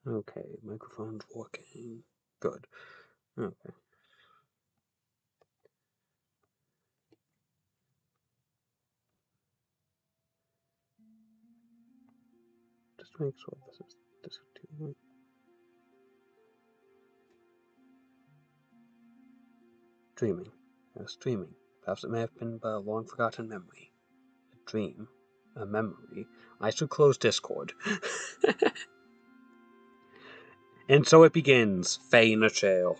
Okay, microphone's working. Good. Okay. Just make sure this is too. Dreaming. I was dreaming. Perhaps it may have been but a long forgotten memory. A dream. A memory. I should close Discord. And so it begins. Faye in a jail.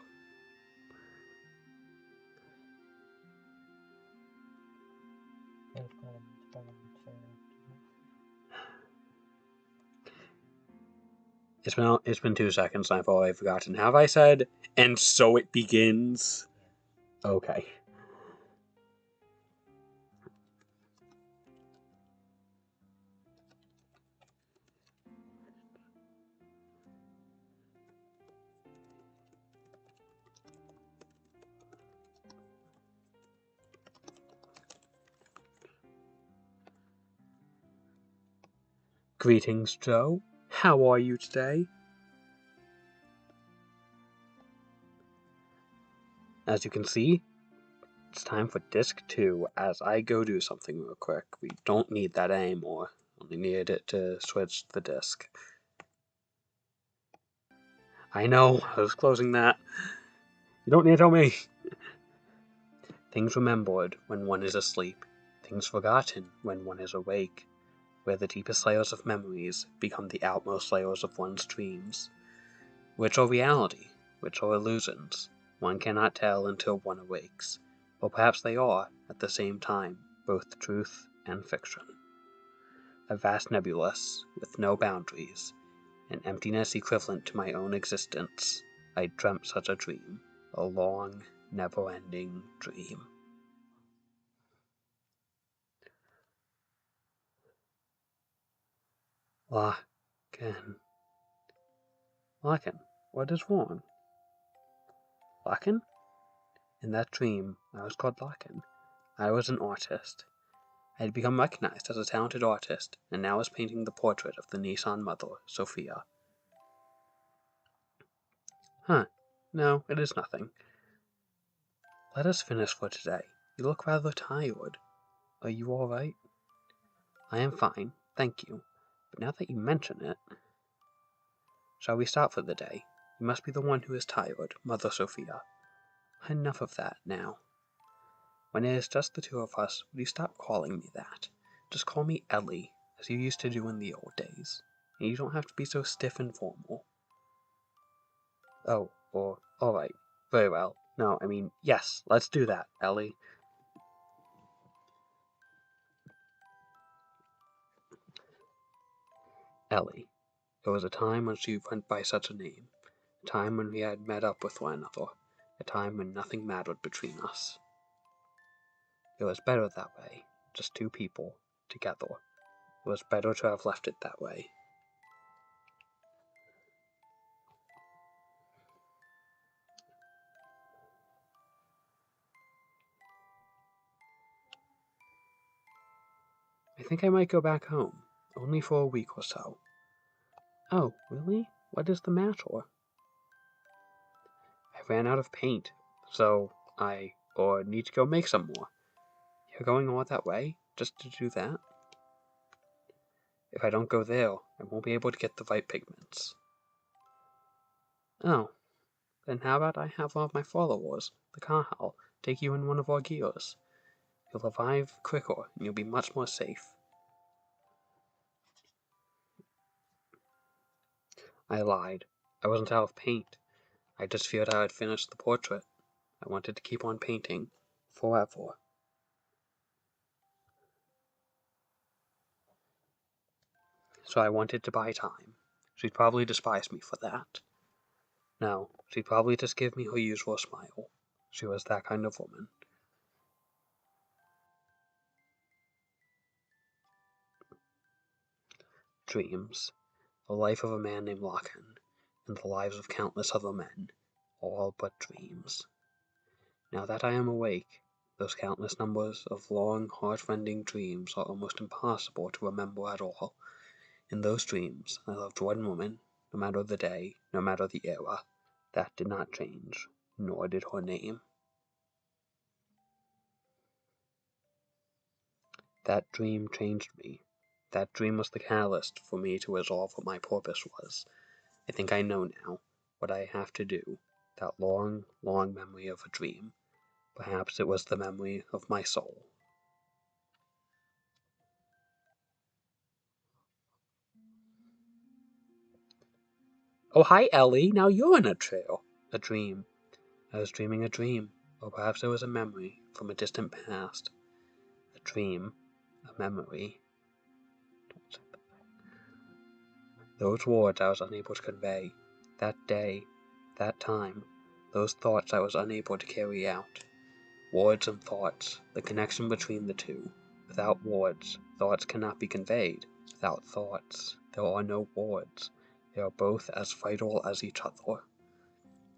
It's been 2 seconds and I've already forgotten. Have I said, and so it begins? Okay. Greetings, Joe. How are you today? As you can see, it's time for disc 2 as I go do something real quick. We don't need that anymore. Only needed it to switch the disc. I know, I was closing that. You don't need to tell me. Things remembered when one is asleep. Things forgotten when one is awake. Where the deepest layers of memories become the outmost layers of one's dreams. Which are reality? Which are illusions? One cannot tell until one awakes. Or perhaps they are, at the same time, both truth and fiction. A vast nebulous, with no boundaries, an emptiness equivalent to my own existence. I dreamt such a dream, a long, never-ending dream. Lachen. Lachen, what is wrong? Lachen? In that dream, I was called Lachen. I was an artist. I had become recognized as a talented artist, and now was painting the portrait of the Nissan mother, Sophia. Huh. No, it is nothing. Let us finish for today. You look rather tired. Are you all right? I am fine, thank you. But now that you mention it... Shall we stop for the day? You must be the one who is tired, Mother Sophia. Enough of that, now. When it is just the two of us, will you stop calling me that? Just call me Ellie, as you used to do in the old days. And you don't have to be so stiff and formal. Oh, or, alright, very well. No, I mean, yes, let's do that, Ellie. Ellie. There was a time when she went by such a name. A time when we had met up with one another. A time when nothing mattered between us. It was better that way. Just two people, together. It was better to have left it that way. I think I might go back home. Only for a week or so. Oh, really? What is the matter? I ran out of paint, so I need to go make some more. You're going all that way, just to do that? If I don't go there, I won't be able to get the right pigments. Oh, then how about I have one of my followers, the Kahal, take you in one of our gears? You'll revive quicker, and you'll be much more safe. I lied. I wasn't out of paint. I just feared I had finished the portrait. I wanted to keep on painting. Forever. So I wanted to buy time. She'd probably despise me for that. No, she'd probably just give me her usual smile. She was that kind of woman. Dreams. The life of a man named Lachen, and the lives of countless other men, all but dreams. Now that I am awake, those countless numbers of long, heart-rending dreams are almost impossible to remember at all. In those dreams, I loved one woman, no matter the day, no matter the era. That did not change, nor did her name. That dream changed me. That dream was the catalyst for me to resolve what my purpose was. I think I know now what I have to do. That long, long memory of a dream. Perhaps it was the memory of my soul. Oh, hi, Ellie. Now you're in a trail. A dream. I was dreaming a dream. Or perhaps it was a memory from a distant past. A dream. A memory. Those words I was unable to convey. That day. That time. Those thoughts I was unable to carry out. Words and thoughts. The connection between the two. Without words, thoughts cannot be conveyed. Without thoughts, there are no words. They are both as vital as each other.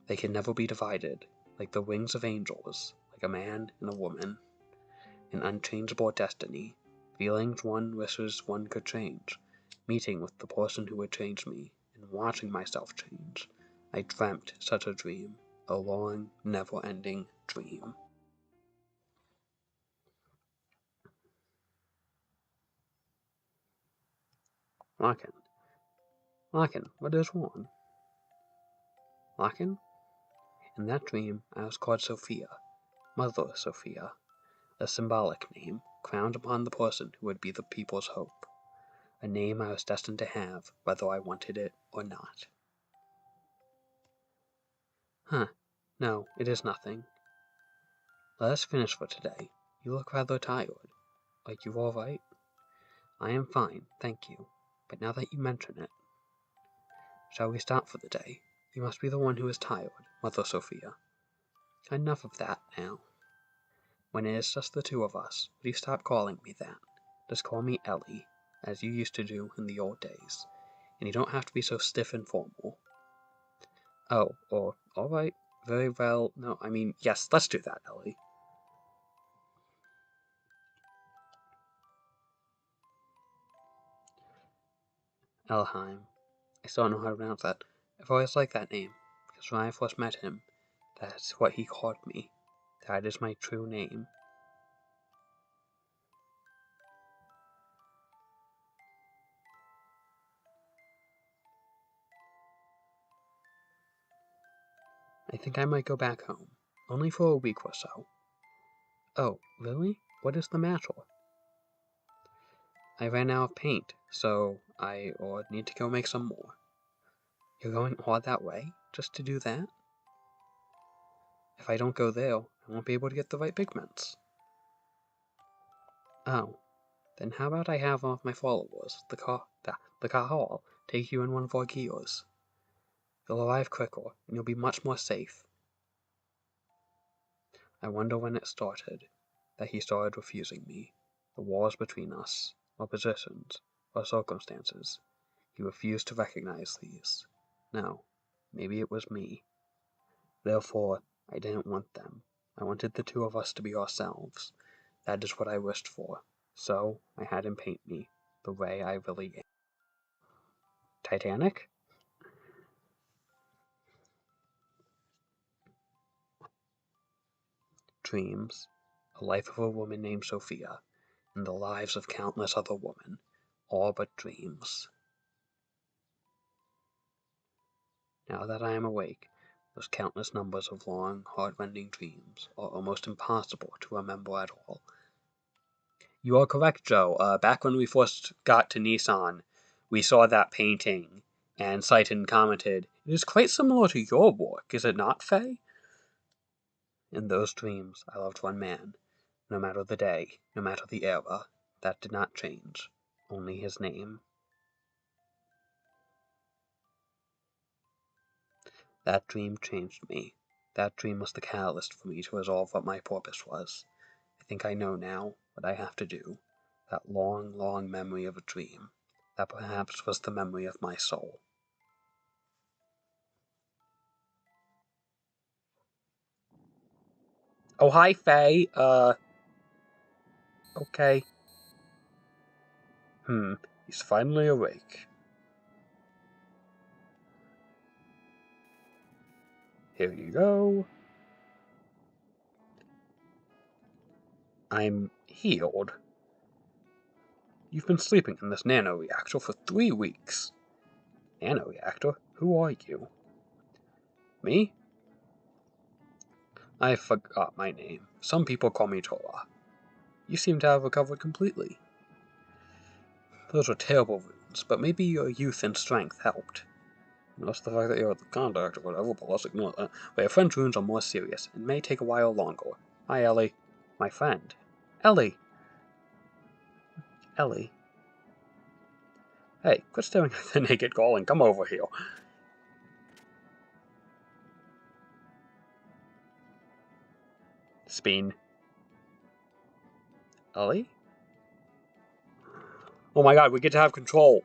They can never be divided, like the wings of angels, like a man and a woman. An unchangeable destiny. Feelings one wishes one could change. Meeting with the person who would change me, and watching myself change. I dreamt such a dream. A long, never-ending dream. Larkin. Larkin, what is wrong? Larkin? In that dream, I was called Sophia, Mother Sophia, a symbolic name crowned upon the person who would be the people's hope, a name I was destined to have whether I wanted it or not. Huh, no, it is nothing. Let us finish for today. You look rather tired. Are you all right? I am fine, thank you, but now that you mention it, shall we stop for the day? You must be the one who is tired, Mother Sophia. Enough of that now. When it is just the two of us, will you stop calling me that? Just call me Ellie, as you used to do in the old days. And you don't have to be so stiff and formal. Oh, or, alright, very well, no, I mean, yes, let's do that, Ellie. Elheim. I still don't know how to pronounce that. I've always liked that name, because when I first met him, that's what he called me. That is my true name. I think I might go back home, only for a week or so. Oh, really? What is the matter? I ran out of paint, so I need to go make some more. You're going all that way, just to do that? If I don't go there, I won't be able to get the right pigments. Oh, then how about I have one of my followers, the Kahal, take you in one of our gears. You'll arrive quicker, and you'll be much more safe. I wonder when it started, that he started refusing me. The walls between us, our positions, our circumstances. He refused to recognize these. No, maybe it was me. Therefore, I didn't want them. I wanted the two of us to be ourselves. That is what I wished for. So, I had him paint me, the way I really am. Titanic? Dreams. A life of a woman named Sophia, and the lives of countless other women. All but dreams. Now that I am awake, those countless numbers of long, heart-rending dreams are almost impossible to remember at all. You are correct, Joe. Back when we first got to Nissan, we saw that painting, and Saiton commented, "It is quite similar to your work, is it not, Faye?" In those dreams, I loved one man. No matter the day, no matter the era, that did not change. Only his name. That dream changed me. That dream was the catalyst for me to resolve what my purpose was. I think I know now what I have to do. That long, long memory of a dream. That perhaps was the memory of my soul. Oh, hi, Faye. Okay. He's finally awake. Here you go. I'm healed. You've been sleeping in this Nano Reactor for 3 weeks. Nano Reactor? Who are you? Me? I forgot my name. Some people call me Tora. You seem to have recovered completely. Those were terrible wounds, but maybe your youth and strength helped. Notice the fact that you're at the contact or whatever, but let's ignore that. But your friend's wounds are more serious, and may take a while longer. Hi, Ellie. My friend. Ellie! Ellie. Hey, quit staring at the naked girl and come over here. Spin. Ellie? Oh my god, we get to have control.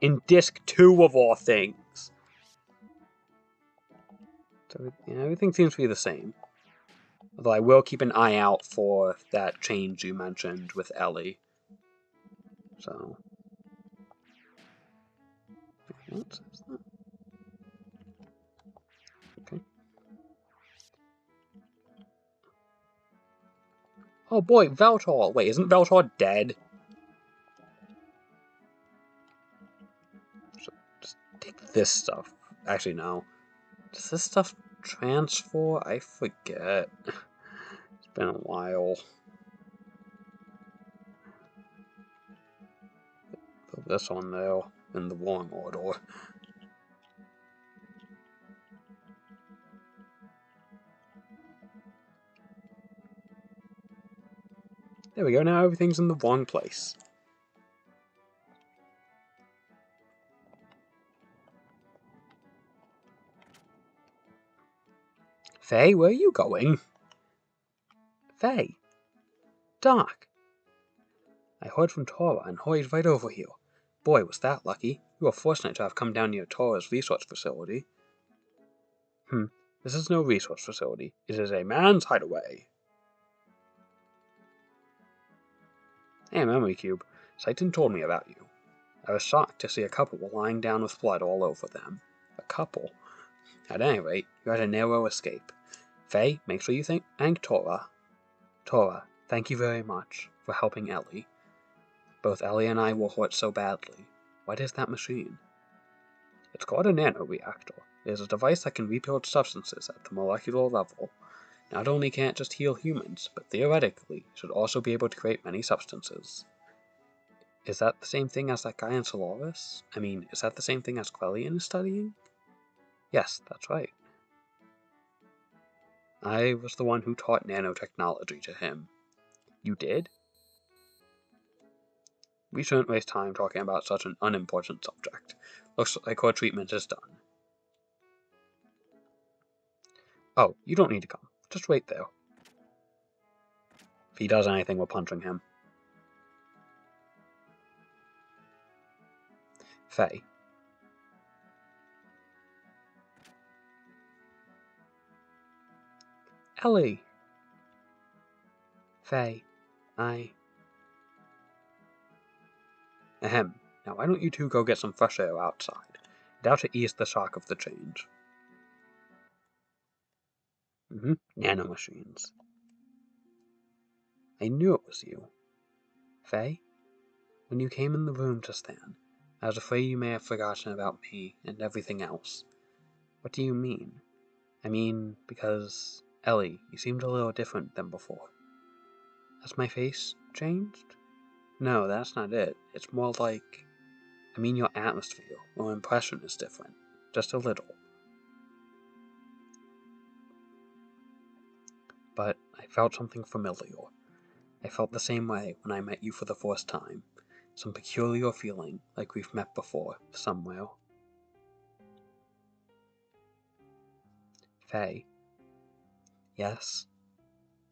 In Disc 2 of all things. So, everything seems to be the same. Although I will keep an eye out for that change you mentioned with Ellie. So. What is that? Okay. Oh boy, Veltor! Wait, isn't Veltor dead? So just take this stuff. Actually, no. Does this stuff transfer? I forget. It's been a while. Put this on there in the wrong order. There we go, now everything's in the wrong place. Faye, where are you going? Faye. Doc. I heard from Tora and hurried right over here. Boy, was that lucky. You were fortunate to have come down near Tora's research facility. This is no research facility. It is a man's hideaway. Hey, Memory Cube. Satan told me about you. I was shocked to see a couple lying down with blood all over them. A couple? At any rate, you had a narrow escape. Faye, make sure you thank Tora. Tora, thank you very much for helping Ellie. Both Ellie and I were hurt so badly. What is that machine? It's called a Nano Reactor. It is a device that can rebuild substances at the molecular level. Not only can it just heal humans, but theoretically should also be able to create many substances. Is that the same thing as that guy in Solaris? I mean, is that the same thing as Quellian is studying? Yes, that's right. I was the one who taught nanotechnology to him. You did? We shouldn't waste time talking about such an unimportant subject. Looks like our treatment is done. Oh, you don't need to come. Just wait there. If he does anything, we're punching him. Faye. Ellie! Faye. Ahem. Now why don't you two go get some fresh air outside? Doubt to ease the shock of the change. Nanomachines. I knew it was you. Faye? When you came in the room just then, I was afraid you may have forgotten about me and everything else. What do you mean? I mean, because, Ellie, you seemed a little different than before. Has my face changed? No, that's not it. It's more like, I mean your atmosphere or impression is different. Just a little. But I felt something familiar. I felt the same way when I met you for the first time. Some peculiar feeling, like we've met before, somewhere. Faye. Yes?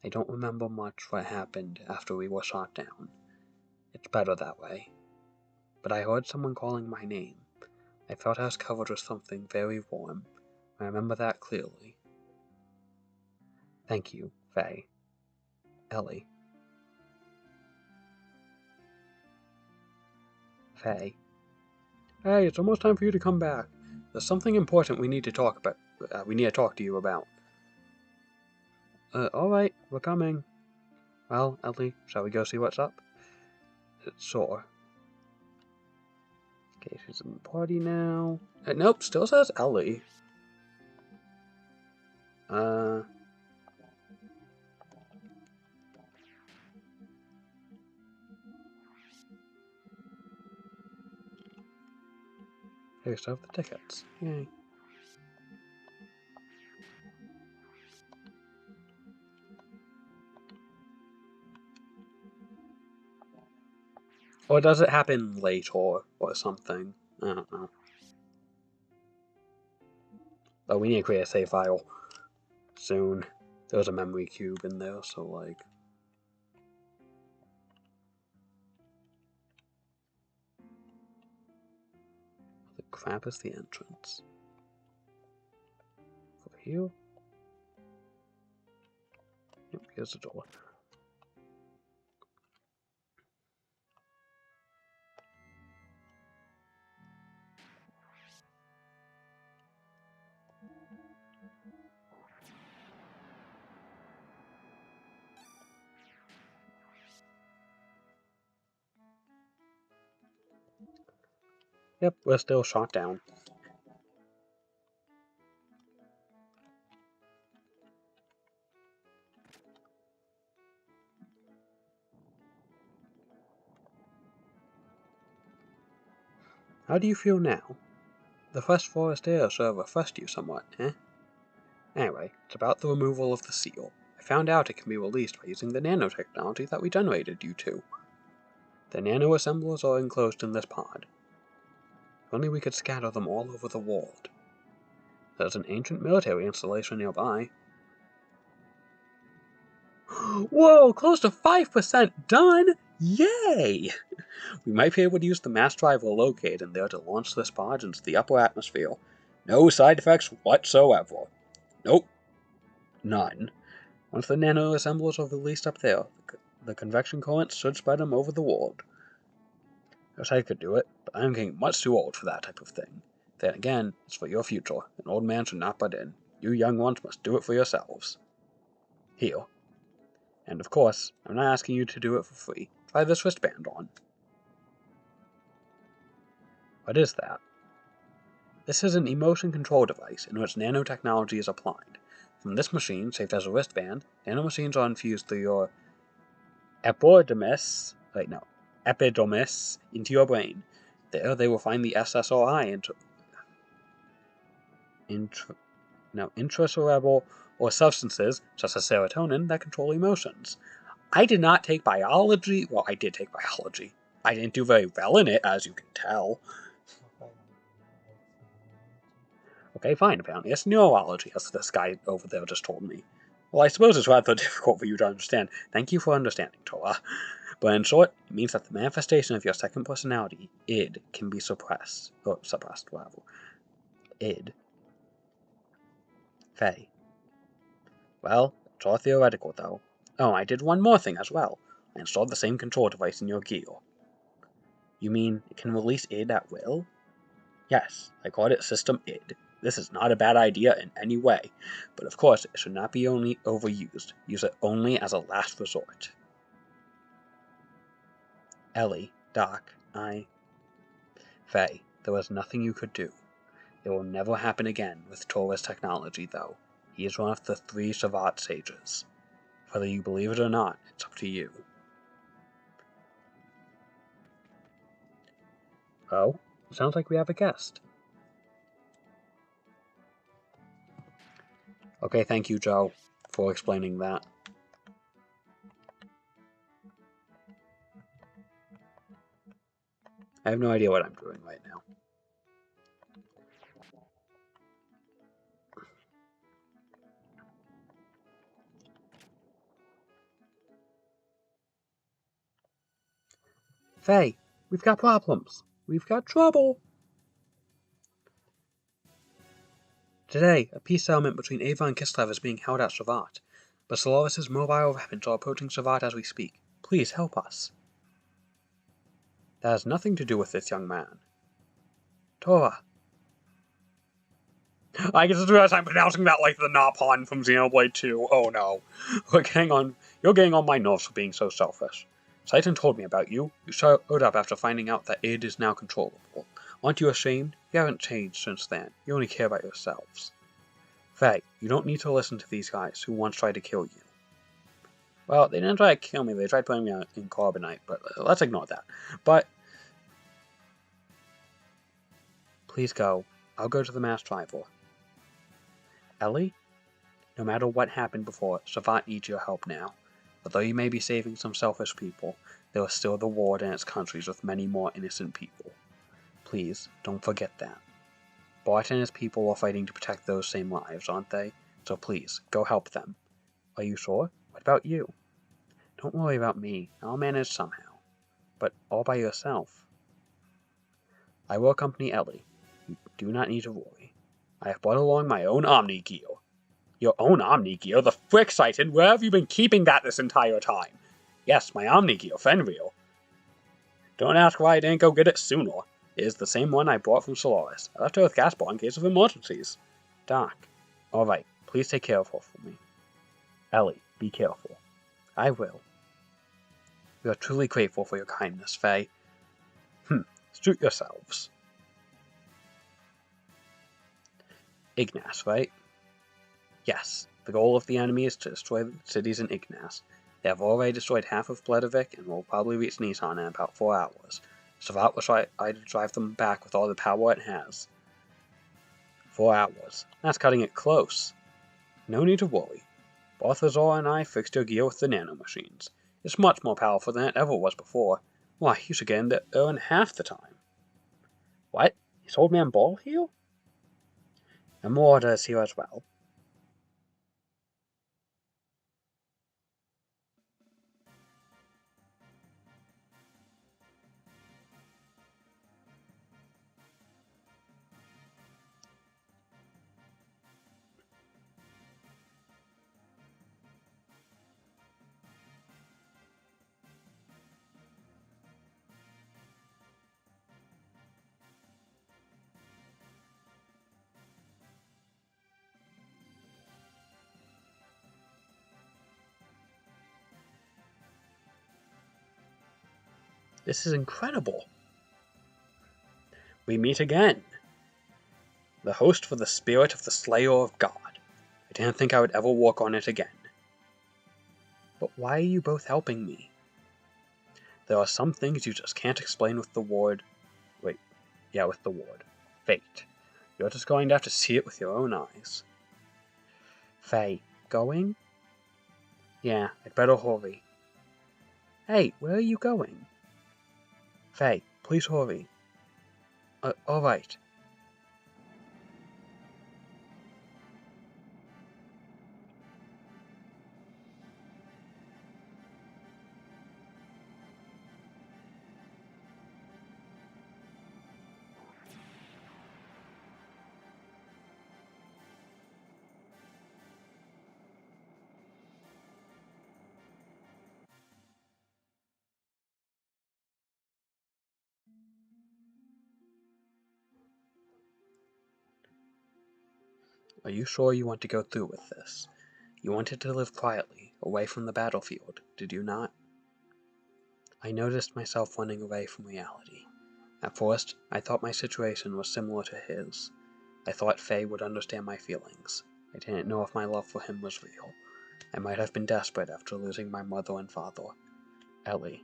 I don't remember much what happened after we were shot down. It's better that way. But I heard someone calling my name. I felt I was covered with something very warm. I remember that clearly. Thank you, Faye. Ellie. Faye. Hey, it's almost time for you to come back. There's something important we need to talk about. We need to talk to you about. Alright, we're coming. Well, Ellie, shall we go see what's up? It's sore. Okay, she's in the party now. Nope, still says Ellie. Hey, we still have the tickets. Yay. Or does it happen late or something? I don't know. Oh, we need to create a save file soon. There's a memory cube in there, so like... The crap is the entrance. Over here? Yep, here's the door. Yep, we're still shot down. How do you feel now? The fresh forest air sort of refreshed you somewhat, eh? Anyway, it's about the removal of the seal. I found out it can be released by using the nanotechnology that we generated you to. The nano-assemblers are enclosed in this pod. If only we could scatter them all over the world. There's an ancient military installation nearby. Whoa, close to 5% done! Yay! We might be able to use the mass drive we'll locate in there to launch this pod into the upper atmosphere. No side effects whatsoever. Nope. None. Once the nano-assemblers are released up there, the convection currents should spread them over the world. I wish I could do it, but I'm getting much too old for that type of thing. Then again, it's for your future. An old man should not butt in. You young ones must do it for yourselves. Here. And of course, I'm not asking you to do it for free. Try this wristband on. What is that? This is an emotion control device in which nanotechnology is applied. From this machine, shaped as a wristband, nanomachines are infused through your epidermis into your brain. There, they will find the SSRI intracerebral or substances, such as serotonin, that control emotions. I did not take biology. Well, I did take biology. I didn't do very well in it, as you can tell. Okay, fine, apparently it's neurology, as this guy over there just told me. Well, I suppose it's rather difficult for you to understand. Thank you for understanding, Tora. But in short, it means that the manifestation of your second personality, id, can be suppressed. Or suppressed, whatever. Id. Faye. Well, it's all theoretical, though. Oh, I did one more thing as well. I installed the same control device in your gear. You mean it can release id at will? Yes, I called it System id. This is not a bad idea in any way, but of course it should not be only overused. Use it only as a last resort. Ellie, Doc, Faye, there was nothing you could do. It will never happen again with Tora's technology, though. He is one of the 3 Savat sages. Whether you believe it or not, it's up to you. Oh, sounds like we have a guest. Okay, thank you, Joe, for explaining that. I have no idea what I'm doing right now. Faye, we've got problems. We've got trouble. Today, a peace settlement between Ava and Kislev is being held at Savat, but Solaris' mobile weapons are approaching Savat as we speak. Please help us. That has nothing to do with this young man. Tora. I just realized I'm pronouncing that like the Napon from Xenoblade 2. Oh no. You're getting on my nerves for being so selfish. Satan told me about you. You showed up after finding out that id is now controllable. Aren't you ashamed? You haven't changed since then. You only care about yourselves. Faye, you don't need to listen to these guys who once tried to kill you. Well, they didn't try to kill me, they tried putting me in carbonite, but let's ignore that. But please go. I'll go to the mass driver. Ellie? No matter what happened before, Savat needs your help now. Although you may be saving some selfish people, there is still the war in its countries with many more innocent people. Please, don't forget that. Bart and his people are fighting to protect those same lives, aren't they? So please, go help them. Are you sure? What about you? Don't worry about me. I'll manage somehow. But all by yourself. I will accompany Ellie. You do not need to worry. I have brought along my own Omni gear. Your own Omni gear? The frick, Titan! Where have you been keeping that this entire time? Yes, my Omni gear, Fenrir. Don't ask why I didn't go get it sooner. It is the same one I brought from Solaris. I left her with Gaspar in case of emergencies. Doc. Alright, please take care of her for me. Ellie, be careful. I will. We are truly grateful for your kindness, Faye. Suit yourselves. Ignace, right? Yes, the goal of the enemy is to destroy the cities in Ignace. They have already destroyed half of Bledavik and will probably reach Nissan in about 4 hours. Savat will try to drive them back with all the power it has. 4 hours. That's cutting it close. No need to worry. Balthazar and I fixed your gear with the nano machines. It's much more powerful than it ever was before. Why, you should get in there in half the time. What? Is Old Man Ball here? And Morda is here as well. This is incredible. We meet again. The host for the spirit of the Slayer of God. I didn't think I would ever work on it again. But why are you both helping me? There are some things you just can't explain with the word... with the word. Fate. You're just going to have to see it with your own eyes. Faye, going? Yeah, I'd better hurry. Hey, where are you going? Faye, please hurry. Alright. Are you sure you want to go through with this? You wanted to live quietly, away from the battlefield, did you not? I noticed myself running away from reality. At first, I thought my situation was similar to his. I thought Faye would understand my feelings. I didn't know if my love for him was real. I might have been desperate after losing my mother and father. Ellie.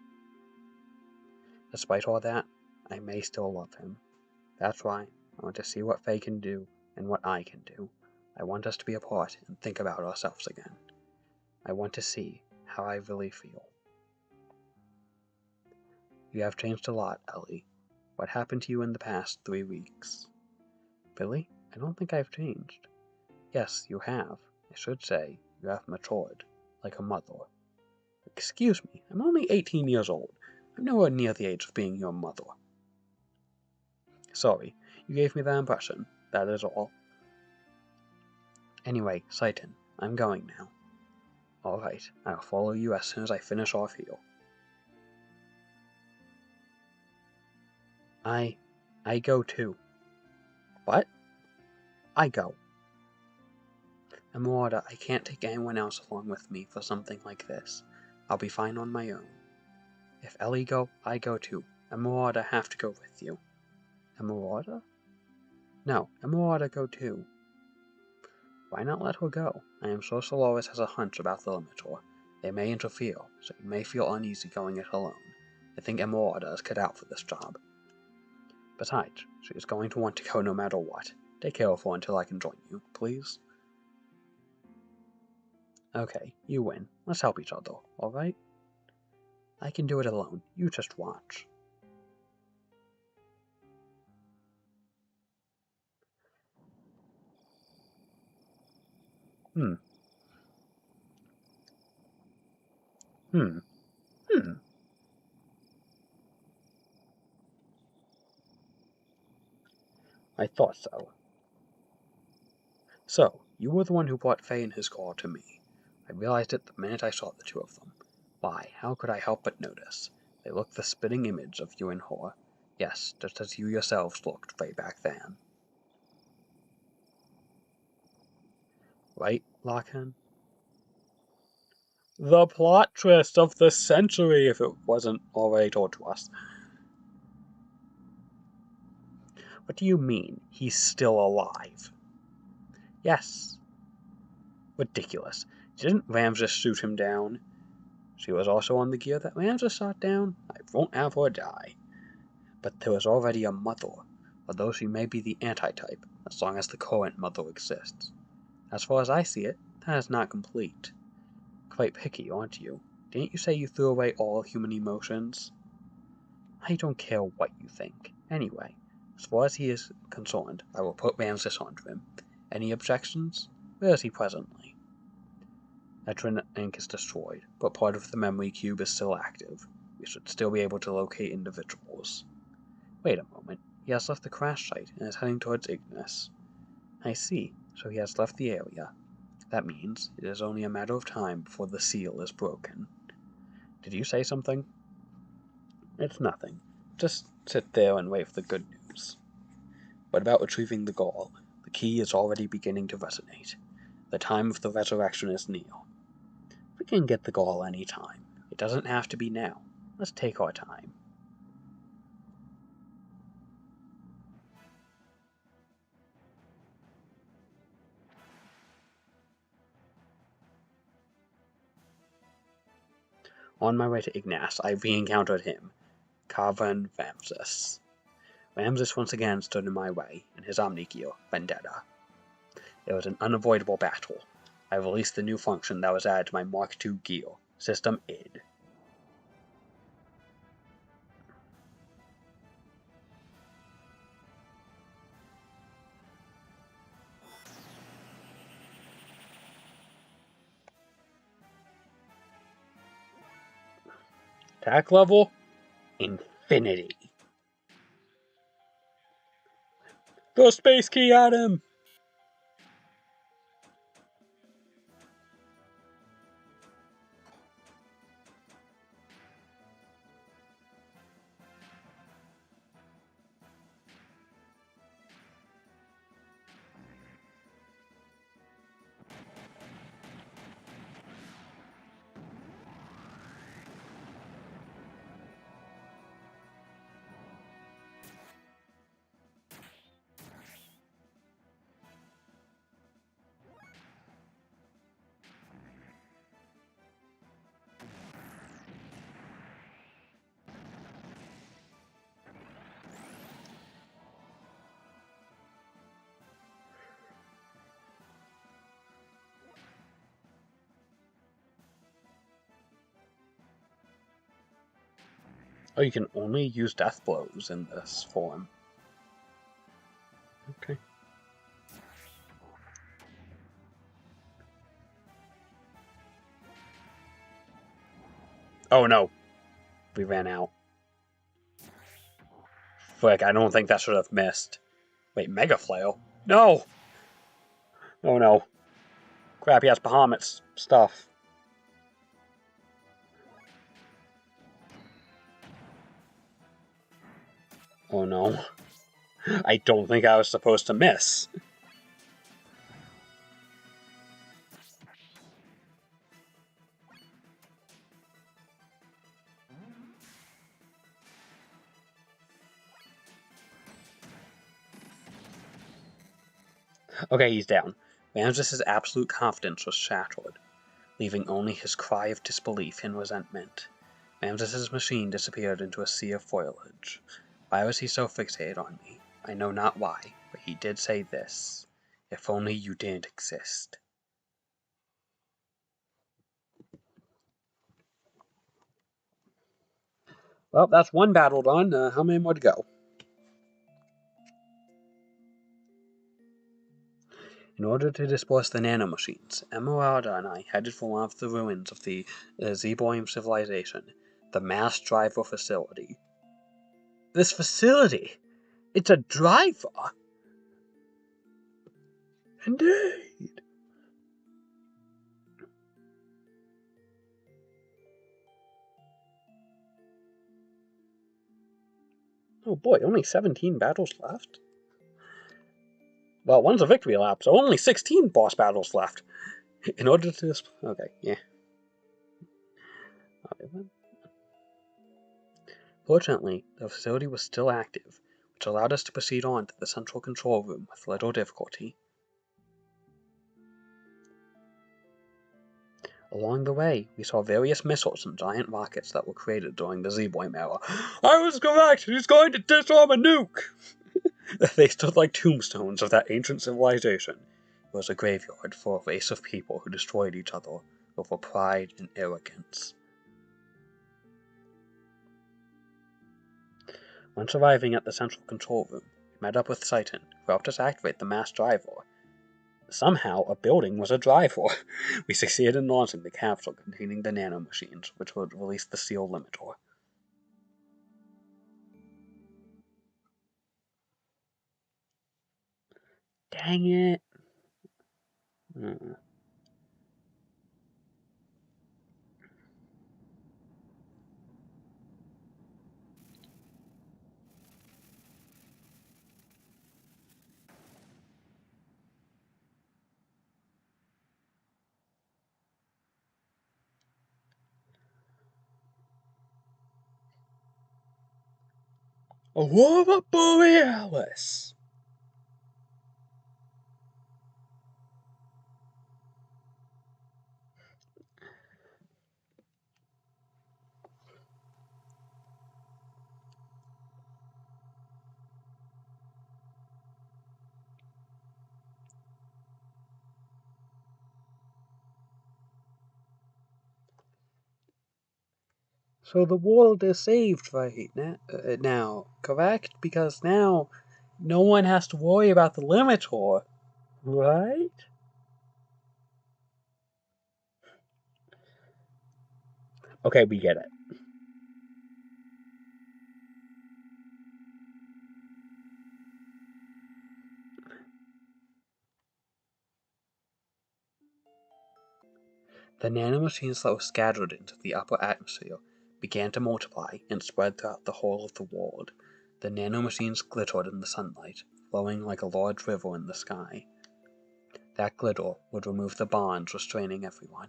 Despite all that, I may still love him. That's why I want to see what Faye can do and what I can do. I want us to be apart and think about ourselves again. I want to see how I really feel. You have changed a lot, Ellie. What happened to you in the past 3 weeks? Really? I don't think I've changed. Yes, you have. I should say, you have matured, like a mother. Excuse me, I'm only 18 years old. I'm nowhere near the age of being your mother. Sorry, you gave me that impression, that is all. Anyway, Satan, I'm going now. Alright, I'll follow you as soon as I finish off here. I go too. What? I go. Emeralda, I can't take anyone else along with me for something like this. I'll be fine on my own. If Ellie go, I go too. Emeralda have to go with you. Emeralda? No, Emeralda go too. Why not let her go? I am sure Solaris has a hunch about the Limiter. They may interfere, so you may feel uneasy going it alone. I think Emeralda is cut out for this job. Besides, she is going to want to go no matter what. Take care of her until I can join you, please. Okay, you win. Let's help each other, alright? I can do it alone. You just watch. Hmm. I thought so. So, you were the one who brought Faye and his car to me. I realized it the minute I saw the two of them. Why, how could I help but notice? They look the spitting image of you and her. Yes, just as you yourselves looked way back then. Right, Larkin? The plot twist of the century, if it wasn't already told to us. What do you mean, he's still alive? Yes. Ridiculous. Didn't Ramses shoot him down? She was also on the gear that Ramses shot down. I won't have her die. But there was already a mother, although she may be the anti-type, as long as the current mother exists. As far as I see it, that is not complete. Quite picky, aren't you? Didn't you say you threw away all human emotions? I don't care what you think. Anyway, as far as he is concerned, I will put Ramses onto him. Any objections? Where is he presently? Etrin Inc. is destroyed, but part of the memory cube is still active. We should still be able to locate individuals. Wait a moment. He has left the crash site and is heading towards Ignis. I see, so he has left the area. That means it is only a matter of time before the seal is broken. Did you say something? It's nothing. Just sit there and wait for the good news. What about retrieving the gall? The key is already beginning to resonate. The time of the resurrection is near. We can get the gall any time. It doesn't have to be now. Let's take our time. On my way to Ignis, I re-encountered him, Kavan Ramses. Ramses once again stood in my way, in his Omni gear, Vendetta. It was an unavoidable battle. I released the new function that was added to my Mark II gear, System ID. Attack level? Infinity. Throw space key at him! Oh, you can only use death blows in this form. Okay. Oh no. We ran out. Frick, I don't think that should have missed. Wait, Mega Flail? No! Oh no. Crap, he has Bahamut's stuff. Oh no. I don't think I was supposed to miss. Okay, he's down. Ramses' absolute confidence was shattered, leaving only his cry of disbelief and resentment. Ramses' machine disappeared into a sea of foliage. Why was he so fixated on me? I know not why, but he did say this. If only you didn't exist. Well, that's one battle done. How many more to go? In order to disperse the nanomachines, Emeralda and I headed for one of the ruins of the Zeboim civilization, the mass driver facility. This facility? It's a driver? Indeed. Oh boy, only 17 battles left? Well, one's a victory lap, so only 16 boss battles left. In order to... Okay, yeah. Fortunately, the facility was still active, which allowed us to proceed on to the central control room with little difficulty. Along the way, we saw various missiles and giant rockets that were created during the Z-Boy era. I was correct! He's going to disarm a nuke! They stood like tombstones of that ancient civilization. It was a graveyard for a race of people who destroyed each other over pride and arrogance. Once arriving at the central control room, we met up with Seitan, who helped us activate the mass driver. Somehow, a building was a driver. We succeeded in launching the capsule containing the nanomachines, which would release the seal limiter. Dang it. Aurora Borealis! So the world is saved right now, correct? Because now no one has to worry about the limiter, right? Okay, we get it. The nanomachines that were scattered into the upper atmosphere began to multiply and spread throughout the whole of the world. The nanomachines glittered in the sunlight, flowing like a large river in the sky. That glitter would remove the bonds restraining everyone.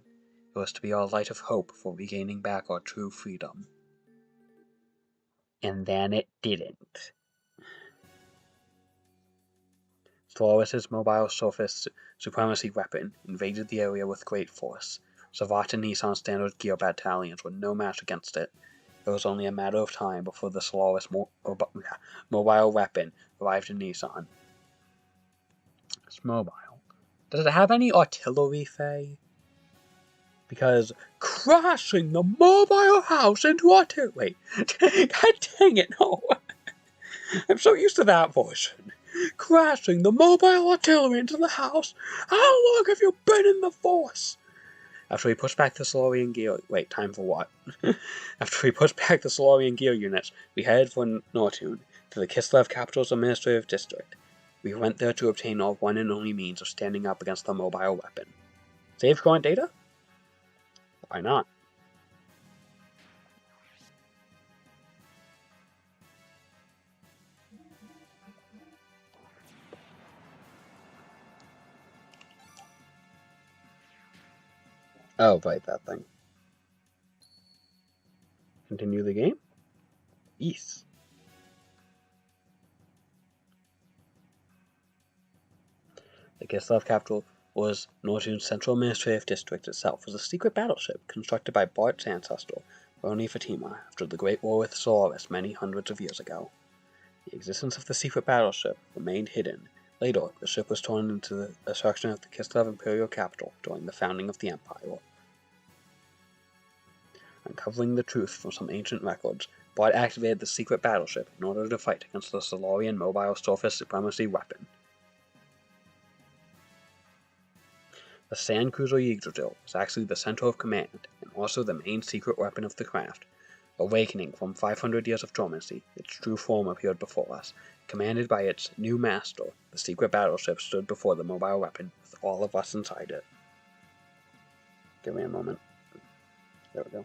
It was to be our light of hope for regaining back our true freedom. And then it didn't. Solaris's mobile surface supremacy weapon invaded the area with great force. Savat and Nissan's standard gear battalions were no match against it. It was only a matter of time before the Solaris mobile weapon arrived in Nissan. It's mobile. Does it have any artillery, Faye? Because crashing the mobile house into artillery. God dang it, no. I'm so used to that version. Crashing the mobile artillery into the house. How long have you been in the force? After we pushed back the Solarian gear... Wait, time for what? After we pushed back the Solarian gear units, we headed for Nortune, to the Kislev capital's administrative district. We went there to obtain our one and only means of standing up against the mobile weapon. Save current data? Why not? Oh, right, that thing. Continue the game? Yes. The Kislev capital was Nortun's central administrative district itself was a secret battleship constructed by Bart's ancestor, Roni Fatima, after the Great War with Solaris many hundreds of years ago. The existence of the secret battleship remained hidden. Later, the ship was torn into the destruction of the Kislev imperial capital during the founding of the empire. Uncovering the truth from some ancient records, Bart activated the secret battleship in order to fight against the Solarian mobile surface supremacy weapon. The sand cruiser Yggdrasil was actually the center of command, and also the main secret weapon of the craft. Awakening from 500 years of dormancy, its true form appeared before us. Commanded by its new master, the secret battleship stood before the mobile weapon, with all of us inside it. Give me a moment. There we go.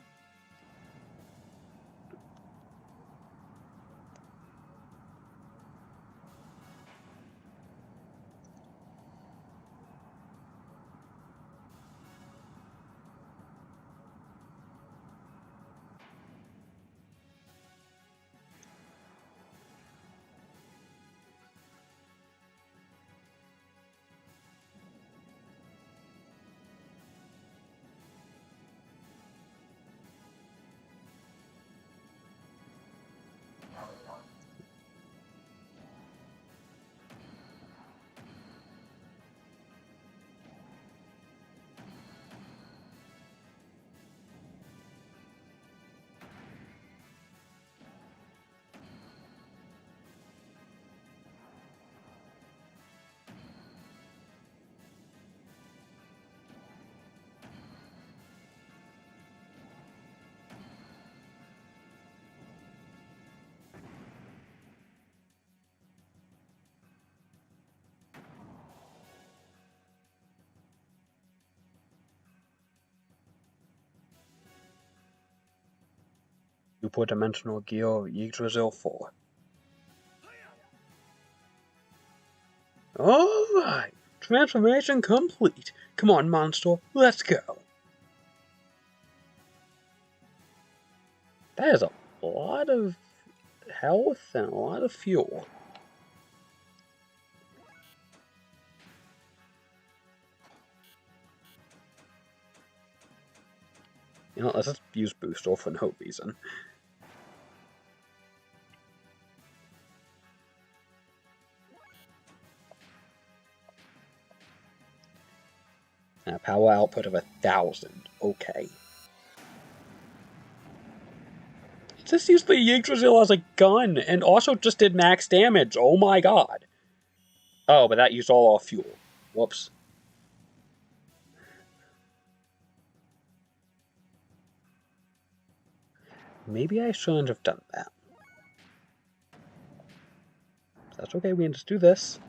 Superdimensional gear Yggdrasil 4. Alright, transformation complete. Come on, monster, let's go. That is a lot of health and a lot of fuel. You know, let's just use Booster for no reason. And a power output of 1,000. Okay. Just used the Yggdrasil as a gun, and also just did max damage. Oh my god. Oh, but that used all our fuel. Whoops. Maybe I shouldn't have done that. That's okay, we can just do this.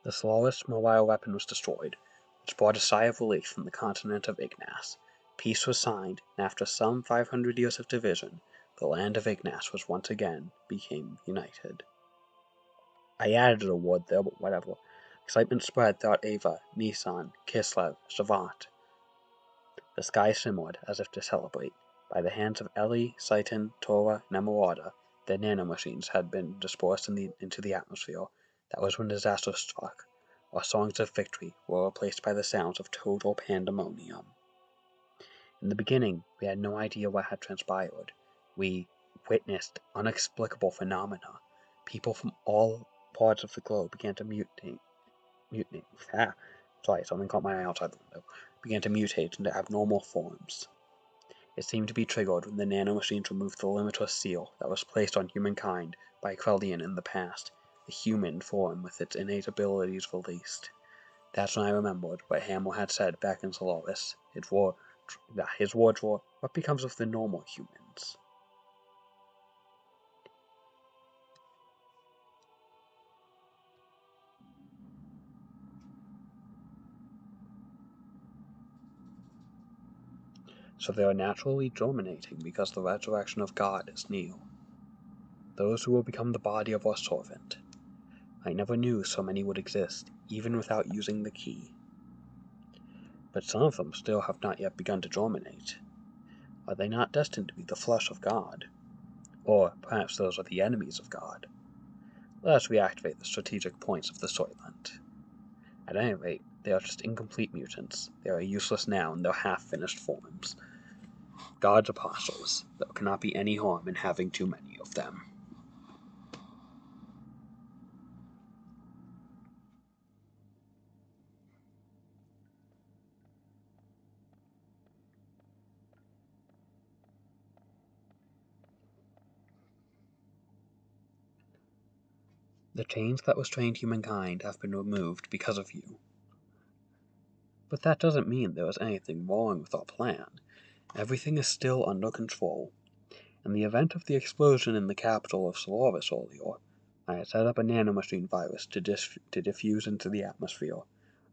The Solaris mobile weapon was destroyed, which brought a sigh of relief from the continent of Ignace. Peace was signed, and after some 500 years of division, the land of Ignace was once again became united. I added a word there, but whatever. Excitement spread throughout Ava, Nissan, Kislev, Shavat. The sky shimmered as if to celebrate. By the hands of Eli, Saitan, Torah, and Emeralda, the nanomachines had been dispersed into the atmosphere. That was when disaster struck. Our songs of victory were replaced by the sounds of total pandemonium. In the beginning, we had no idea what had transpired. We witnessed inexplicable phenomena. People from all parts of the globe began to mutate. Sorry, something caught my eye outside the window. Began to mutate into abnormal forms. It seemed to be triggered when the nanomachines removed the limitless seal that was placed on humankind by Kreldian in the past, the human form with its innate abilities released. That's when I remembered what Hamill had said back in Solaris. His words were, what becomes of the normal humans? So they are naturally germinating because the resurrection of God is near. Those who will become the body of our servant. I never knew so many would exist, even without using the key. But some of them still have not yet begun to germinate. Are they not destined to be the flesh of God? Or perhaps those are the enemies of God? Let us reactivate the strategic points of the Soylent. At any rate, they are just incomplete mutants. They are useless now in their half-finished forms. God's apostles. There cannot be any harm in having too many of them. The chains that restrained humankind have been removed because of you. But that doesn't mean there is anything wrong with our plan. Everything is still under control. In the event of the explosion in the capital of Solaris earlier, I had set up a nanomachine virus to diffuse into the atmosphere.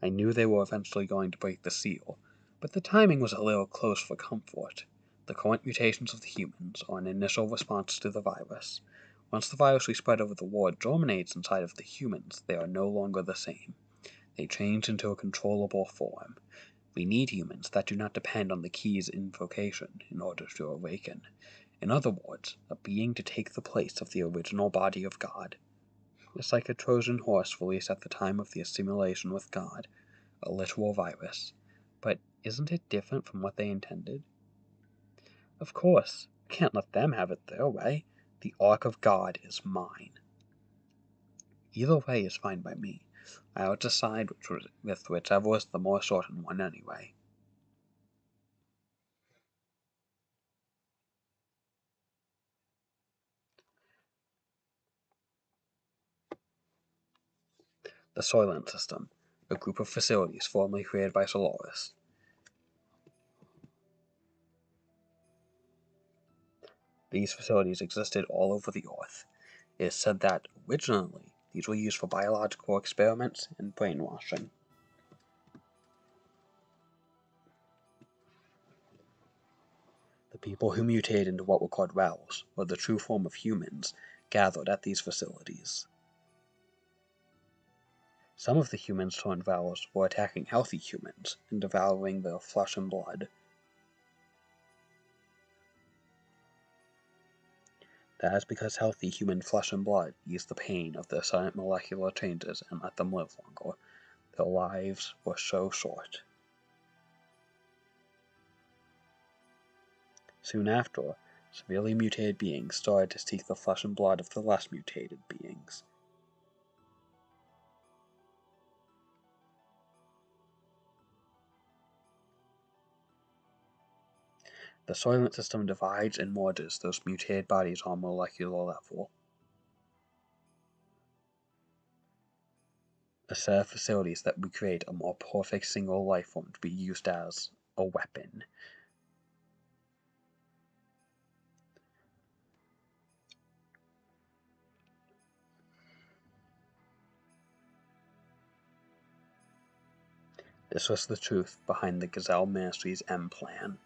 I knew they were eventually going to break the seal, but the timing was a little close for comfort. The current mutations of the humans are an initial response to the virus. Once the virus we spread over the world germinates inside of the humans, they are no longer the same. They change into a controllable form. We need humans that do not depend on the key's invocation in order to awaken. In other words, a being to take the place of the original body of God. It's like a Trojan horse released at the time of the assimilation with God, a literal virus. But isn't it different from what they intended? Of course, I can't let them have it their way. The Ark of God is mine. Either way is fine by me. I'll decide with whichever is the more certain one anyway. The Soylent System, a group of facilities formerly created by Solaris. These facilities existed all over the Earth. It is said that, originally, these were used for biological experiments and brainwashing. The people who mutated into what were called Rels, or the true form of humans, gathered at these facilities. Some of the humans turned Rels were attacking healthy humans and devouring their flesh and blood. That is because healthy human flesh and blood eased the pain of their sudden molecular changes and let them live longer. Their lives were so short. Soon after, severely mutated beings started to seek the flesh and blood of the less mutated beings. The Soylent System divides and merges those mutated bodies on a molecular level. A set of facilities that recreate a more perfect single life form to be used as a weapon. This was the truth behind the Gazelle Ministry's M plan.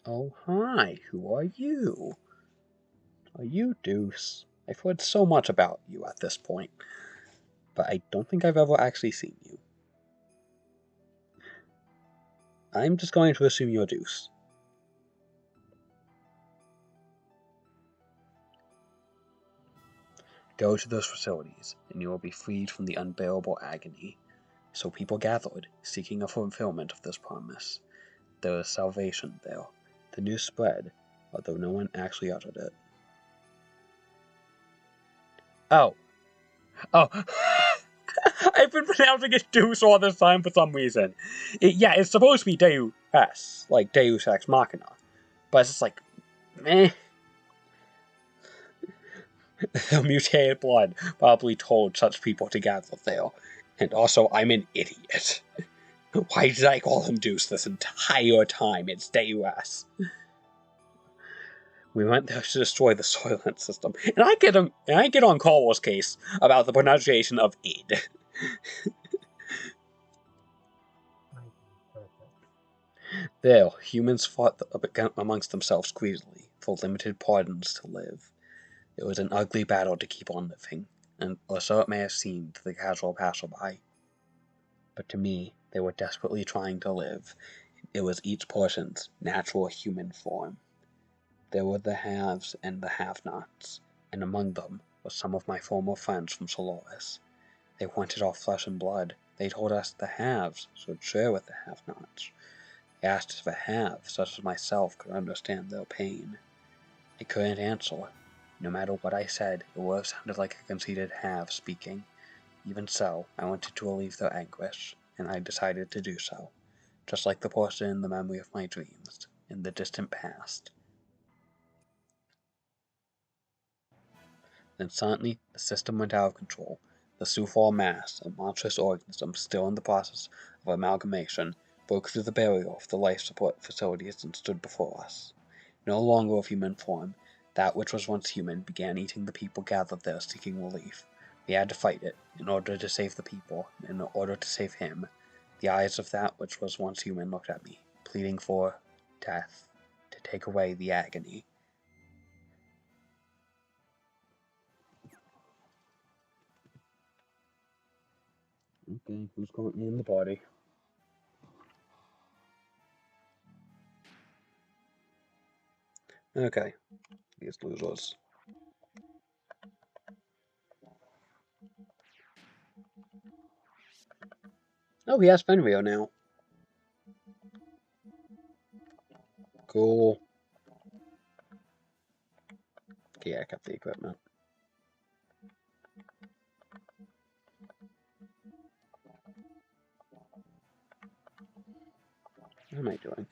Oh, hi, who are you? Are you Deuce? I've heard so much about you at this point, but I don't think I've ever actually seen you. I'm just going to assume you're Deuce. Go to those facilities, and you will be freed from the unbearable agony. So people gathered, seeking a fulfillment of this promise. There is salvation there. The news spread, although no one actually uttered it. Oh. Oh. I've been pronouncing it Deuce all this time for some reason. It's supposed to be Deus, like Deus Ex Machina. But it's just like, meh. The mutated blood probably told such people to gather there. And also, I'm an idiot. Why did I call him Deuce this entire time? It's Deus. We went there to destroy the Soylent System. And I get on Carl's case about the pronunciation of id. There, humans fought amongst themselves greedily for limited pardons to live. It was an ugly battle to keep on living, or so it may have seemed to the casual passerby. But to me, they were desperately trying to live. It was each person's natural human form. There were the haves and the have-nots, and among them were some of my former friends from Solaris. They wanted our flesh and blood. They told us the haves should share with the have-nots. They asked if a have, such as myself, could understand their pain. I couldn't answer. No matter what I said, it would have sounded like a conceited have speaking. Even so, I wanted to relieve their anguish, and I decided to do so, just like the person in the memory of my dreams, in the distant past. Then suddenly, the system went out of control. The Sufal mass, a monstrous organism still in the process of amalgamation, broke through the barrier of the life support facilities and stood before us. No longer of human form, that which was once human began eating the people gathered there seeking relief. We had to fight it, in order to save the people, in order to save him. The eyes of that which was once human looked at me, pleading for death, to take away the agony. Okay, who's currently in the body? Okay, these losers. Oh, he has Fenrir now. Cool. Okay, I kept the equipment. What am I doing?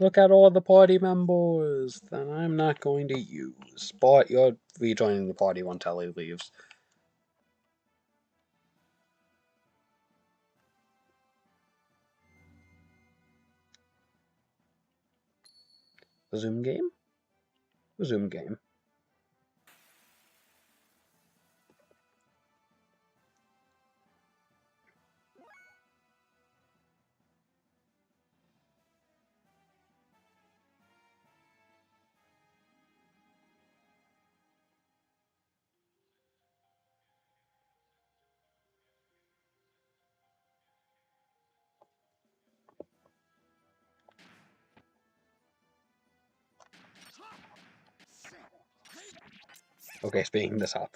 Look at all the party members that I'm not going to use. But you're rejoining the party when Telly leaves. Resume game? Resume game. Okay, speaking this up.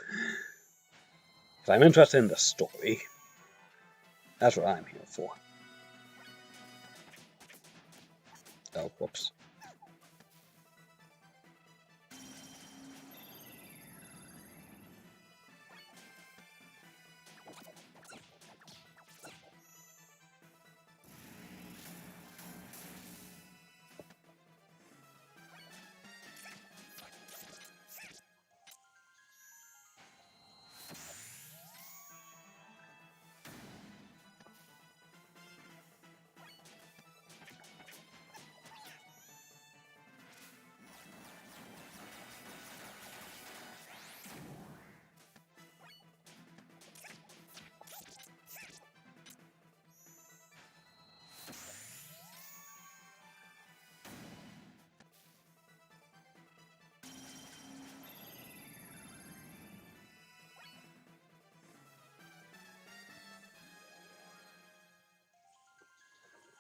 Because I'm interested in the story. That's what I'm here for. Oh, whoops.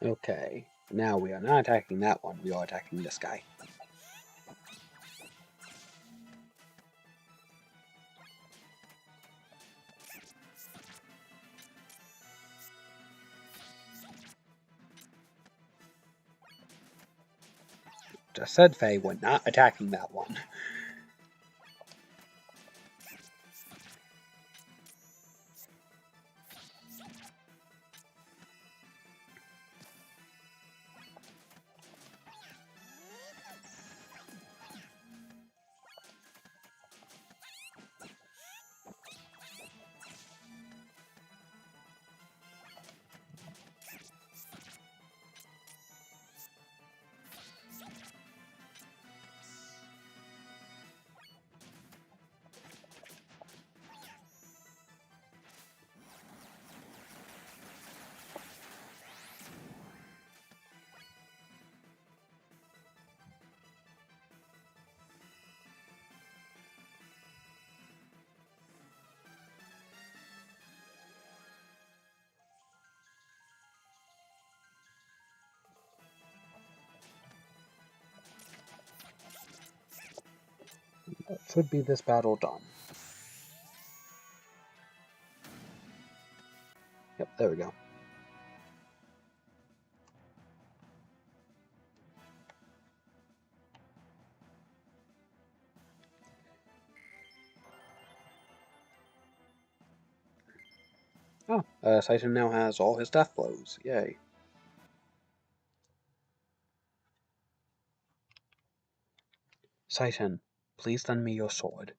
Okay, now we are not attacking that one, we are attacking this guy. Just said, Faye, we're not attacking that one. That should be this battle done. Yep, there we go. Oh, Titan now has all his death blows. Yay. Titan, please lend me your sword.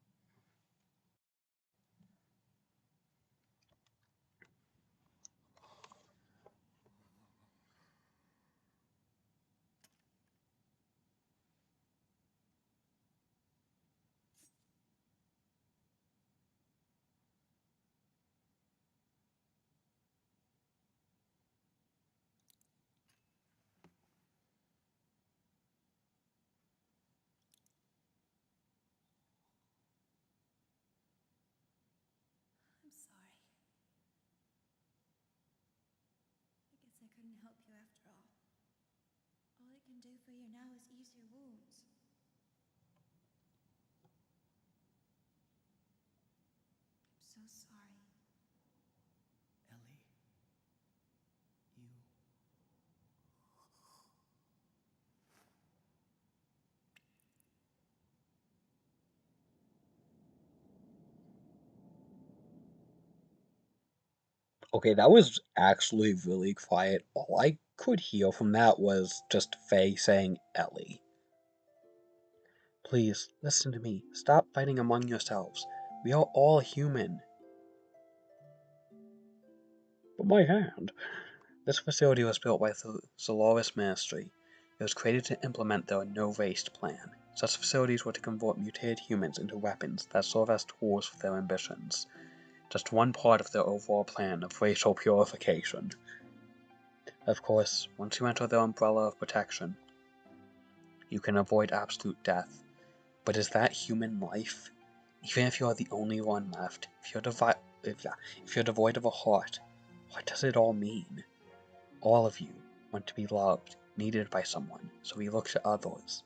I'm sorry. I guess I couldn't help you after all. All I can do for you now is ease your wounds. I'm so sorry. Ellie, you... Okay, that was actually really quiet. All I could hear from that was just Faye saying Ellie. Please, listen to me. Stop fighting among yourselves. We are all human. But my hand. This facility was built by the Solaris Ministry. It was created to implement their no-waste plan. Such facilities were to convert mutated humans into weapons that serve as tools for their ambitions. Just one part of their overall plan of racial purification. Of course, once you enter their umbrella of protection, you can avoid absolute death. But is that human life? Even if you are the only one left, if you're devoid of a heart, what does it all mean? All of you want to be loved, needed by someone, so we look to others.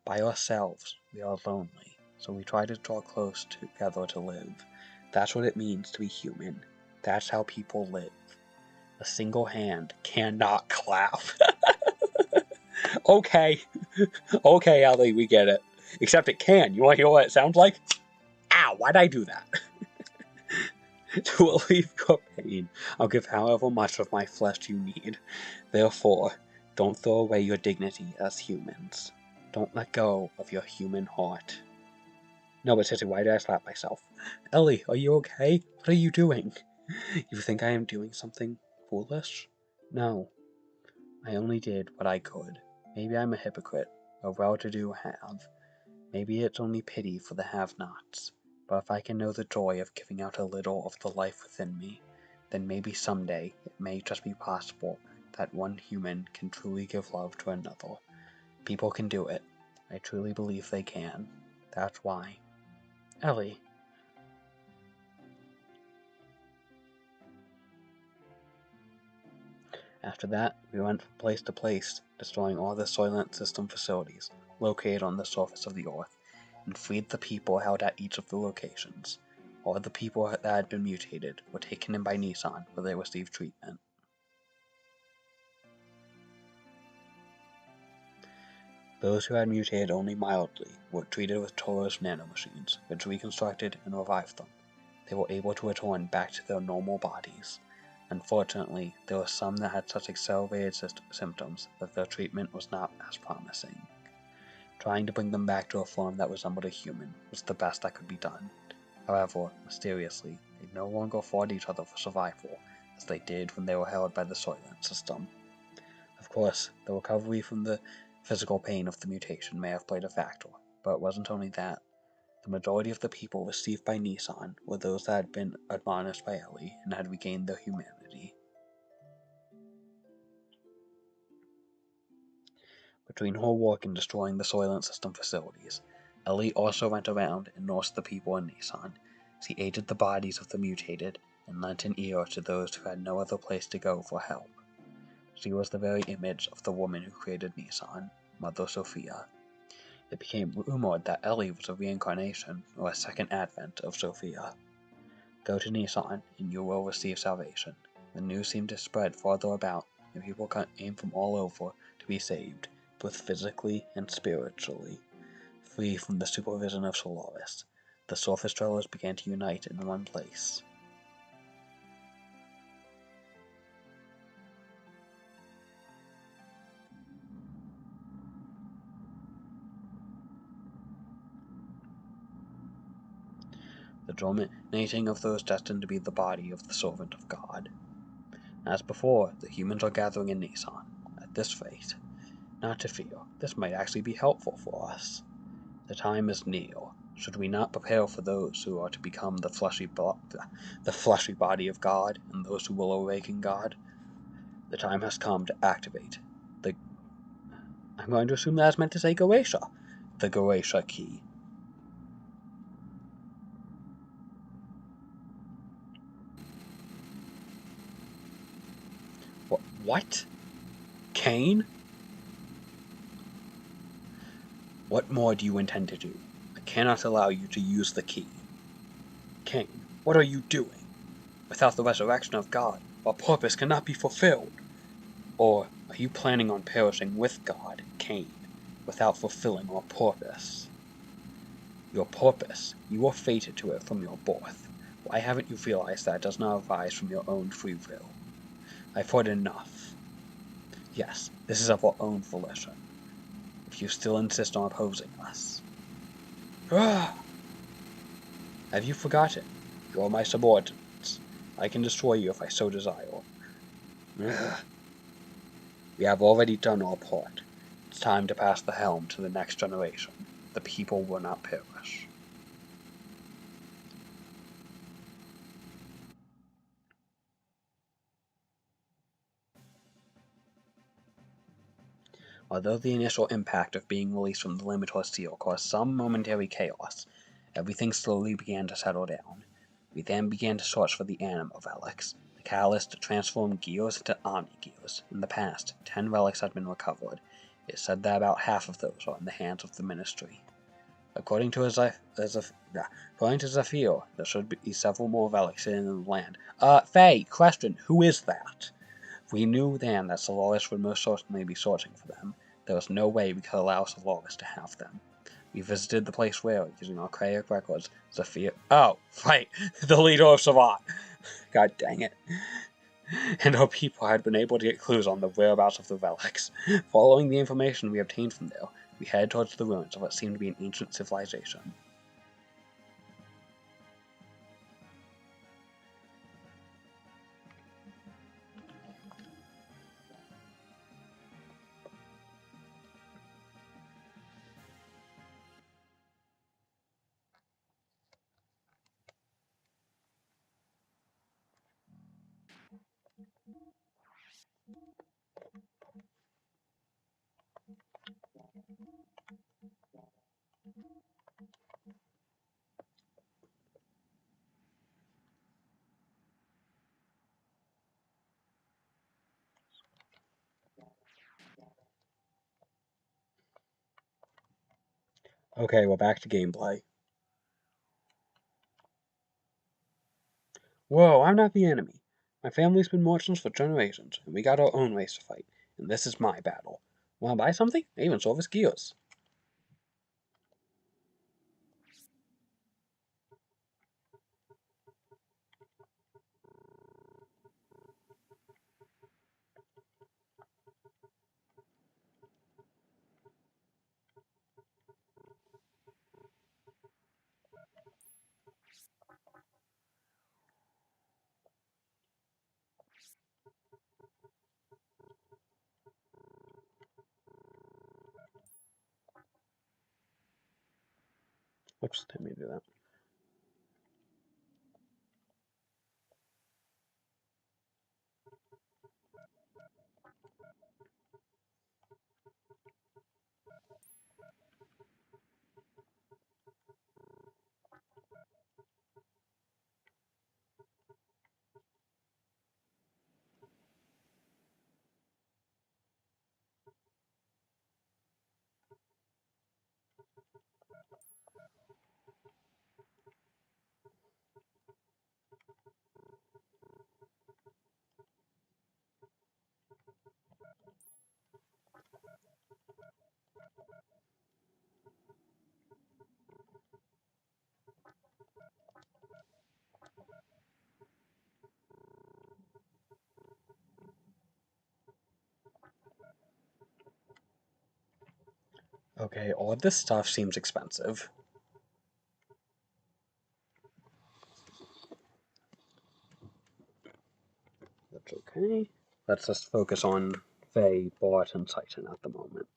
By ourselves, we are lonely, so we try to draw close together to live. That's what it means to be human. That's how people live. A single hand cannot clap. Okay. Okay, Ellie, we get it. Except it can. You want to hear what it sounds like? Ow, why'd I do that? To relieve your pain, I'll give however much of my flesh you need. Therefore, don't throw away your dignity as humans. Don't let go of your human heart. No, but seriously, why did I slap myself? Ellie, are you okay? What are you doing? You think I am doing something foolish? No. I only did what I could. Maybe I'm a hypocrite, a well-to-do have. Maybe it's only pity for the have-nots. But if I can know the joy of giving out a little of the life within me, then maybe someday it may just be possible that one human can truly give love to another. People can do it. I truly believe they can. That's why. Ellie. After that, we went from place to place, destroying all the Soylent System facilities located on the surface of the Earth, and freed the people held at each of the locations. All the people that had been mutated were taken in by Nissan, where they received treatment. Those who had mutated only mildly were treated with Toro's nanomachines, which reconstructed and revived them. They were able to return back to their normal bodies. Unfortunately, there were some that had such accelerated symptoms that their treatment was not as promising. Trying to bring them back to a form that resembled a human was the best that could be done. However, mysteriously, they no longer fought each other for survival, as they did when they were held by the Soylent System. Of course, the recovery from the physical pain of the mutation may have played a factor, but it wasn't only that. The majority of the people received by Nissan were those that had been admonished by Ellie and had regained their humanity. Between her work in destroying the Soylent System facilities, Ellie also went around and nursed the people in Nissan. She aided the bodies of the mutated and lent an ear to those who had no other place to go for help. She was the very image of the woman who created Nissan, Mother Sophia. It became rumored that Ellie was a reincarnation or a second advent of Sophia. Go to Nissan, and you will receive salvation. The news seemed to spread farther about, and people came from all over to be saved, both physically and spiritually. Free from the supervision of Solaris, the surface dwellers began to unite in one place. The dominating of those destined to be the body of the servant of God. As before, the humans are gathering in Nissan, at this fate. Not to fear, this might actually be helpful for us. The time is near. Should we not prepare for those who are to become the fleshy body of God, and those who will awaken God? The time has come to activate the... I'm going to assume that is meant to say Goetia. The Goetia key. What? Cain? What more do you intend to do? I cannot allow you to use the key. Cain, what are you doing? Without the resurrection of God, our purpose cannot be fulfilled. Or are you planning on perishing with God, Cain, without fulfilling our purpose? Your purpose, you are fated to it from your birth. Why haven't you realized that it does not arise from your own free will? I've heard enough. Yes, this is of our own volition. If you still insist on opposing us. Have you forgotten? You are my subordinates. I can destroy you if I so desire. We have already done our part. It's time to pass the helm to the next generation. The people will not perish. Although the initial impact of being released from the Limitor seal caused some momentary chaos, everything slowly began to settle down. We then began to search for the Anima Relics, the catalyst to transform gears into Omni-Gears. In the past, 10 relics had been recovered. It is said that about half of those are in the hands of the Ministry. According to Zephyr, there should be several more relics hidden in the land. Faye, question, who is that? We knew then that Solaris would most certainly be searching for them. There was no way we could allow Solaris to have them. We visited the place where, using archaic records, Zephyr... Oh, right, the leader of Savant. God dang it. And our people had been able to get clues on the whereabouts of the relics. Following the information we obtained from there, we headed towards the ruins of what seemed to be an ancient civilization. Okay, we're back to gameplay. Whoa, I'm not the enemy. My family's been merchants for generations, and we got our own race to fight, and this is my battle. Wanna buy something? I even service gears. Oops, didn't mean to do that. Okay, all this stuff seems expensive. That's okay. Let's just focus on Faye, Bart, and Titan at the moment.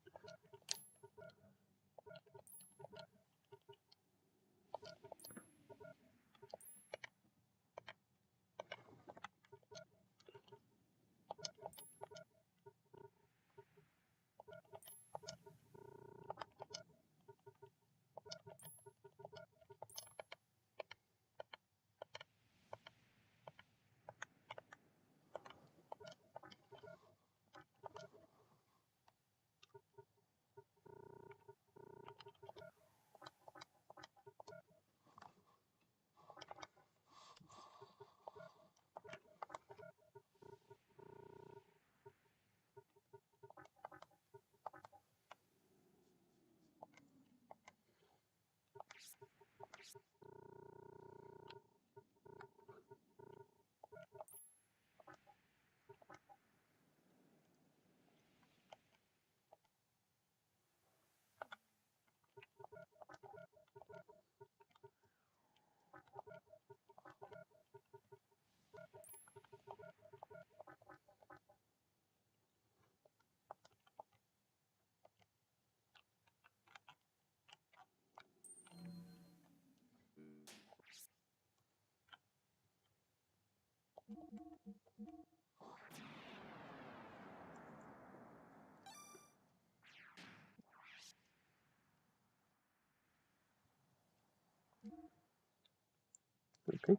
Okay.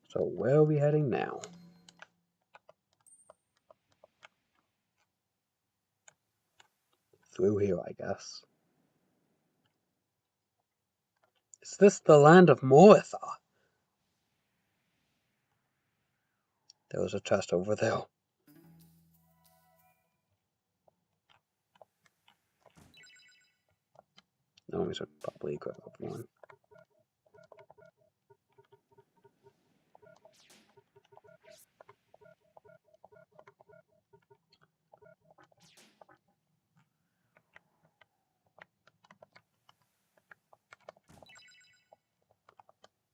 So where are we heading now? Through here, I guess. Is this the land of Moritha? There was a chest over there. No, we should probably grab one.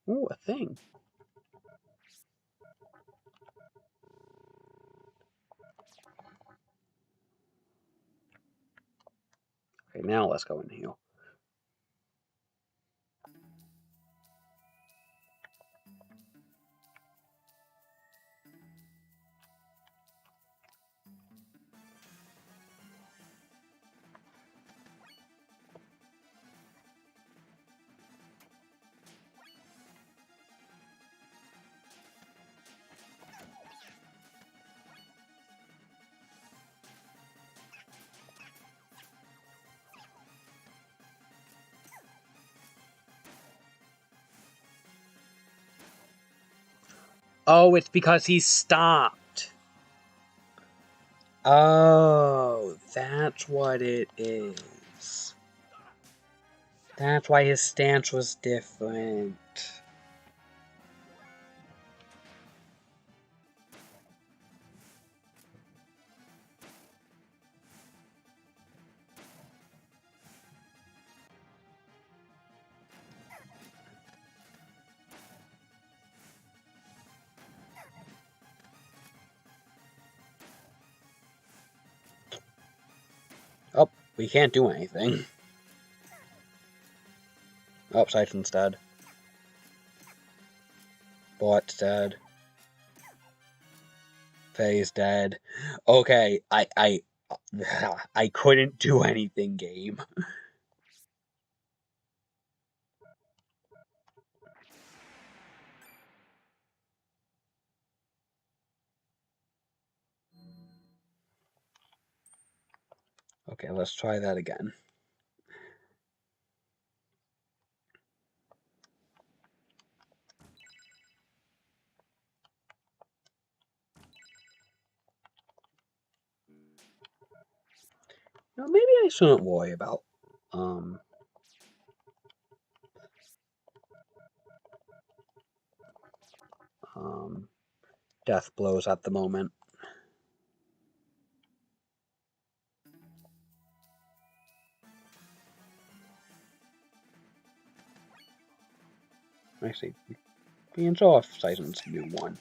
Ooh, a thing. Okay, now let's go in here. Oh, it's because he stopped. Oh, that's what it is. That's why his stance was different. Oh, we can't do anything. Oh, Siphon's dead. Bart's dead. Faye's dead. Okay, I couldn't do anything, game. Okay, let's try that again. Now, maybe I shouldn't worry about um, death blows at the moment. Actually, being so off Titan's new one.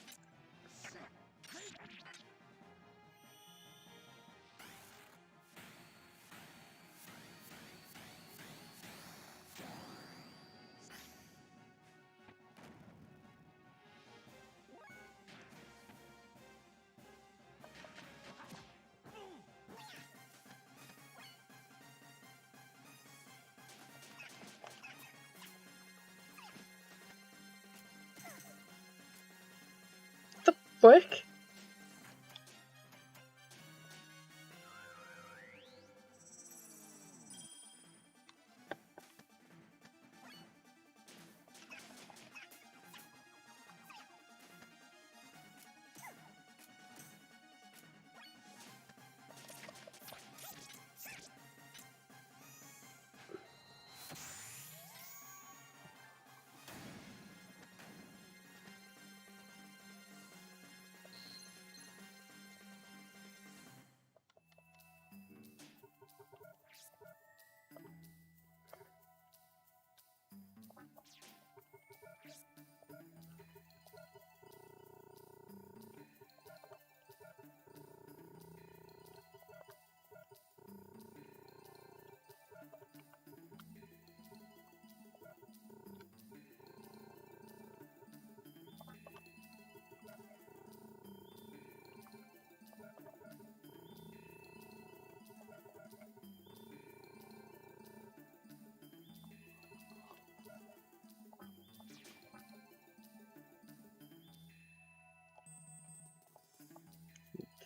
The frick?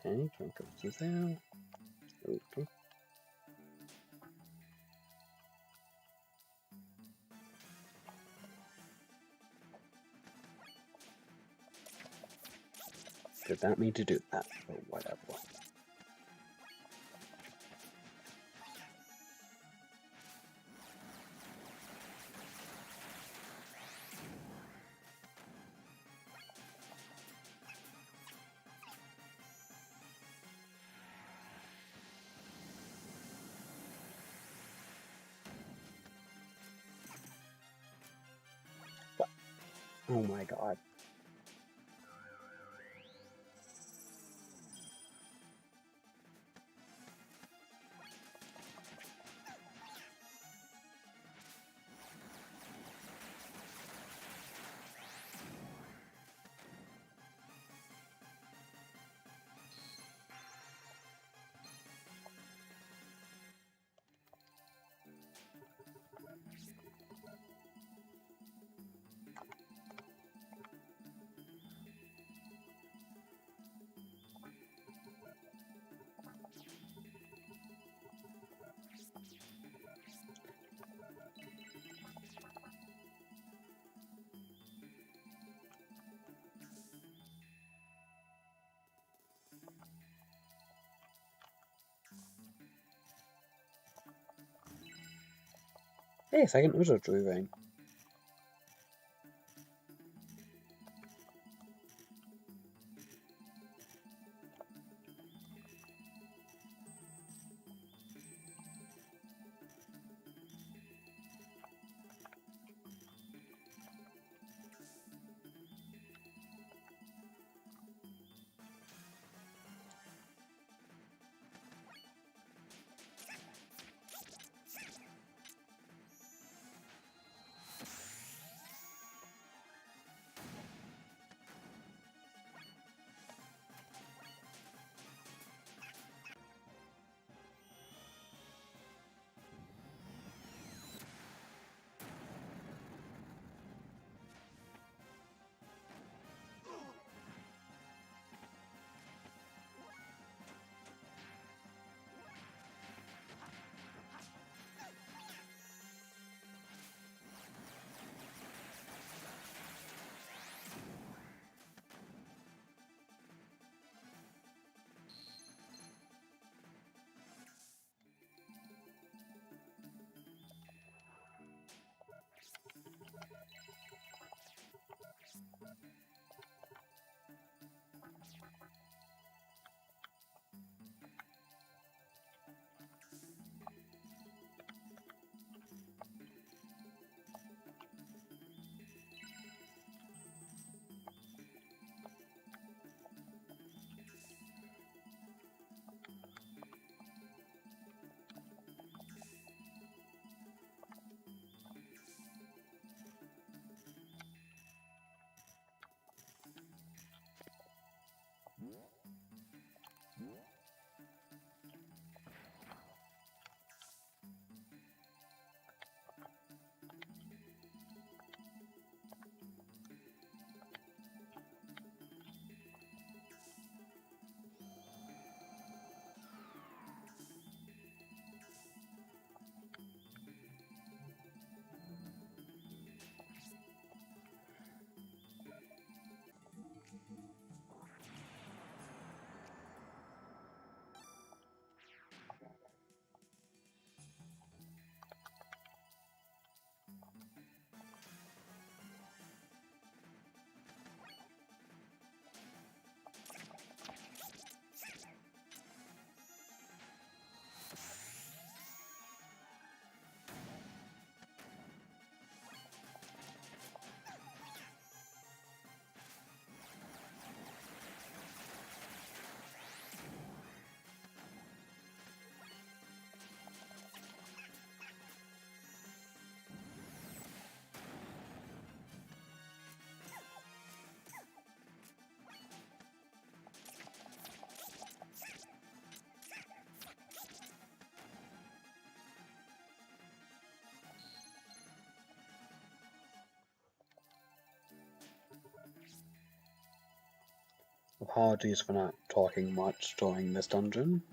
Okay, can't go to there. Okay. Did not mean to do that, but whatever. What? Oh my god. Hey, a second Uzo Ring. Apologies for not talking much during this dungeon.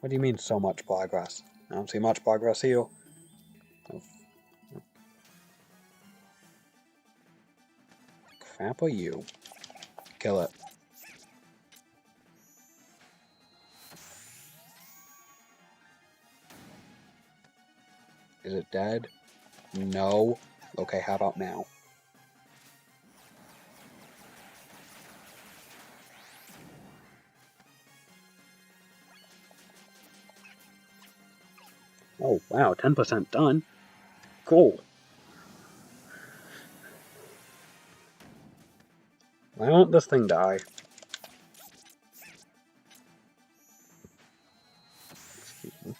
What do you mean, so much progress? I don't see much progress here. Crap are you? Kill it. Is it dead? No. Okay, how about now? Oh, wow, 10% done. Cool. Why won't this thing die? Excuse me.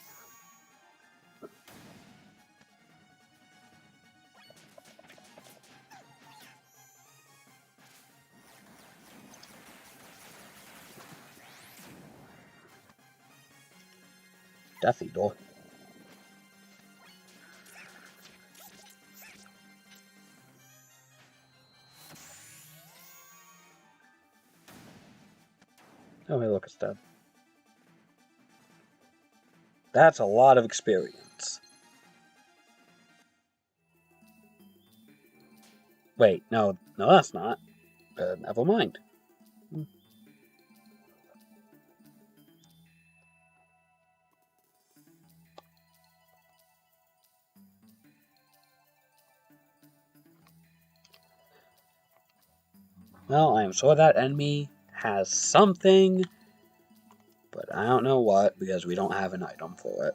Death Eagle. Oh, hey, look, it's dead. That's a lot of experience. Wait, no, that's not. Never mind. Well, I am sure that enemy has something, but I don't know what, because we don't have an item for it.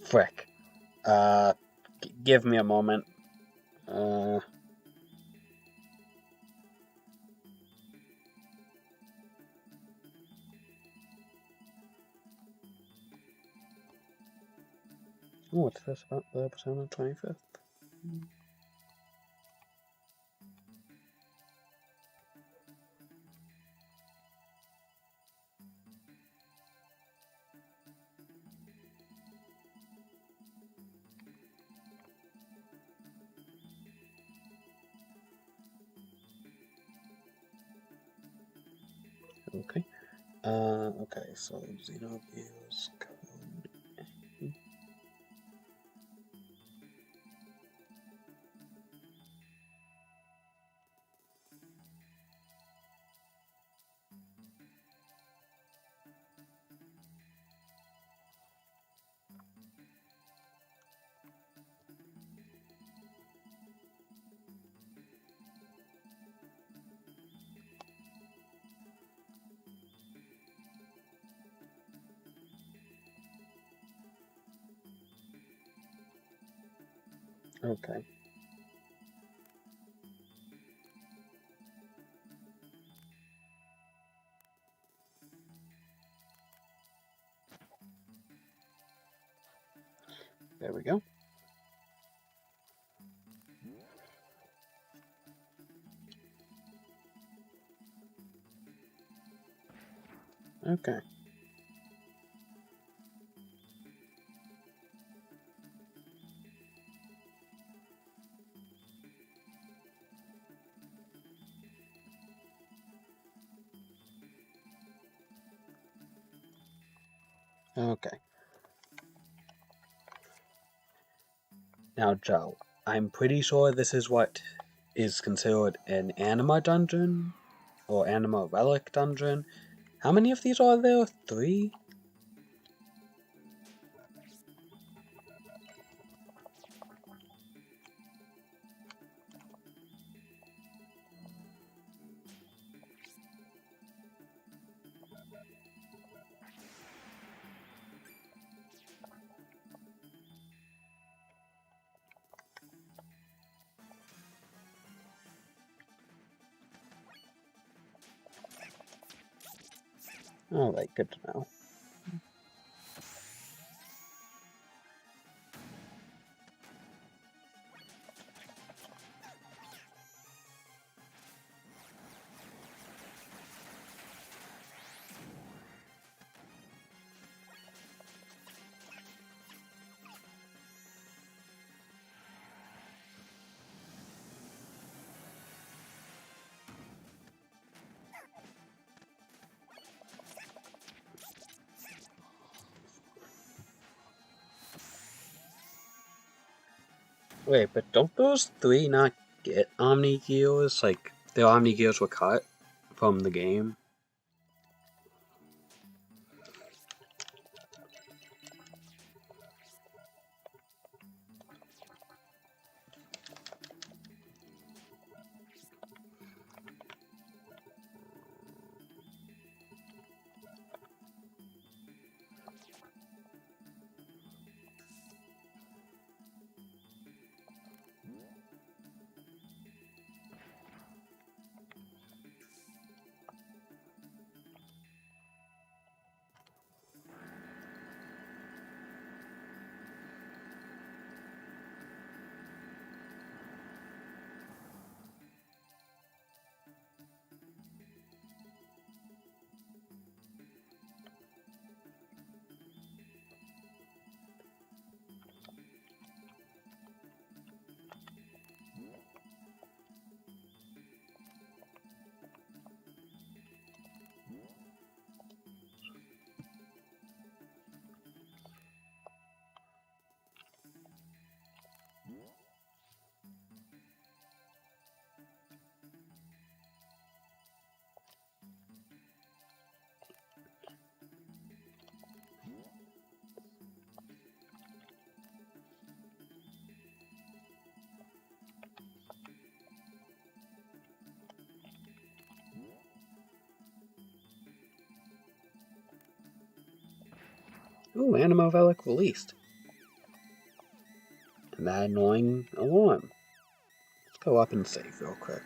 Frick. Give me a moment. Oh, what's this about the episode on 25th? Okay. Okay, so Xenogears code. Okay. There we go. Okay. Okay. Now, Joe, I'm pretty sure this is what is considered an anima dungeon, or anima relic dungeon. How many of these are there? 3? Alright, good to know. Wait, but don't those three not get Omni-Gears? Like, their Omni-Gears were cut from the game? Ooh, Animo Relic released. And that annoying alarm. Let's go up and save real quick.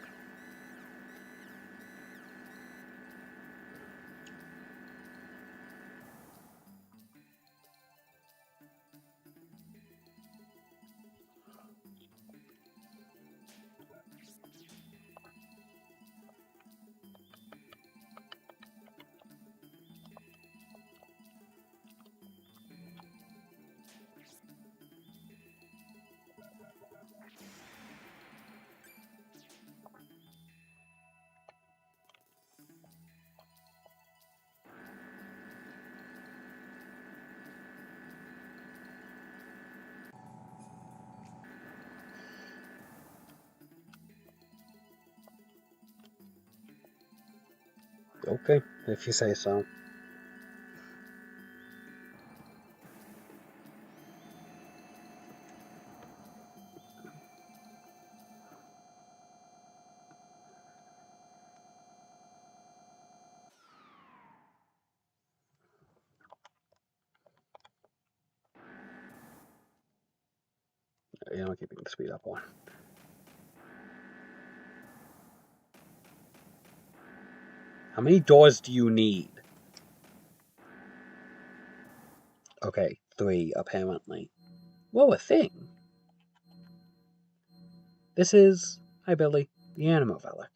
Okay, if you say so. Yeah, I'm keeping the speed up one. How many doors do you need? Okay, 3, apparently. Whoa, a thing! This is... Hi, Billy. The Animo Relic.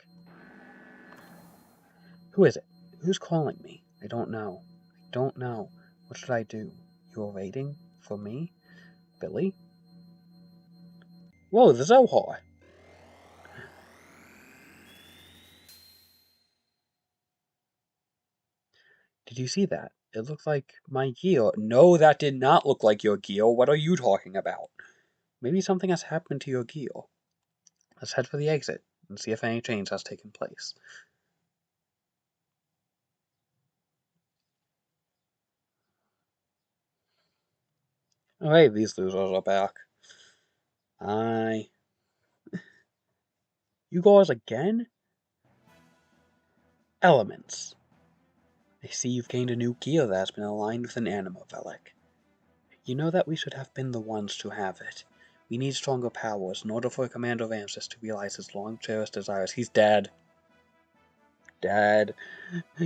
Who is it? Who's calling me? I don't know. I don't know. What should I do? You are waiting for me? Billy? Whoa, the Zohar! Did you see that? It looked like my gear. No, that did not look like your gear. What are you talking about? Maybe something has happened to your gear. Let's head for the exit and see if any change has taken place. Oh, hey, these losers are back. You guys again? Elements. I see you've gained a new gear that has been aligned with an Animo Relic. You know that we should have been the ones to have it. We need stronger powers in order for Commander Ramses to realize his long-cherished desires. He's dead. Dad.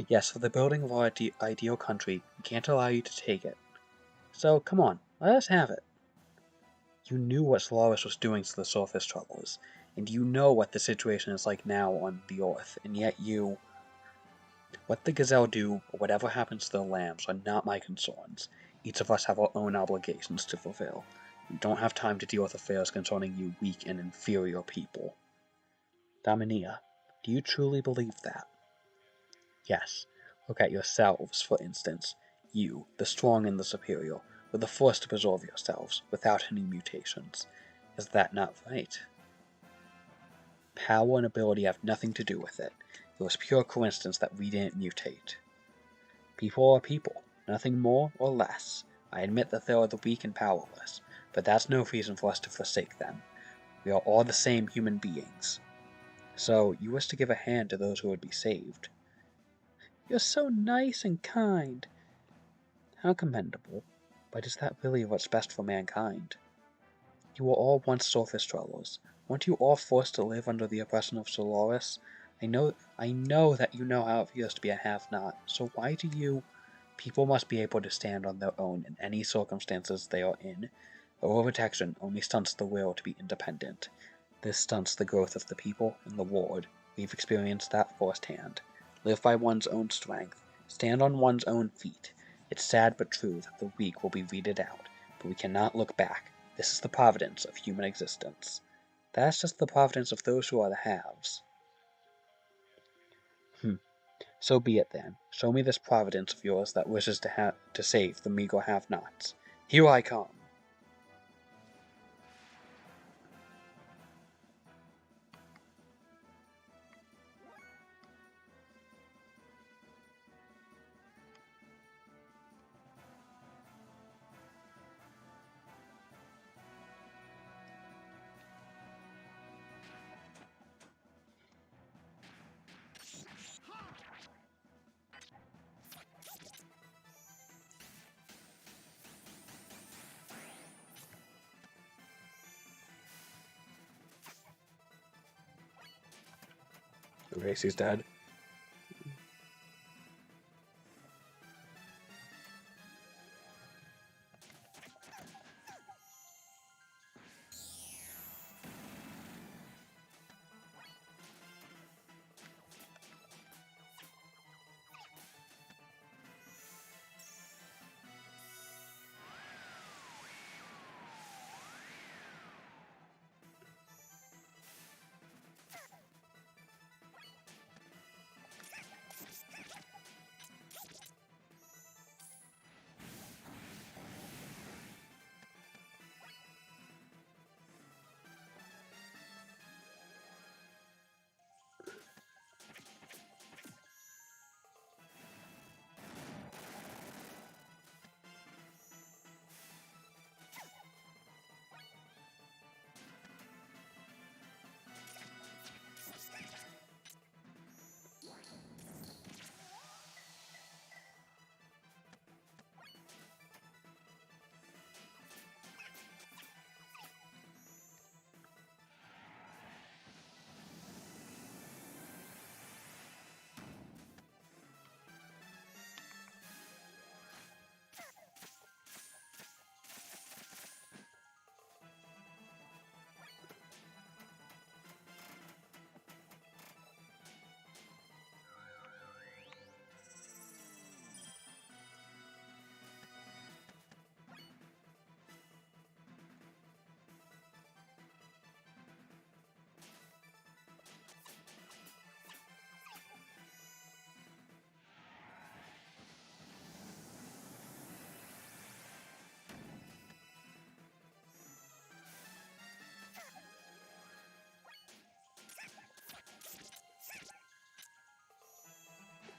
Yes, for the building of our ideal country, we can't allow you to take it. So, come on, let us have it. You knew what Solaris was doing to the surface travelers, and you know what the situation is like now on the Earth, and yet you... What the Gazelle do, or whatever happens to the lambs, are not my concerns. Each of us have our own obligations to fulfill. We don't have time to deal with affairs concerning you weak and inferior people. Dominia, do you truly believe that? Yes. Look at yourselves, for instance. You, the strong and the superior, were the first to preserve yourselves, without any mutations. Is that not right? Power and ability have nothing to do with it. It was pure coincidence that we didn't mutate. People are people, nothing more or less. I admit that they are the weak and powerless, but that's no reason for us to forsake them. We are all the same human beings. So, you wish to give a hand to those who would be saved. You're so nice and kind. How commendable. But is that really what's best for mankind? You were all once surface dwellers. Weren't you all forced to live under the oppression of Solaris? I know that you know how it feels to be a have-not, so why do you... People must be able to stand on their own in any circumstances they are in. Overprotection only stunts the will to be independent. This stunts the growth of the people and the world. We've experienced that firsthand. Live by one's own strength. Stand on one's own feet. It's sad but true that the weak will be weeded out, but we cannot look back. This is the providence of human existence. That's just the providence of those who are the haves. So be it then. Show me this providence of yours that wishes to save the meager have-nots. Here I come! Okay, she's dead.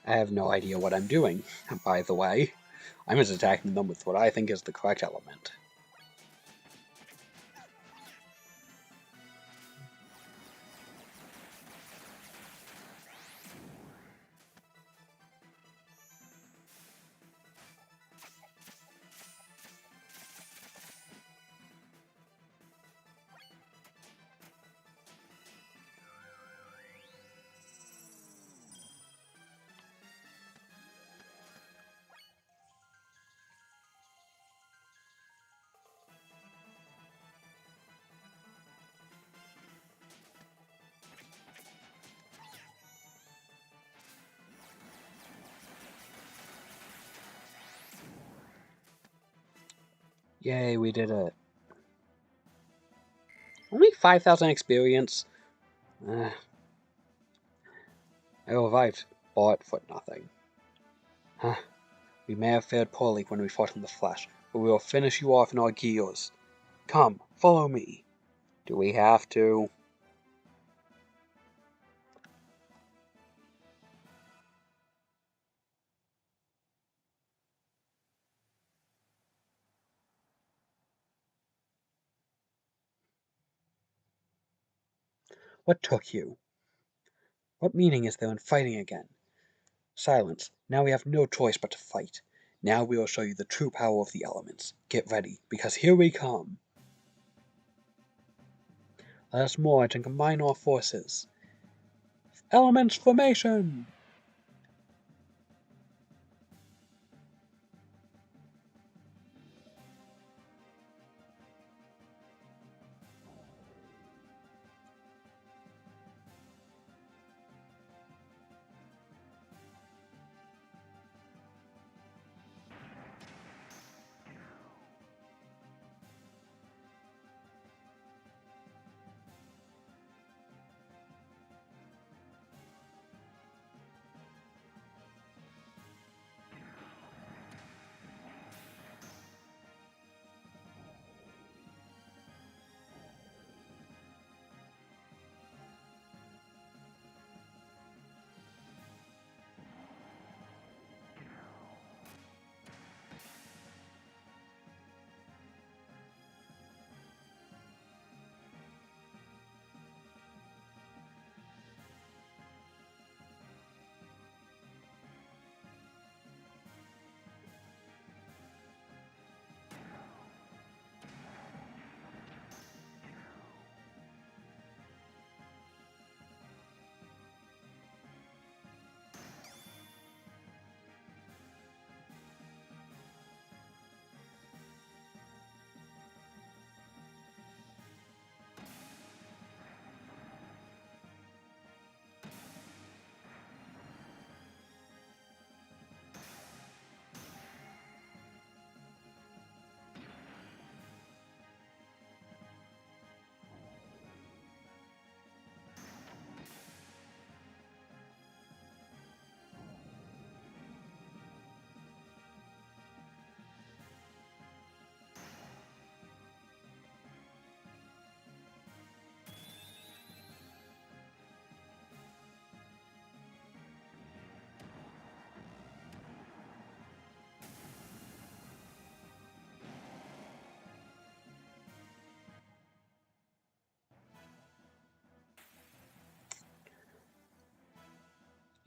I have no idea what I'm doing, by the way. I'm just attacking them with what I think is the correct element. Yay, we did it. Only 5,000 experience? I survived, but for nothing. Huh. We may have fared poorly when we fought in the flesh, but we will finish you off in our gears. Come, follow me. Do we have to? What took you? What meaning is there in fighting again? Silence. Now we have no choice but to fight. Now we will show you the true power of the elements. Get ready, because here we come. Let us merge and combine our forces. Elements formation!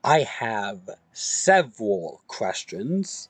I have several questions.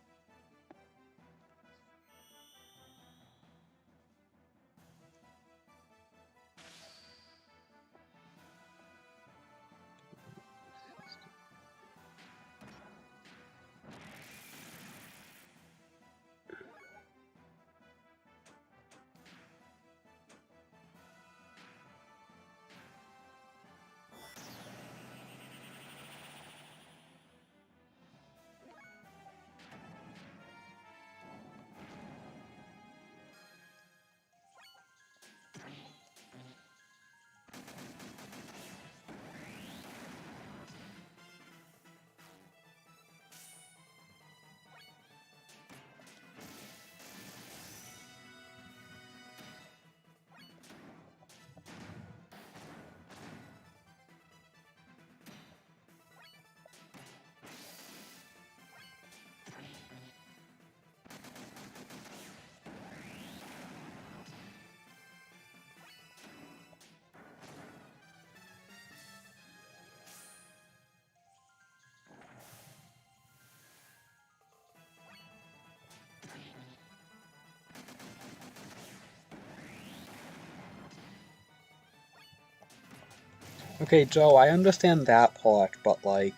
Okay, Joe, I understand that part, but like,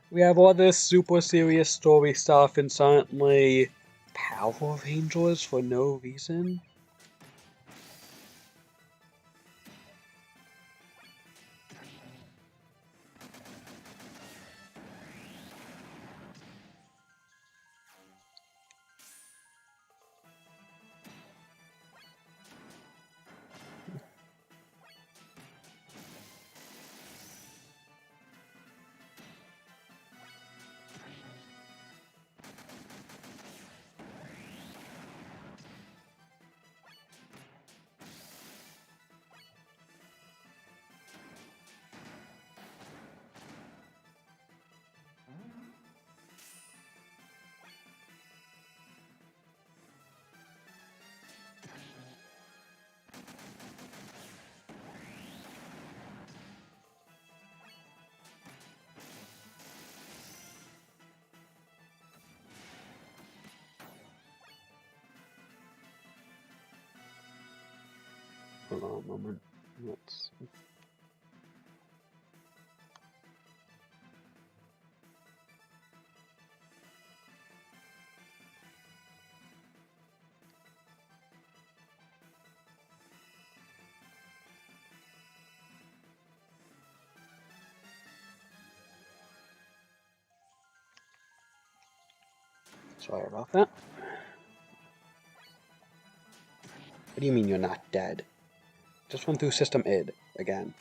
we have all this super serious story stuff and suddenly Power Rangers for no reason? Hold on a moment. Let's see. Sorry about that. What do you mean you're not dead? Just went through System ID again.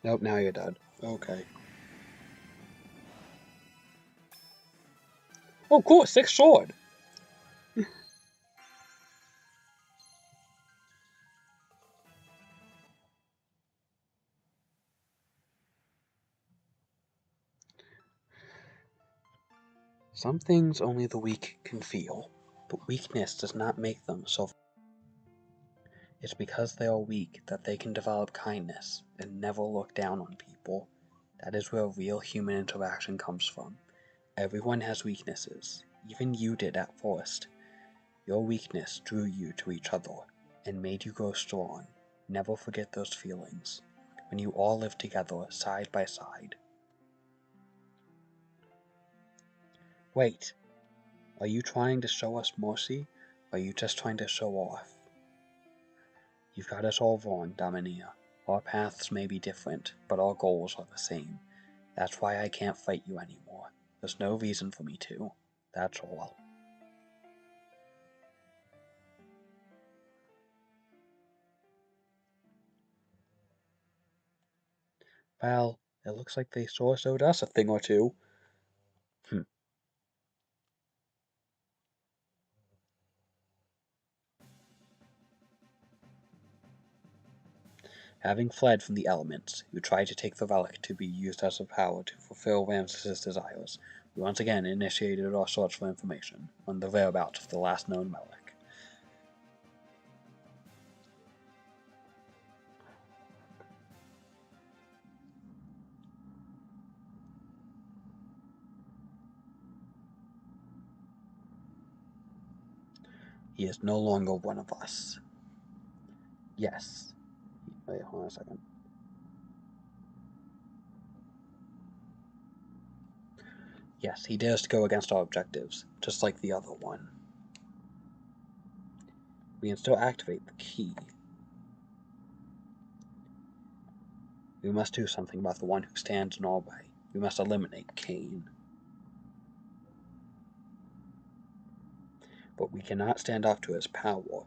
Nope, now you're dead. Okay. Oh, cool, 6th sword! Some things only the weak can feel, but weakness does not make them so. It's because they are weak that they can develop kindness and never look down on people. That is where real human interaction comes from. Everyone has weaknesses. Even you did at first. Your weakness drew you to each other and made you grow strong. Never forget those feelings. When you all live together, side by side. Wait, are you trying to show us mercy, or are you just trying to show off? You've got us all wrong, Dominia. Our paths may be different, but our goals are the same. That's why I can't fight you anymore. There's no reason for me to. That's all. Well, it looks like they sure showed us a thing or two. Having fled from the elements, you tried to take the relic to be used as a power to fulfill Ramses' desires. We once again initiated our search for information on the whereabouts of the last known relic. He is no longer one of us. Yes. Wait, hold on a second. Yes, he dares to go against our objectives, just like the other one. We can still activate the key. We must do something about the one who stands in our way. We must eliminate Cain. But we cannot stand up to his power.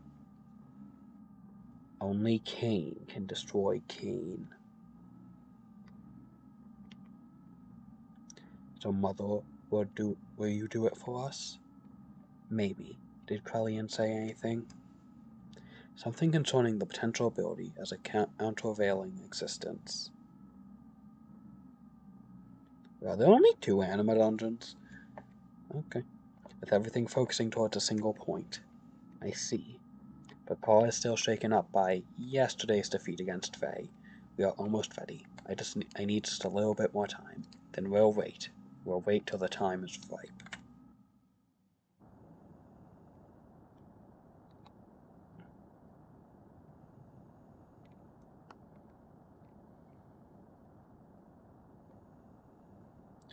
Only Cain can destroy Cain. So, Mother, will you do it for us? Maybe. Did Krellian say anything? Something concerning the potential ability as a countervailing existence. Well, there are only 2 anima dungeons. Okay. With everything focusing towards a single point. I see. But Paul is still shaken up by yesterday's defeat against Faye. We are almost ready. I need just a little bit more time. Then we'll wait. We'll wait till the time is ripe.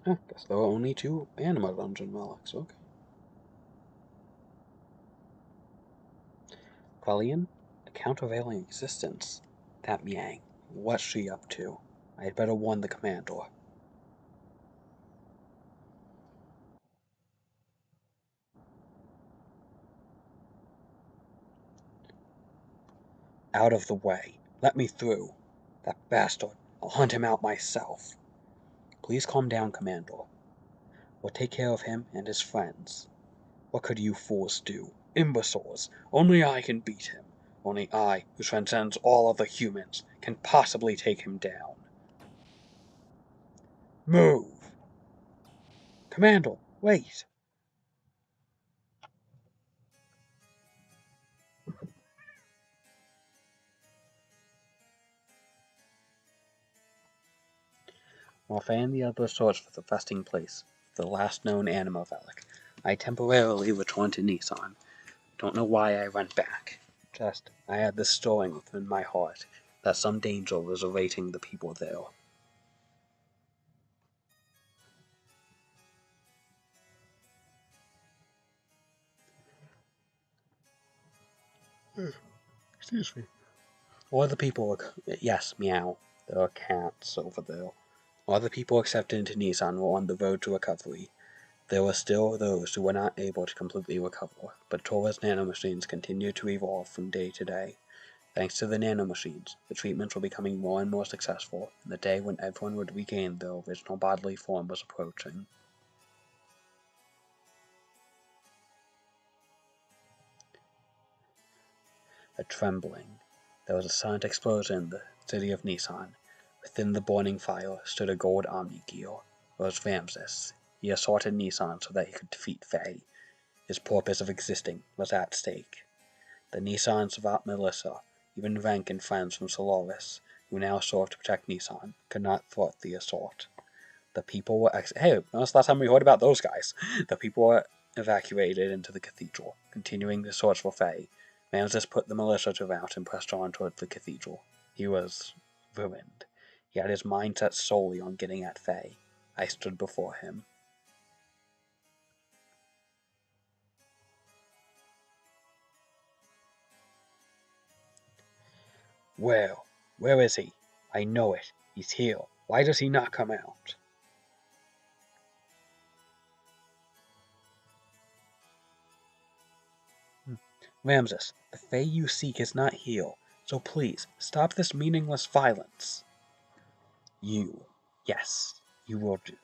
Guess there are only 2 anima dungeon relics. Okay. Quellion, a countervailing existence. That Miang. What's she up to? I had better warn the commander. Out of the way. Let me through. That bastard. I'll hunt him out myself. Please calm down, Commander. We'll take care of him and his friends. What could you fools do? Imbeciles. Only I can beat him. Only I, who transcends all other humans, can possibly take him down. Move! Commander, wait! While Faye and the others searched for the resting place of the last known Anima relic, I temporarily returned to Nissan. Don't know why I went back. Just, I had this stirring within my heart that some danger was awaiting the people there. Excuse me. All the people were... Yes, meow. There are cats over there. All the people accepted into Nissan were on the road to recovery. There were still those who were not able to completely recover, but Tora's nanomachines continued to evolve from day to day. Thanks to the nanomachines, the treatments were becoming more and more successful, and the day when everyone would regain their original bodily form was approaching. A trembling. There was a silent explosion in the city of Nissan. Within the burning fire stood a gold Omni-Gear. It was Ramses. He assaulted Nissan so that he could defeat Faye. His purpose of existing was at stake. The Nissan Savat militia, even rank and friends from Solaris, who now served to protect Nissan, could not thwart the assault. The people were hey, when was the last time we heard about those guys? The people were evacuated into the cathedral, continuing the search for Faye. Ramses put the militia to rout and pressed on toward the cathedral. He was ruined. He had his mind set solely on getting at Faye. I stood before him. Where is he? I know it. He's here. Why does he not come out? Ramses, the Fae you seek is not here, so please, stop this meaningless violence. You. Yes, you will do.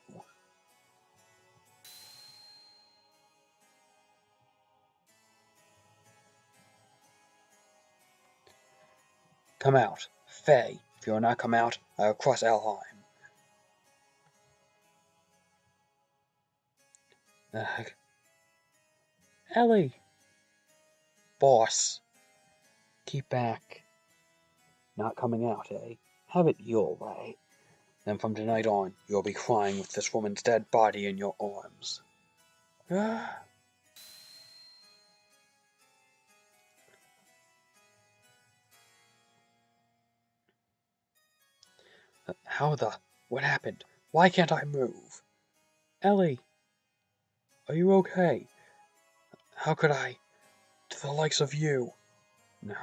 Come out. Fae, if you will not come out, I will cross Alheim. Ugh. Ellie! Boss. Keep back. Not coming out, eh? Have it your way. Then from tonight on, you'll be crying with this woman's dead body in your arms. What happened? Why can't I move? Ellie, are you okay? How could I? To the likes of you. No,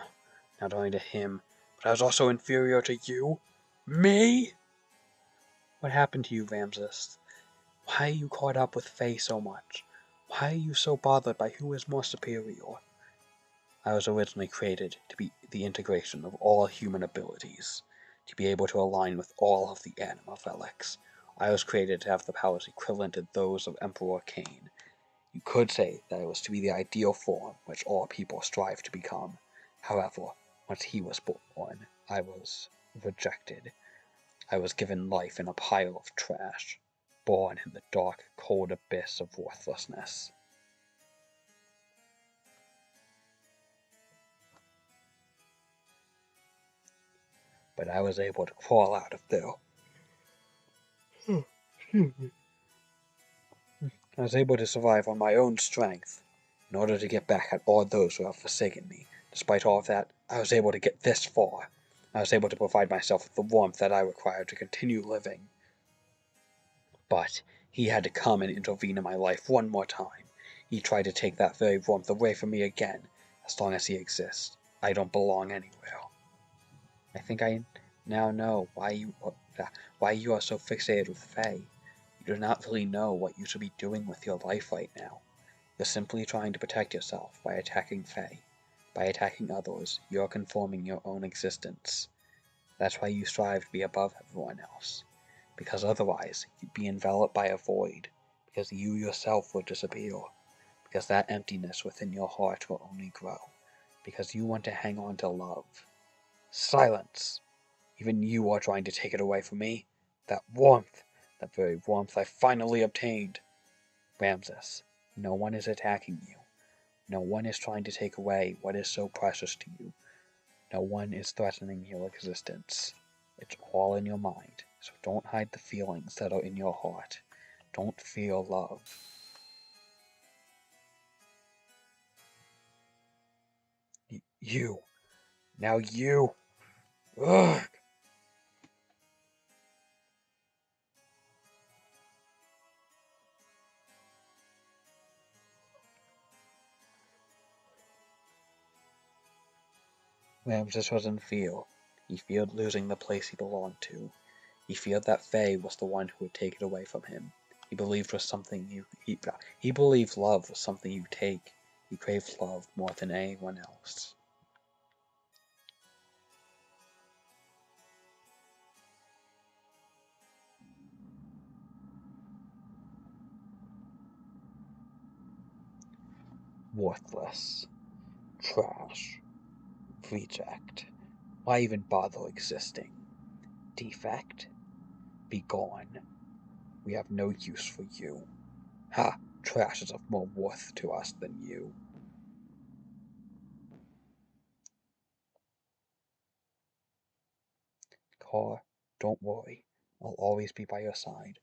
not only to him, but I was also inferior to you? Me? What happened to you, Ramses? Why are you caught up with Faye so much? Why are you so bothered by who is more superior? I was originally created to be the integration of all human abilities, to be able to align with all of the anima relics. I was created to have the powers equivalent to those of Emperor Cain. You could say that I was to be the ideal form which all people strive to become. However, once he was born, I was rejected. I was given life in a pile of trash, born in the dark, cold abyss of worthlessness. But I was able to crawl out of there. I was able to survive on my own strength in order to get back at all those who have forsaken me. Despite all of that, I was able to get this far. I was able to provide myself with the warmth that I required to continue living. But he had to come and intervene in my life one more time. He tried to take that very warmth away from me again. As long as he exists, I don't belong anywhere. I think I now know why you are so fixated with Faye. You do not really know what you should be doing with your life right now. You're simply trying to protect yourself by attacking Faye. By attacking others, you're conforming your own existence. That's why you strive to be above everyone else. Because otherwise, you'd be enveloped by a void. Because you yourself will disappear. Because that emptiness within your heart will only grow. Because you want to hang on to love. Silence! Even you are trying to take it away from me. That warmth! That very warmth I finally obtained! Ramses, no one is attacking you. No one is trying to take away what is so precious to you. No one is threatening your existence. It's all in your mind. So don't hide the feelings that are in your heart. Don't fear love. You. Now you. Ugh. Ramses wasn't fear. He feared losing the place he belonged to. He feared that Faye was the one who would take it away from him. He believed he believed love was something you take. He craved love more than anyone else. Worthless. Trash. Reject. Why even bother existing? Defect? Be gone. We have no use for you. Ha! Trash is of more worth to us than you. Car, don't worry. I'll always be by your side.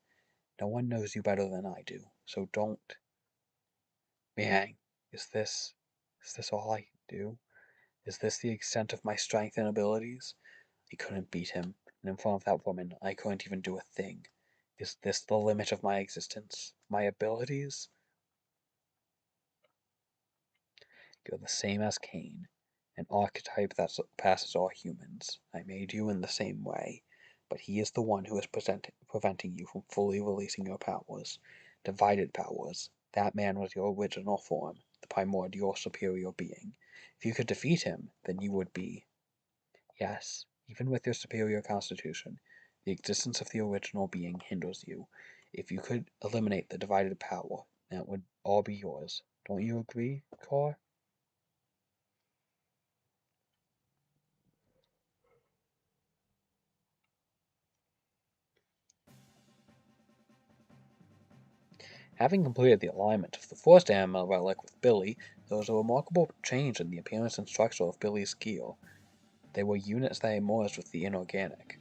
No one knows you better than I do, so don't. Miang, is this all I do? Is this the extent of my strength and abilities? I couldn't beat him, and in front of that woman, I couldn't even do a thing. Is this the limit of my existence? My abilities? You're the same as Cain, an archetype that surpasses all humans. I made you in the same way, but he is the one who is preventing you from fully releasing your powers. Divided powers. That man was your original form, the primordial superior being. If you could defeat him, then you would be. Yes, even with your superior constitution, the existence of the original being hinders you. If you could eliminate the divided power, that would all be yours. Don't you agree, Cor? Having completed the alignment of the first animal relic with Billy, there was a remarkable change in the appearance and structure of Billy's gear. They were units that emerged with the inorganic.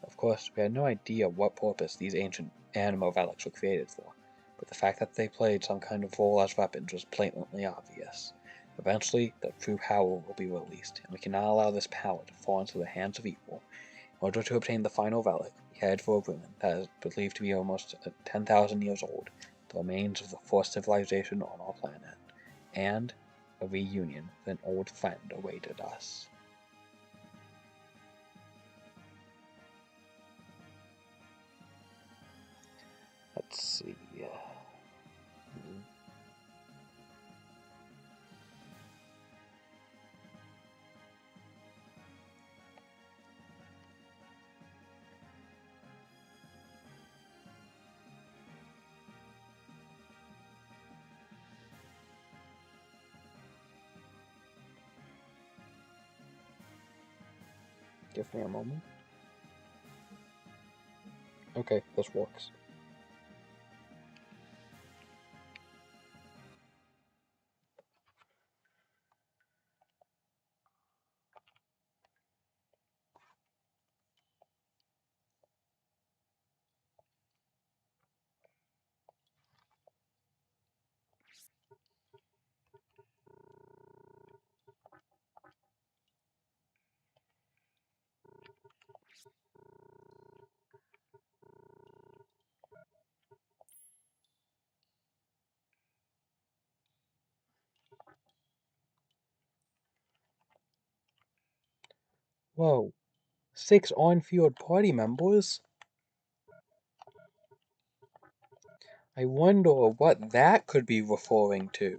Of course, we had no idea what purpose these ancient animal relics were created for, but the fact that they played some kind of role as weapons was blatantly obvious. Eventually, their true power will be released, and we cannot allow this power to fall into the hands of evil. In order to obtain the final relic, we headed for a ruin that is believed to be almost 10,000 years old, the remains of the first civilization on our planet, and a reunion with an old friend awaited us. Let's see. Give me a moment. Okay, this works. Whoa, 6 on-field party members? I wonder what that could be referring to.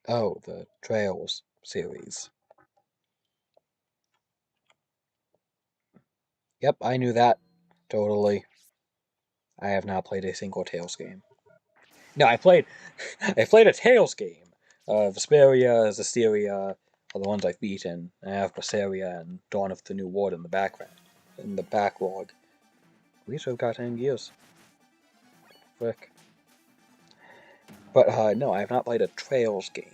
Oh, the trails. series. Yep, I knew that. Totally. I have not played a single Tales game. No, I played a Tales game. Vesperia, Zestiria are the ones I've beaten. I have Berseria and Dawn of the New World in the background. In the backlog. At least I've got 10 gears. Frick. But no, I have not played a Trails game.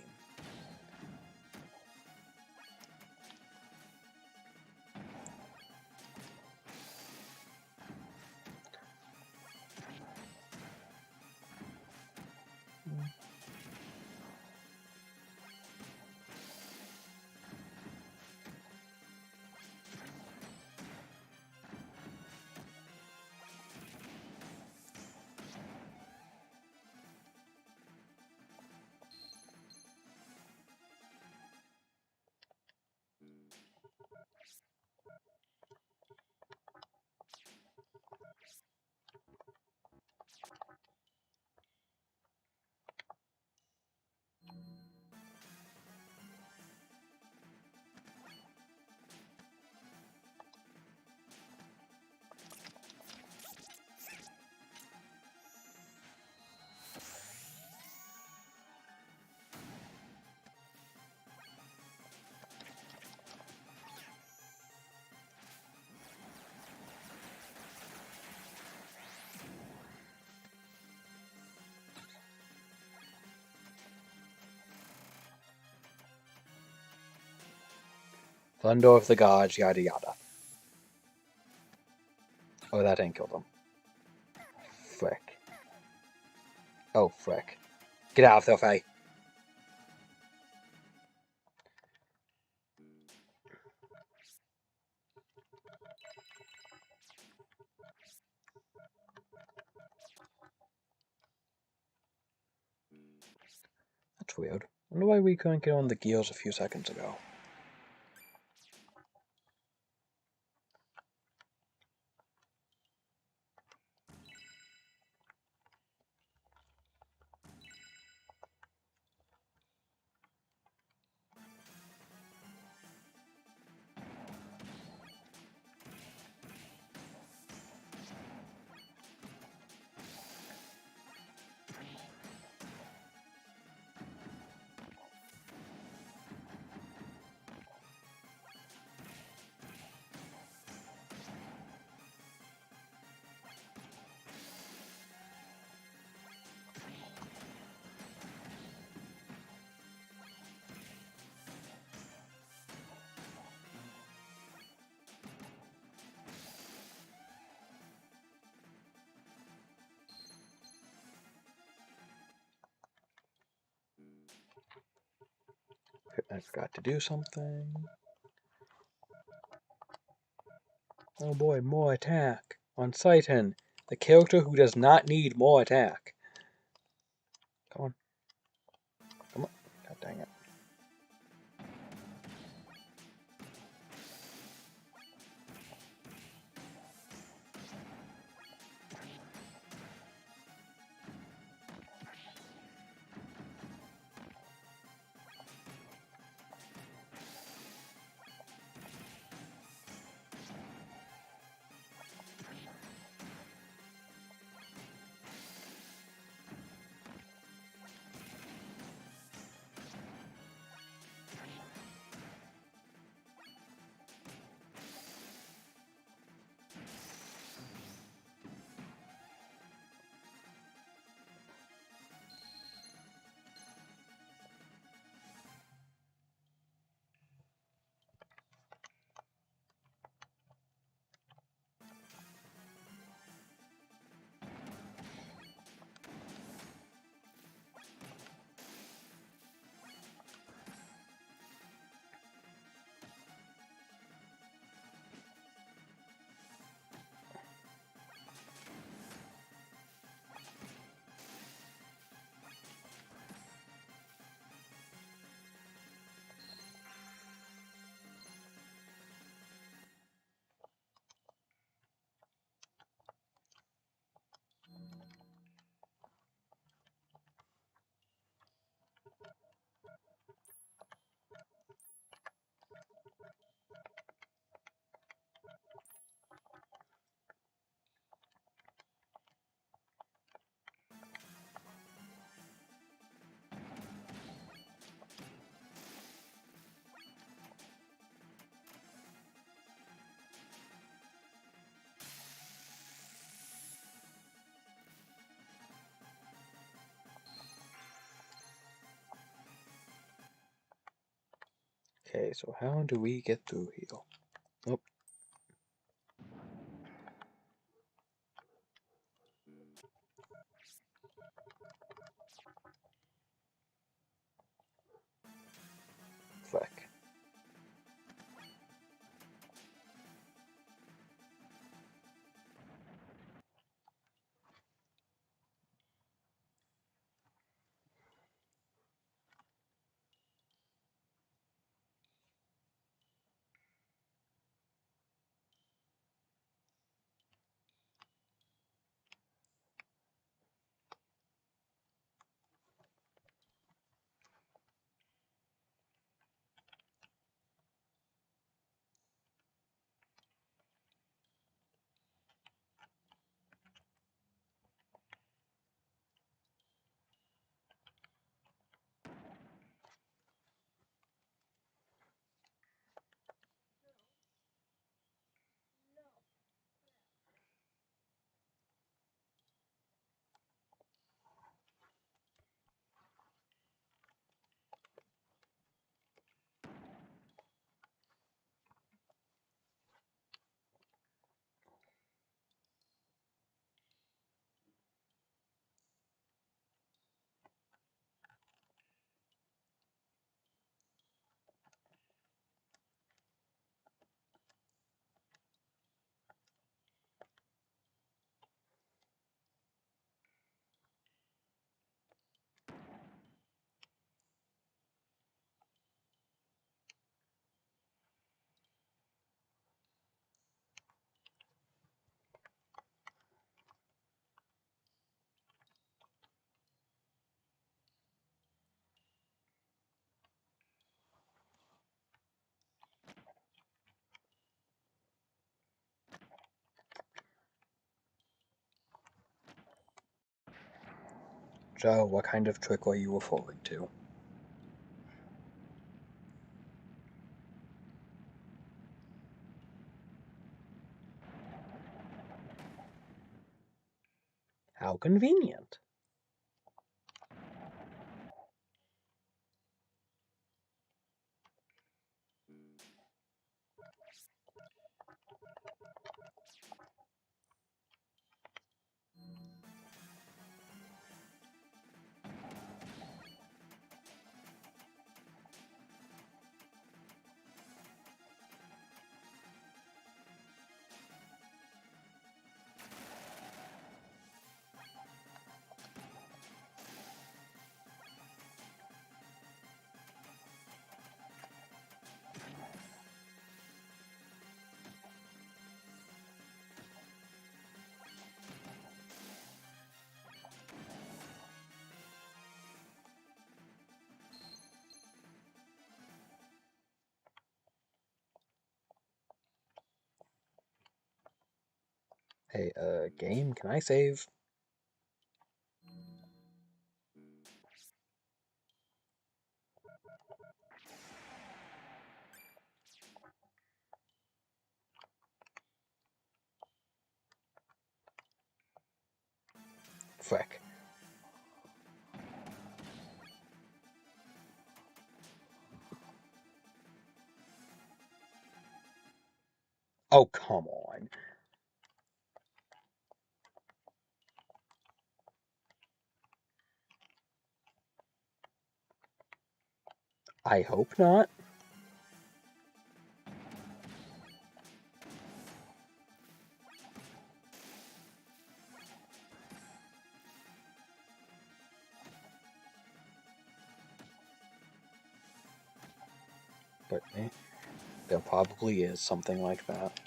Thunder of the Gods, yada yada. Oh, that didn't kill them. Frick. Oh, frick. Get out of there, Faye. That's weird. I wonder why we couldn't get on the gears a few seconds ago. I forgot to do something. Oh boy, more attack. On Titan, the character who does not need more attack. Come on. Come on. God dang it. Okay, so how do we get through here? Nope. Frick. Joe, what kind of trick are you referring to? How convenient. Hey, game, can I save? Frick. Oh, come on. I hope not. But there probably is something like that.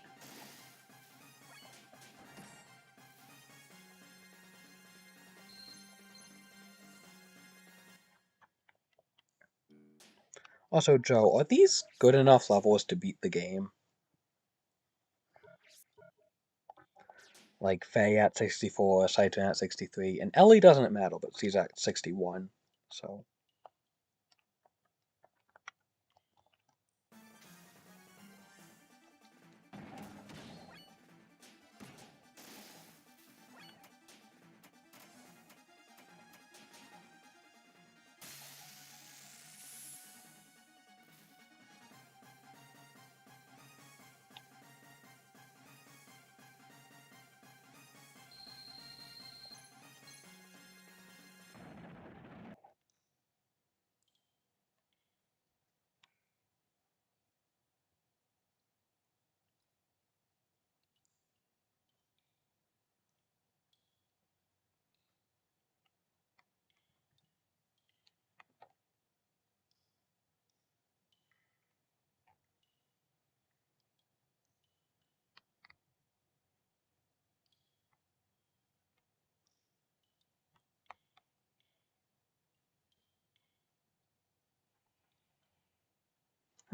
Also, Joe, are these good enough levels to beat the game? Like Faye at 64, Saito at 63, and Ellie doesn't matter, but she's at 61, so...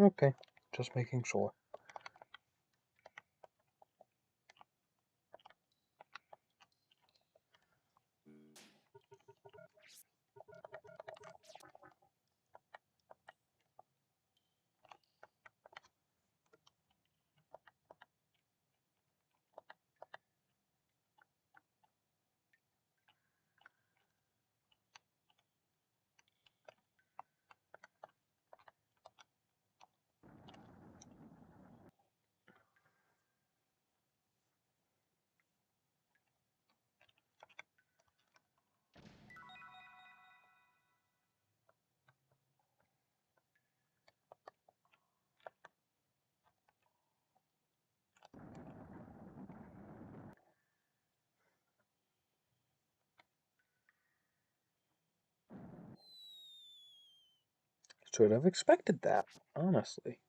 Okay, just making sure. Should have expected that, honestly.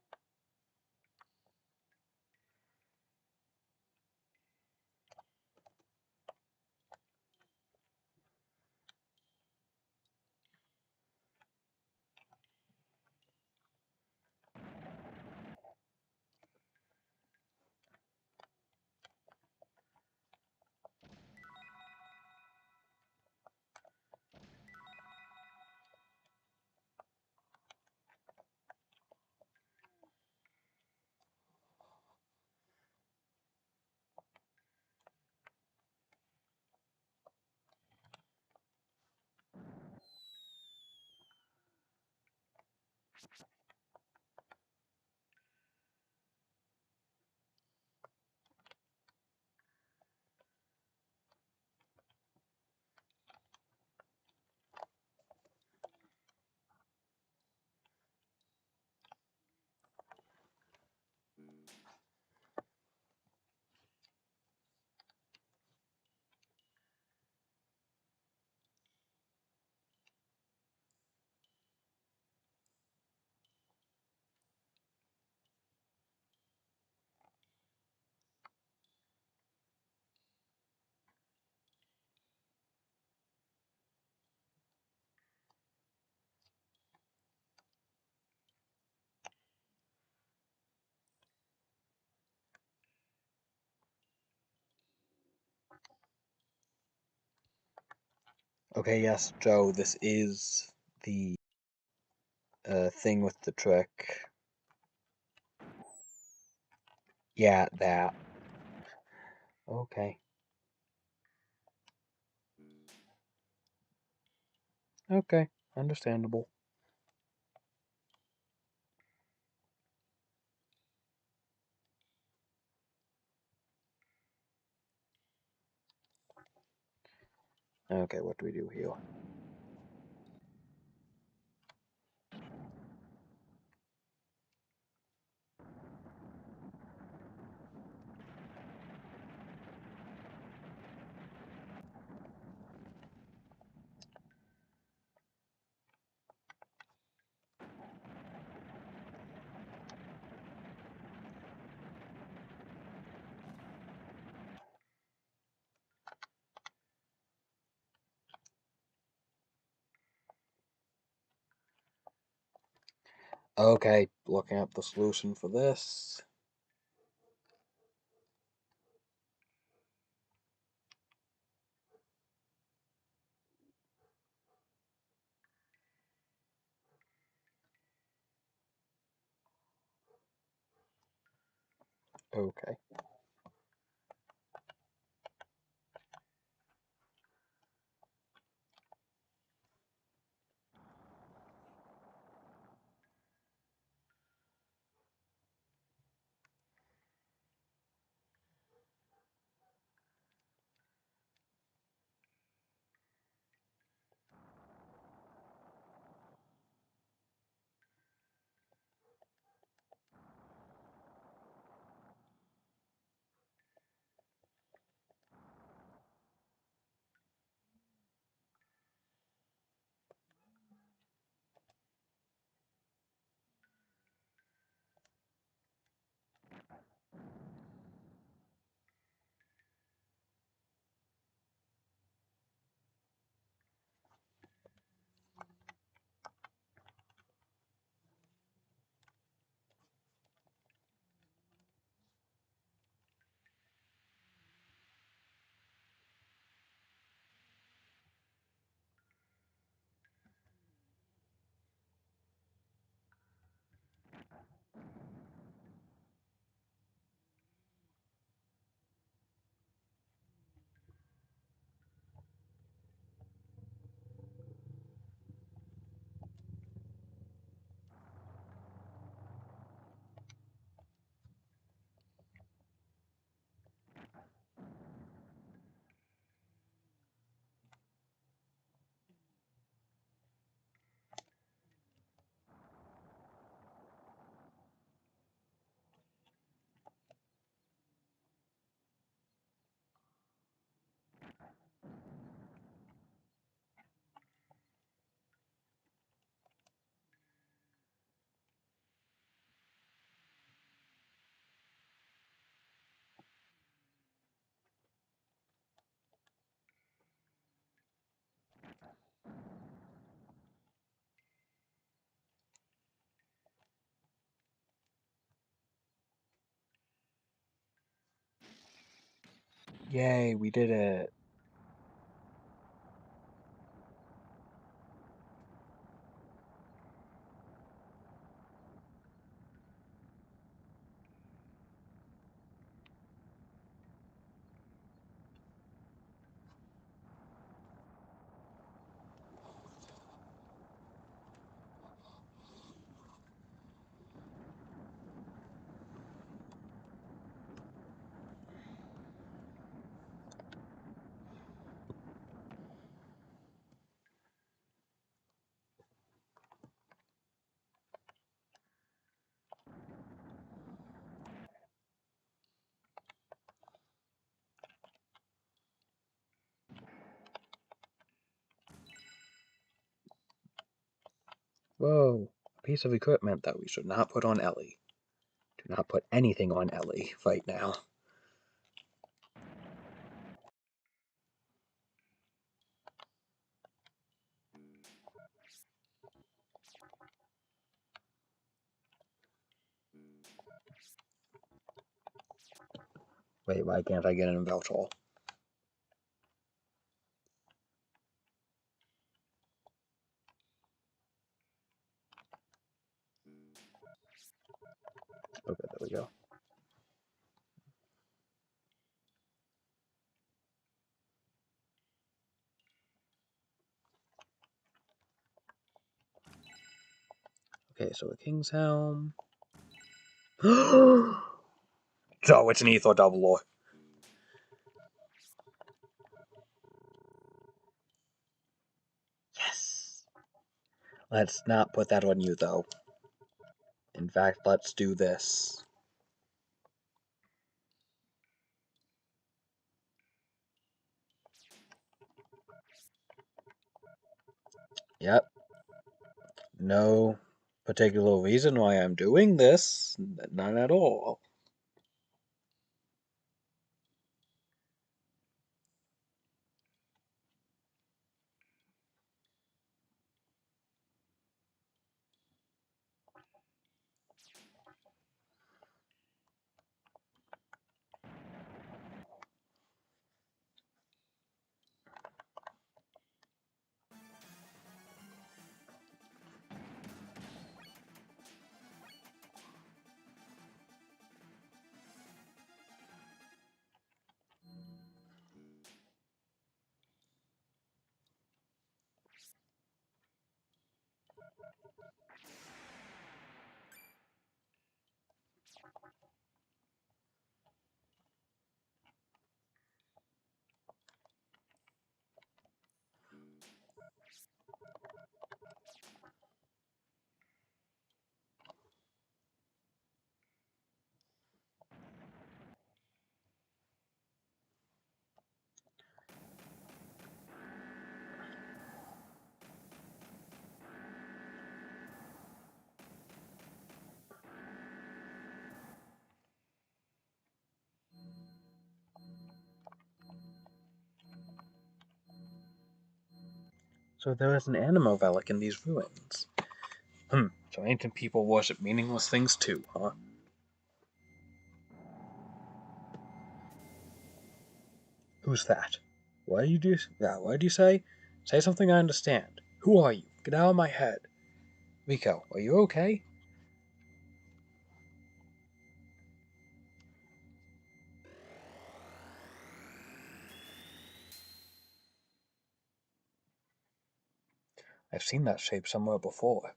Okay, yes, Joe, this is the thing with the trick. Yeah, that. Okay. Okay, understandable. Okay, what do we do here? Okay, looking up the solution for this. Okay. Yay, we did it. Whoa, a piece of equipment that we should not put on Ellie. Do not put anything on Ellie right now. Wait, why can't I get an Veltol? Okay, there we go. Okay, so a King's Helm. So it's an Ether Doubler. Yes! Let's not put that on you, though. In fact, let's do this. Yep. No particular reason why I'm doing this. None at all. So there is an animal relic in these ruins. So ancient people worship meaningless things too, huh? Who's that? What do you do? Yeah, what did you say? Say something I understand. Who are you? Get out of my head. Rico, are you okay? I've seen that shape somewhere before.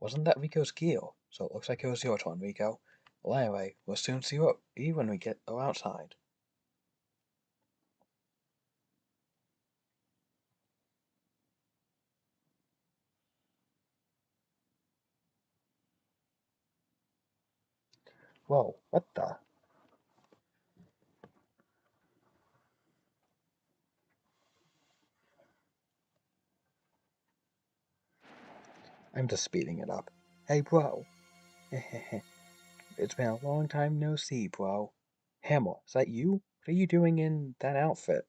Wasn't that Rico's gear? So it looks like it was your turn, Rico. Well, anyway, we'll soon see you when we get outside. Whoa, what the? I'm just speeding it up. Hey, bro. It's been a long time no see, bro. Hammer, is that you? What are you doing in that outfit?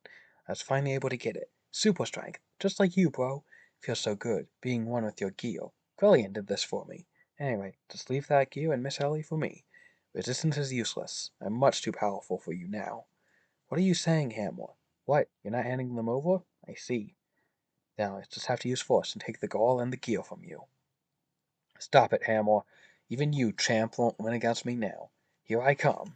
I was finally able to get it. Super strength, just like you, bro. Feels so good, being one with your gear. Brilliant did this for me. Anyway, just leave that gear and Miss Ellie for me. Resistance is useless. I'm much too powerful for you now. What are you saying, Hammer? What, you're not handing them over? I see. Now, I just have to use force and take the gall and the gear from you. Stop it, Hammer. Even you, champ, won't win against me now. Here I come.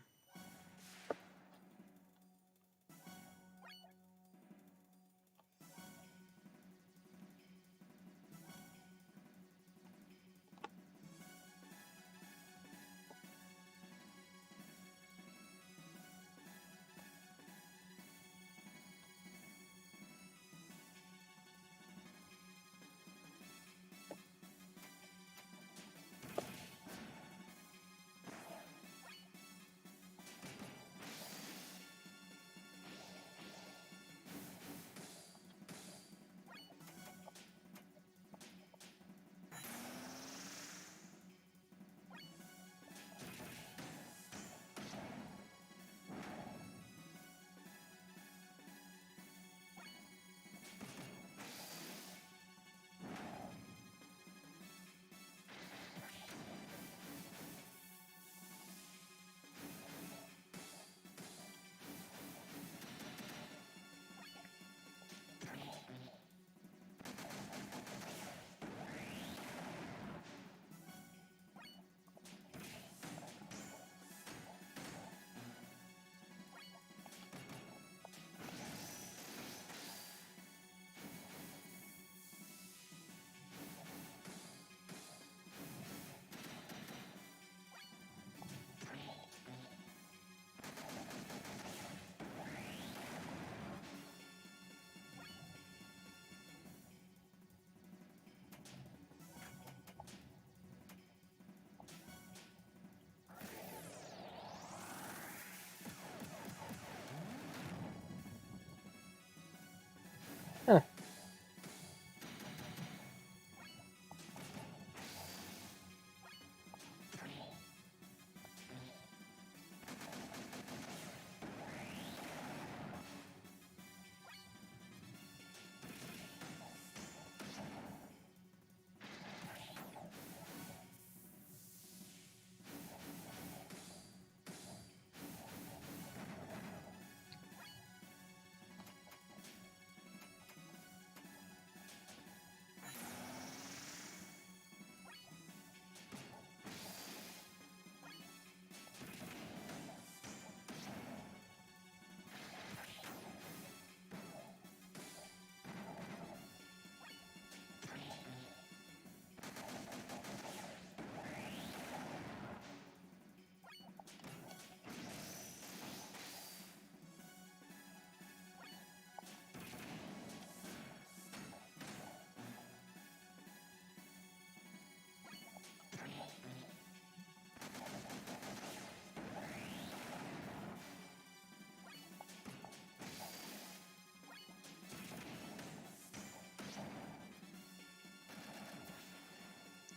Huh.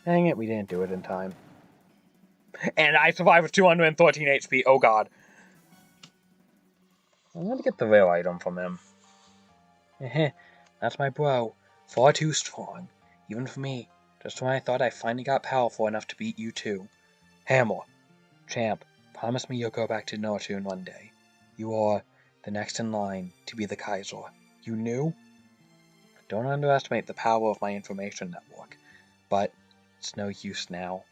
Dang it, we didn't do it in time. And I survived with 213 HP, oh god. I'm gonna get the real item from him. That's my bro. Far too strong. Even for me. Just when I thought I finally got powerful enough to beat you too. Hammer. Champ, promise me you'll go back to Nortune one day. You are the next in line to be the Kaiser. You knew? Don't underestimate the power of my information network. But it's no use now.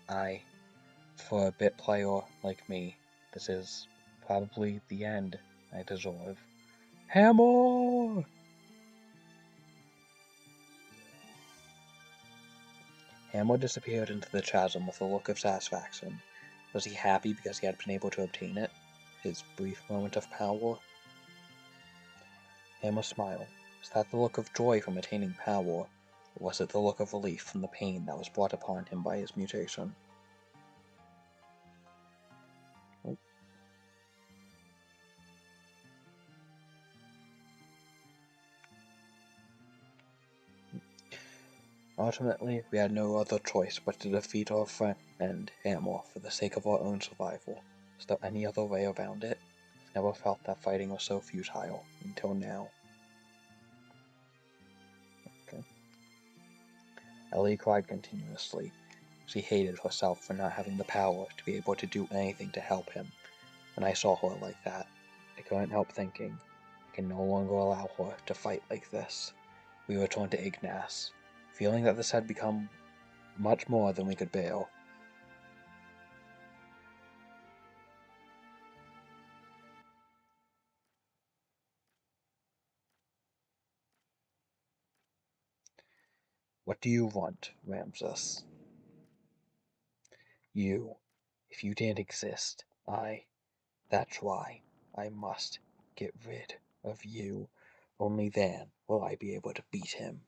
For a bit player like me, this is probably the end I deserve. Hammer! Hammer disappeared into the chasm with a look of satisfaction. Was he happy because he had been able to obtain it? His brief moment of power? Hammer smiled. Was that the look of joy from attaining power, or was it the look of relief from the pain that was brought upon him by his mutation? Ultimately, we had no other choice but to defeat our friend Hammer for the sake of our own survival. Is there any other way around it? I've never felt that fighting was so futile, until now. Okay. Ellie cried continuously. She hated herself for not having the power to be able to do anything to help him. When I saw her like that, I couldn't help thinking, I can no longer allow her to fight like this. We returned to Ignace, feeling that this had become much more than we could bear. What do you want, Ramses? You. If you didn't exist, that's why I must get rid of you. Only then will I be able to beat him.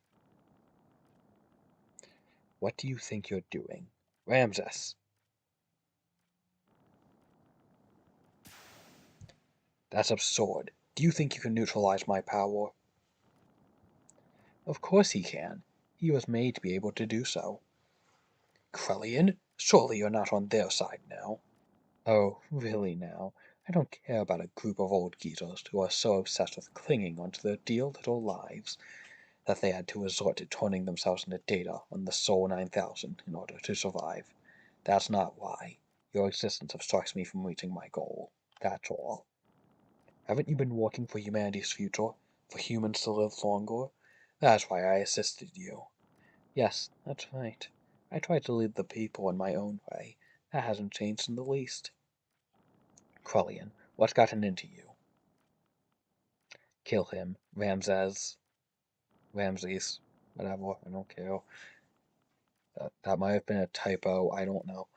What do you think you're doing? Ramses! That's absurd. Do you think you can neutralize my power? Of course he can. He was made to be able to do so. Krellian, surely you're not on their side now. Oh, really now? I don't care about a group of old geezers who are so obsessed with clinging onto their dear little lives that they had to resort to turning themselves into data on the Sol 9000 in order to survive. That's not why. Your existence obstructs me from reaching my goal. That's all. Haven't you been working for humanity's future? For humans to live longer? That's why I assisted you. Yes, that's right. I tried to lead the people in my own way. That hasn't changed in the least. Krellian, what's gotten into you? Kill him. Ramses, whatever, I don't care. That might have been a typo, I don't know.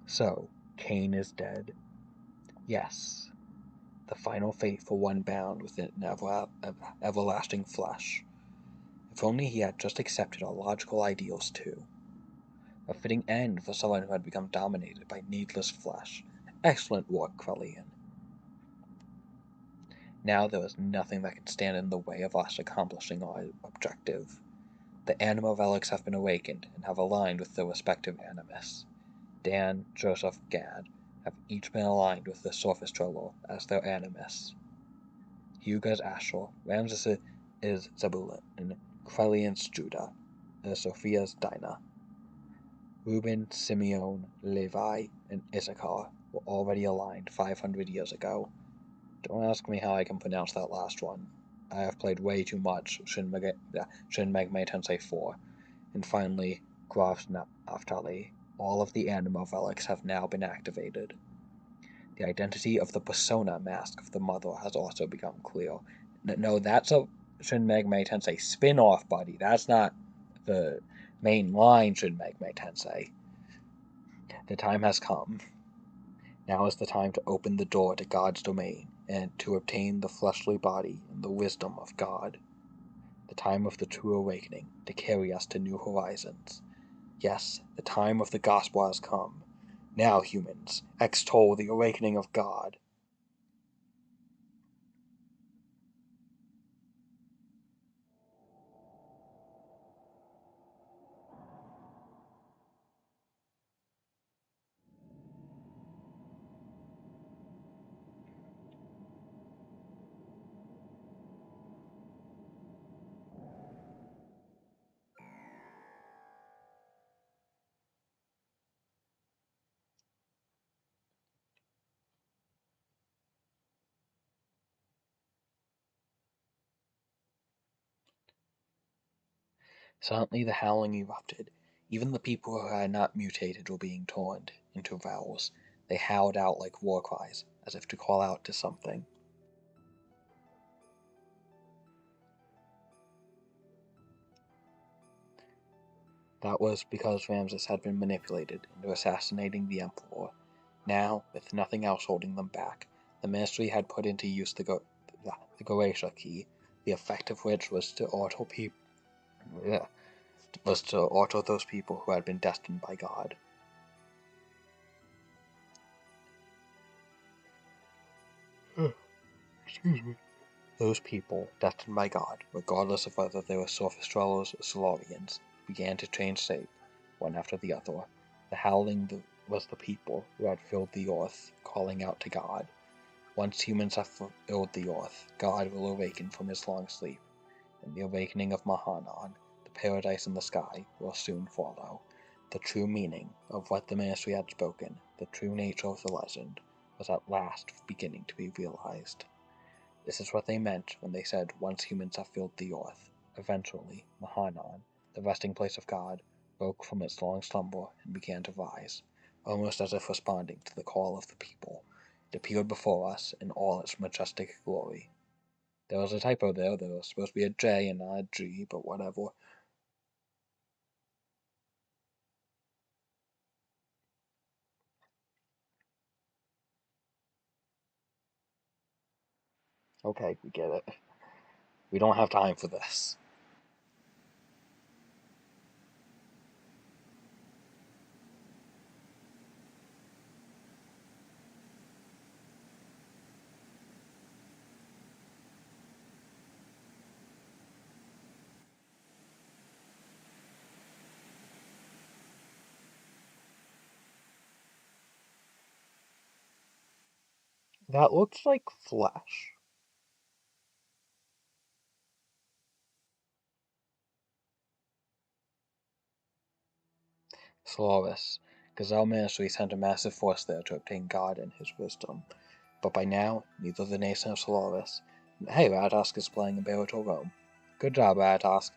So, Cain is dead. Yes, the final fate for one bound within everlasting flesh. If only he had just accepted our logical ideals too. A fitting end for someone who had become dominated by needless flesh. Excellent work, Krellian. Now there is nothing that can stand in the way of us accomplishing our objective. The Anima relics have been awakened and have aligned with their respective animus. Dan, Joseph, Gad have each been aligned with the Surface Dweller as their animus. Hugo's Asher, Ramses is Zebulun, and Krellian's Judah, Sophia's Dinah. Reuben, Simeon, Levi, and Issachar were already aligned 500 years ago. Don't ask me how I can pronounce that last one. I have played way too much Shin Megami Tensei 4. And finally, Graf's Naphtali. All of the Anima relics have now been activated. The identity of the persona mask of the mother has also become clear. No, that's a Shin Megami Tensei spin-off, buddy. That's not the main line Shin Megami Tensei. The time has come. Now is the time to open the door to God's domain, and to obtain the fleshly body and the wisdom of God. The time of the true awakening, to carry us to new horizons. Yes, the time of the gospel has come. Now, humans, extol the awakening of God. Suddenly the howling erupted. Even the people who had not mutated were being torn into vowels. They howled out like war cries, as if to call out to something. That was because Ramses had been manipulated into assassinating the Emperor. Now, with nothing else holding them back, the Ministry had put into use the Goetia key, the effect of which was to auto those people who had been destined by God. Excuse me. Those people, destined by God, regardless of whether they were surface dwellers or Solarians, began to change shape, one after the other. The howling was the people who had filled the earth, calling out to God. Once humans have filled the earth, God will awaken from his long sleep, and the awakening of Mahanon, the paradise in the sky, will soon follow. The true meaning of what the Ministry had spoken, the true nature of the legend, was at last beginning to be realized. This is what they meant when they said, once humans have filled the earth. Eventually, Mahanon, the resting place of God, woke from its long slumber and began to rise, almost as if responding to the call of the people. It appeared before us in all its majestic glory. There was a typo there. There was supposed to be a J and not a G, but whatever. Okay, we get it. We don't have time for this. That looks like flesh. Solaris. Gazelle Ministry sent a massive force there to obtain God and his wisdom. But by now, neither the nation of Solaris. Hey, Ratask is playing a Baritol Rome. Good job, Ratask,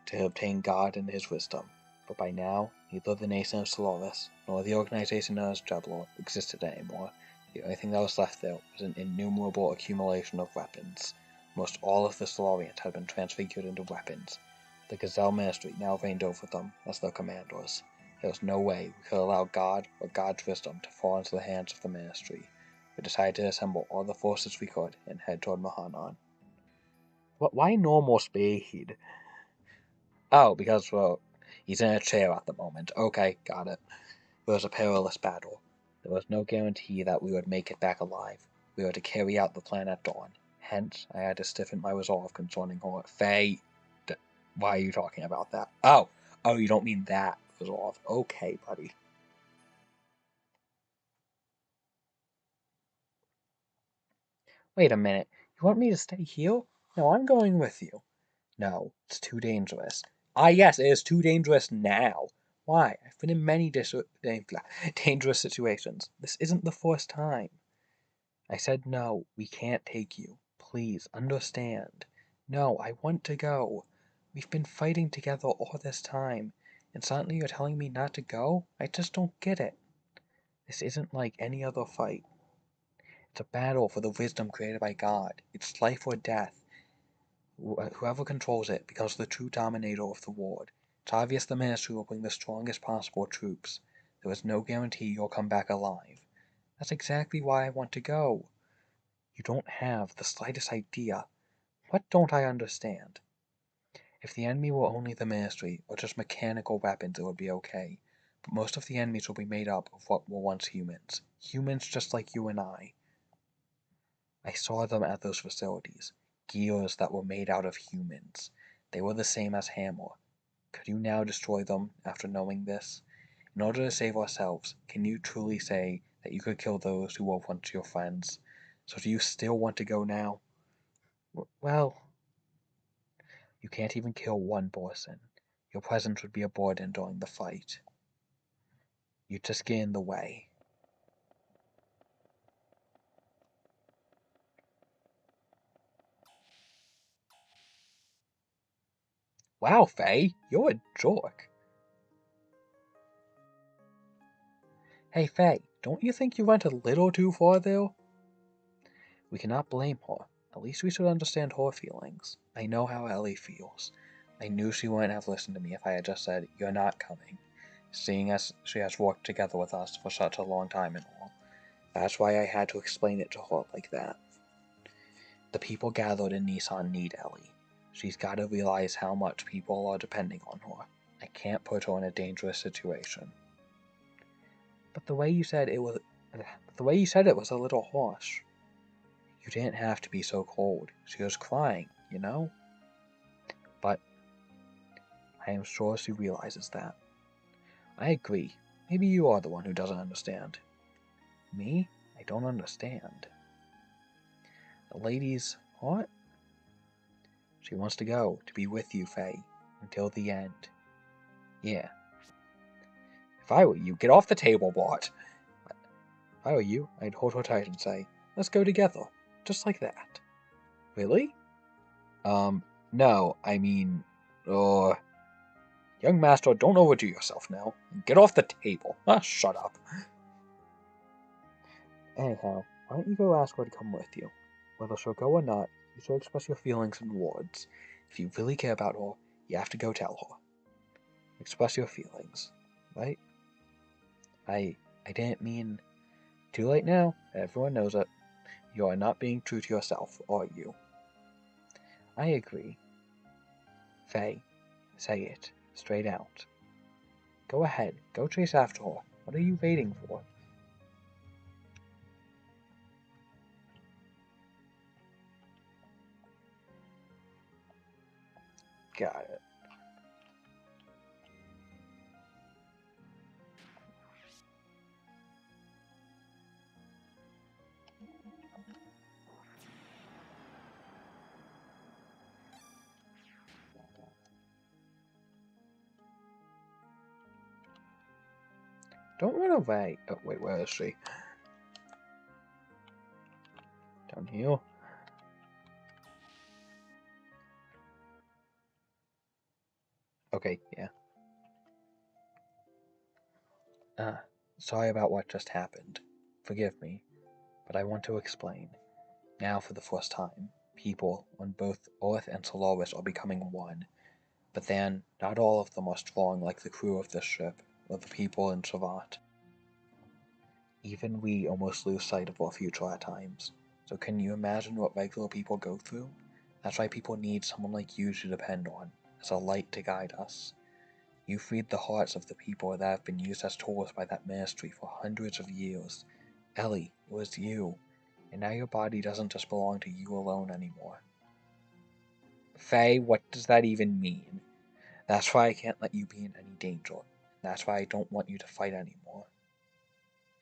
to obtain God and his wisdom. But by now, neither the nation of Solaris nor the organization known as Dreadlord existed anymore. The only thing that was left there was an innumerable accumulation of weapons. Most all of the Solarians had been transfigured into weapons. The Gazelle Ministry now reigned over them as their commanders. There was no way we could allow God or God's wisdom to fall into the hands of the Ministry. We decided to assemble all the forces we could and head toward Mahanon. Why normal speed? Oh, because, well, he's in a chair at the moment. Okay, got it. It was a perilous battle. There was no guarantee that we would make it back alive. We were to carry out the plan at dawn. Hence, I had to stiffen my resolve concerning her. Faye, why are you talking about that? Oh, you don't mean that resolve. Okay, buddy. Wait a minute. You want me to stay here? No, I'm going with you. No, it's too dangerous. Ah, yes, it is too dangerous now. Why? I've been in many dangerous situations. This isn't the first time. I said no, we can't take you. Please, understand. No, I want to go. We've been fighting together all this time, and suddenly you're telling me not to go? I just don't get it. This isn't like any other fight. It's a battle for the wisdom created by God. It's life or death. Whoever controls it becomes the true dominator of the world. It's obvious the Ministry will bring the strongest possible troops. There is no guarantee you'll come back alive. That's exactly why I want to go. You don't have the slightest idea. What don't I understand? If the enemy were only the Ministry, or just mechanical weapons, it would be okay. But most of the enemies will be made up of what were once humans. Humans just like you and I. I saw them at those facilities. Gears that were made out of humans. They were the same as Hammer. Could you now destroy them after knowing this? In order to save ourselves, can you truly say that you could kill those who were once your friends? So do you still want to go now? Well, you can't even kill one person. Your presence would be a burden during the fight. You'd just get in the way. Wow, Faye, you're a jerk. Hey, Faye, don't you think you went a little too far there? We cannot blame her. At least we should understand her feelings. I know how Ellie feels. I knew she wouldn't have listened to me if I had just said, "You're not coming," seeing as she has worked together with us for such a long time and all. That's why I had to explain it to her like that. The people gathered in Nissan need Ellie. She's got to realize how much people are depending on her. I can't put her in a dangerous situation. But the way you said it was a little harsh. You didn't have to be so cold. She was crying, you know? But I am sure she realizes that. I agree. Maybe you are the one who doesn't understand. Me? I don't understand. The lady's what? She wants to go, to be with you, Faye, until the end. Yeah. If I were you, get off the table, Bart. If I were you, I'd hold her tight and say, let's go together. Just like that. Really? No, I mean, young master, don't overdo yourself now. Get off the table. Ah, shut up. Anyhow, why don't you go ask her to come with you? Whether she'll go or not, you should express your feelings in words. If you really care about her, you have to go tell her. Express your feelings, right? I didn't mean... Too late now. Everyone knows it. You are not being true to yourself, are you? I agree. Faye, say it, straight out. Go ahead, go chase after her. What are you waiting for? Got it. Don't run away. Oh, wait, where is she? Down here. Okay, yeah. Sorry about what just happened. Forgive me, but I want to explain. Now, for the first time, people on both Earth and Solaris are becoming one. But then, not all of them are strong like the crew of this ship, or the people in Savat. Even we almost lose sight of our future at times. So can you imagine what regular people go through? That's why people need someone like you to depend on, as a light to guide us. You freed the hearts of the people that have been used as tools by that ministry for hundreds of years. Ellie, it was you. And now your body doesn't just belong to you alone anymore. Faye, what does that even mean? That's why I can't let you be in any danger. That's why I don't want you to fight anymore.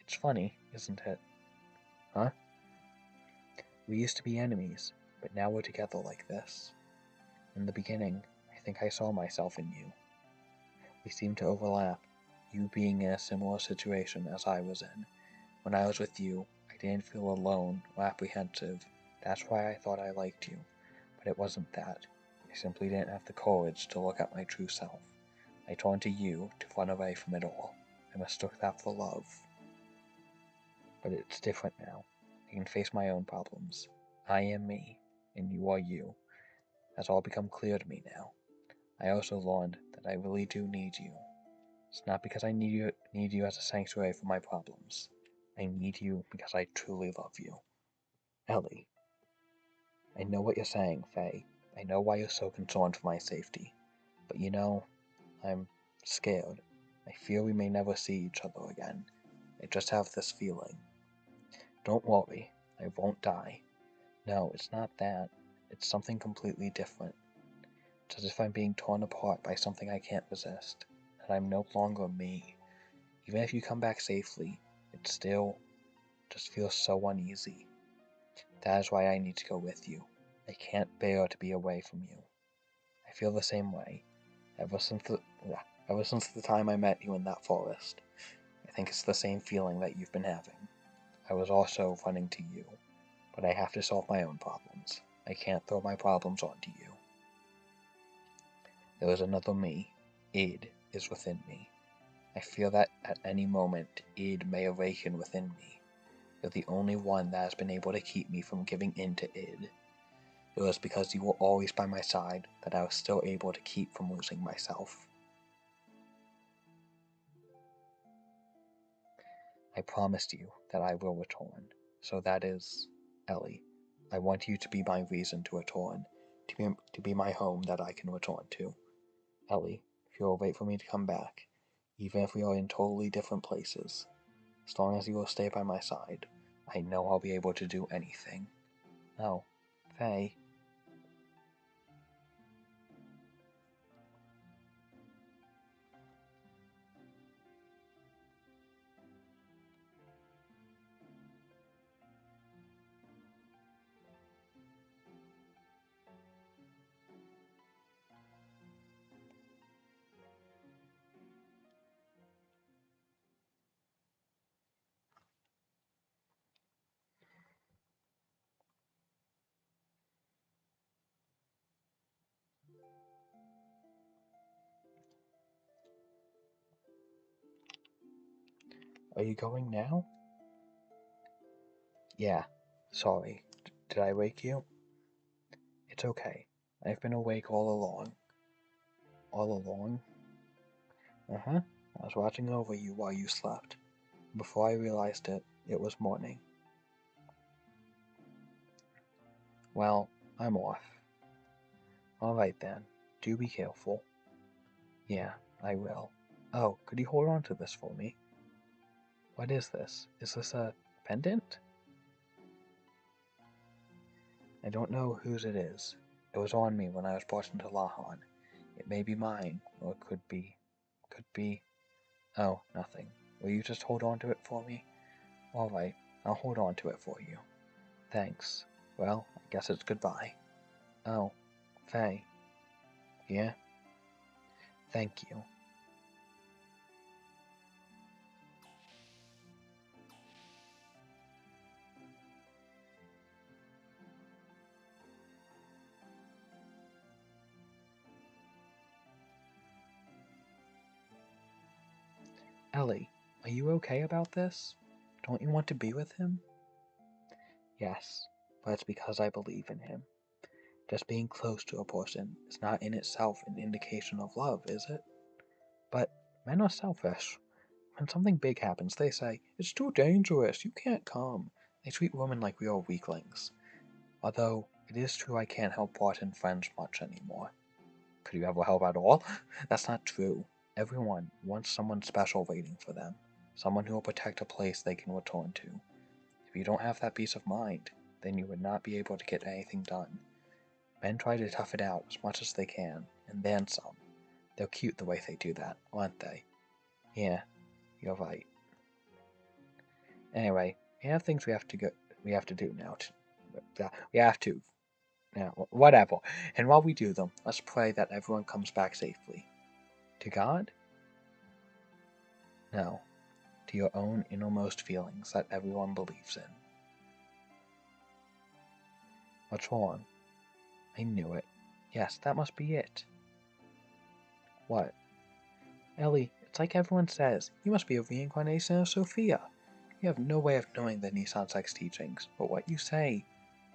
It's funny, isn't it? Huh? We used to be enemies, but now we're together like this. In the beginning, I think I saw myself in you. We seemed to overlap, you being in a similar situation as I was in. When I was with you, I didn't feel alone or apprehensive. That's why I thought I liked you. But it wasn't that. I simply didn't have the courage to look at my true self. I turned to you to run away from it all. I mistook that for love. But it's different now. I can face my own problems. I am me, and you are you. That's all become clear to me now. I also learned that I really do need you. It's not because I need you as a sanctuary for my problems. I need you because I truly love you. Ellie, I know what you're saying, Faye. I know why you're so concerned for my safety. But you know, I'm scared. I fear we may never see each other again. I just have this feeling. Don't worry, I won't die. No, it's not that. It's something completely different. It's as if I'm being torn apart by something I can't resist, and I'm no longer me. Even if you come back safely, it still just feels so uneasy. That is why I need to go with you. I can't bear to be away from you. I feel the same way, ever since the time I met you in that forest. I think it's the same feeling that you've been having. I was also running to you, but I have to solve my own problems. I can't throw my problems onto you. There is another me. Id is within me. I feel that at any moment, Id may awaken within me. You're the only one that has been able to keep me from giving in to Id. It was because you were always by my side that I was still able to keep from losing myself. I promised you that I will return. So that is, Ellie, I want you to be my reason to return, to be my home that I can return to. Ellie, if you'll wait for me to come back, even if we are in totally different places, as long as you will stay by my side, I know I'll be able to do anything. Oh, Faye. Are you going now? Yeah. Sorry. Did I wake you? It's okay. I've been awake all along. All along? Uh-huh. I was watching over you while you slept. Before I realized it, it was morning. Well, I'm off. Alright then. Do be careful. Yeah, I will. Oh, could you hold on to this for me? What is this? Is this a pendant? I don't know whose it is. It was on me when I was brought into Lahan. It may be mine, or it could be. Could be. Oh, nothing. Will you just hold on to it for me? Alright, I'll hold on to it for you. Thanks. Well, I guess it's goodbye. Oh, Faye. Yeah? Thank you. Ellie, are you okay about this? Don't you want to be with him? Yes, but it's because I believe in him. Just being close to a person is not in itself an indication of love, is it? But men are selfish. When something big happens, they say, "It's too dangerous, you can't come." They treat women like we are weaklings. Although, it is true I can't help Barton friends much anymore. Could you ever help at all? That's not true. Everyone wants someone special waiting for them. Someone who will protect a place they can return to. If you don't have that peace of mind, then you would not be able to get anything done. Men try to tough it out as much as they can, and then some. They're cute the way they do that, aren't they? Yeah, you're right. Anyway, we have things we have to do now. We have to. Now, whatever. And while we do them, let's pray that everyone comes back safely. To God? No. To your own innermost feelings that everyone believes in. What's wrong? I knew it. Yes, that must be it. What? Ellie, it's like everyone says. You must be a reincarnation of Sophia. You have no way of knowing the Nissan Sex teachings, but what you say,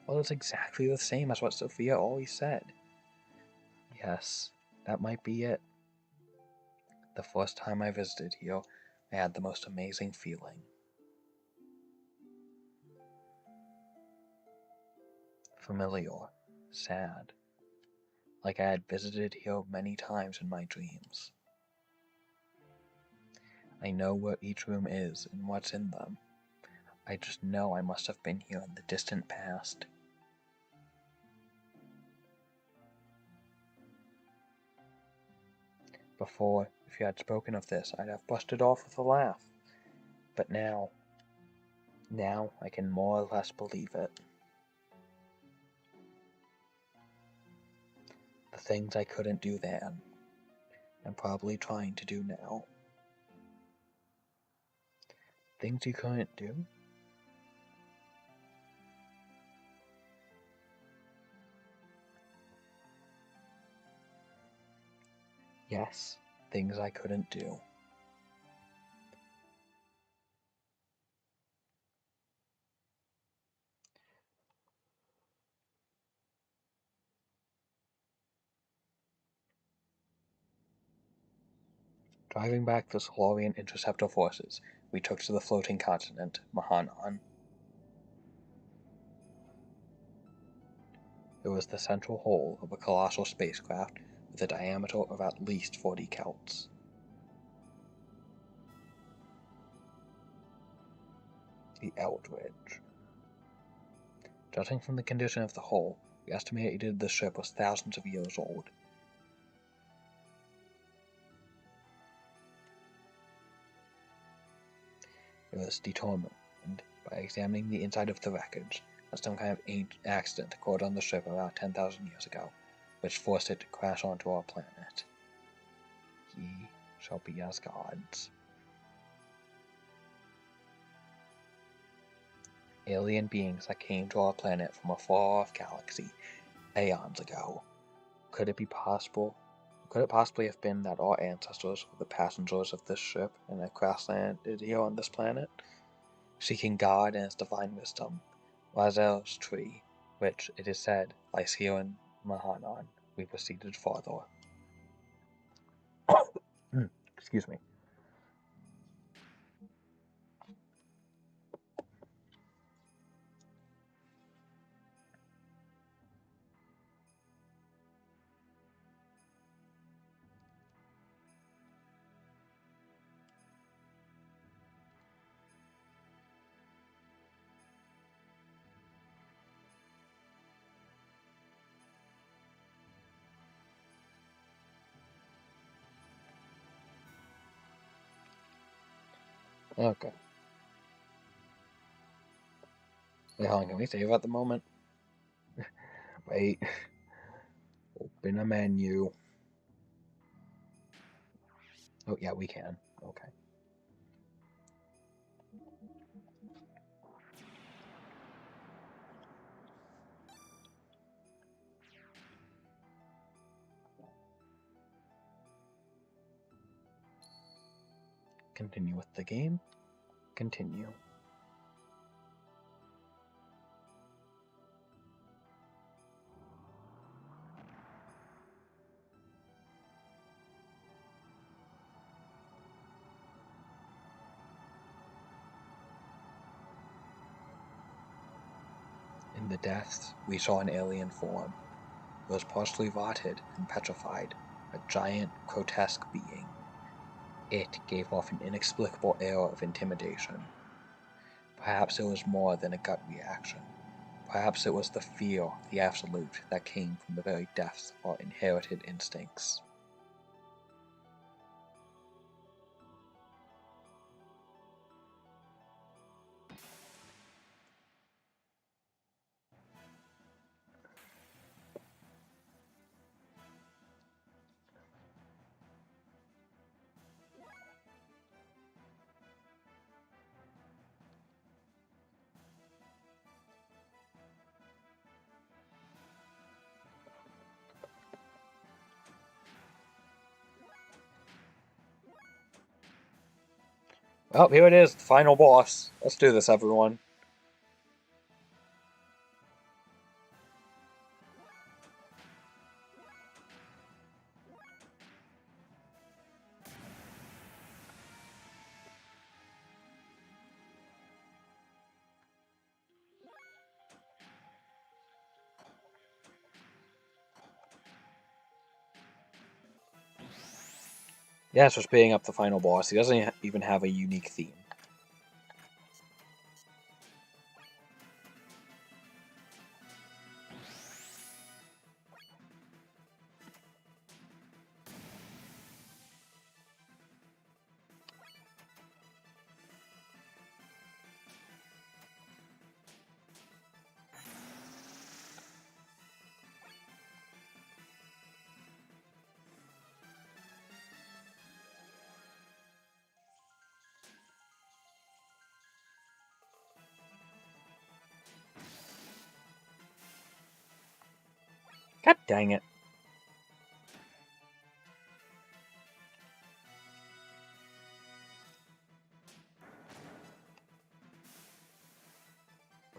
well, it's exactly the same as what Sophia always said. Yes, that might be it. The first time I visited here, I had the most amazing feeling. Familiar, sad, like I had visited here many times in my dreams. I know where each room is and what's in them. I just know I must have been here in the distant past. Before, if you had spoken of this, I'd have busted off with a laugh. But now I can more or less believe it. The things I couldn't do then, I'm probably trying to do now. Things you couldn't do? Yes, things I couldn't do. Driving back the Solarian interceptor forces, we took to the floating continent, Mahanon. It was the central hull of a colossal spacecraft with a diameter of at least 40 Celts. The Eldridge. Judging from the condition of the hull, we estimated the ship was thousands of years old. It was determined, by examining the inside of the wreckage, that some kind of accident occurred on the ship about 10,000 years ago, which forced it to crash onto our planet. Ye shall be as gods. Alien beings that came to our planet from a far-off galaxy aeons ago. Could it possibly have been that our ancestors were the passengers of this ship and had crash landed here on this planet? Seeking God and His divine wisdom, Razel's tree, which, it is said, lies here in Mahanon, we proceeded farther. Excuse me. Okay. Wait, how long can we save at the moment? Wait. Open a menu. Oh, yeah, we can. Okay. Continue with the game. Continue. In the depths, we saw an alien form. It was partially rotted and petrified, a giant, grotesque being. It gave off an inexplicable air of intimidation. Perhaps it was more than a gut reaction. Perhaps it was the fear, the absolute, that came from the very depths of our inherited instincts. Well, here it is, the final boss. Let's do this, everyone. Yes, we're speeding up the final boss. He doesn't even have a unique theme. God dang it.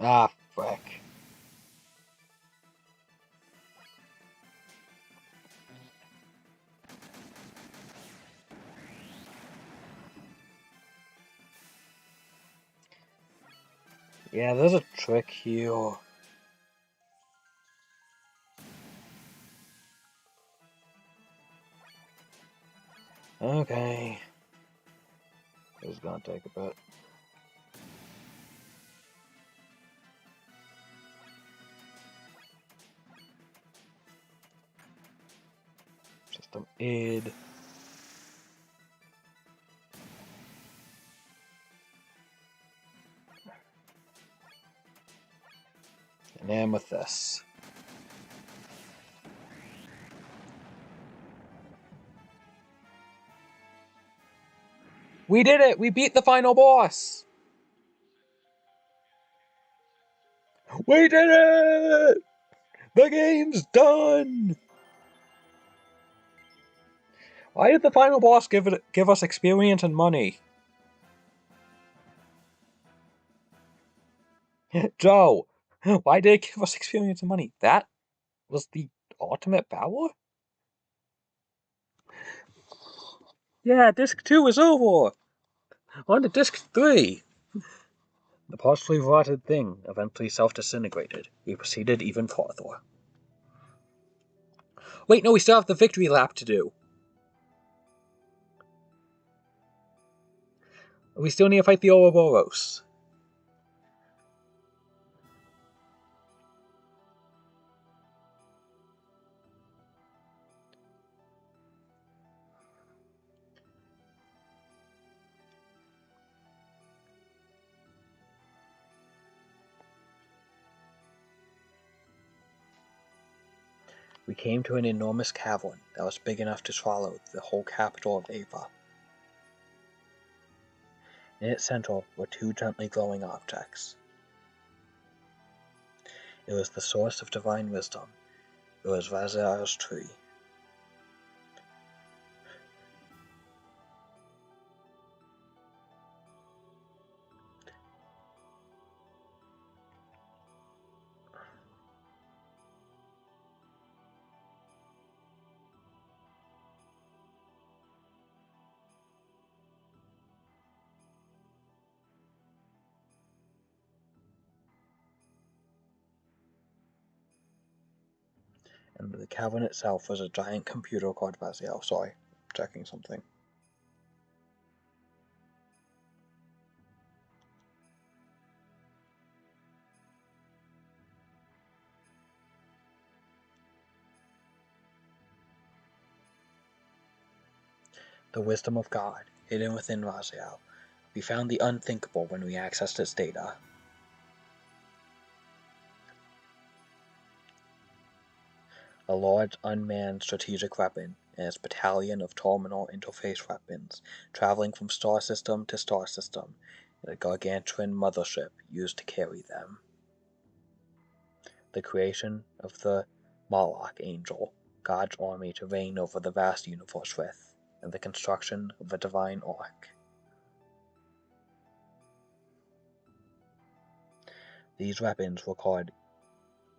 Ah, frick. Yeah, there's a trick here. Okay. This is gonna take a bit. System id. And amethyst. We did it! We beat the final boss! We did it! The game's done! Why did the final boss give us experience and money? Joe, why did it give us experience and money? That was the ultimate power? Yeah, disc 2 is over! On to disc 3! The partially rotted thing eventually self-disintegrated. We proceeded even farther. Wait, no, we still have the victory lap to do. We still need to fight the Ouroboros. We came to an enormous cavern that was big enough to swallow the whole capital of Ava. In its center were two gently glowing objects. It was the source of divine wisdom. It was Raziel's tree. And the cavern itself was a giant computer called Raziel. Sorry, checking something. The wisdom of God, hidden within Raziel. We found the unthinkable when we accessed its data. A large unmanned strategic weapon and its battalion of terminal interface weapons, traveling from star system to star system, in a gargantuan mothership used to carry them. The creation of the Moloch Angel, God's army to reign over the vast universe with, and the construction of a divine ark. These weapons were called,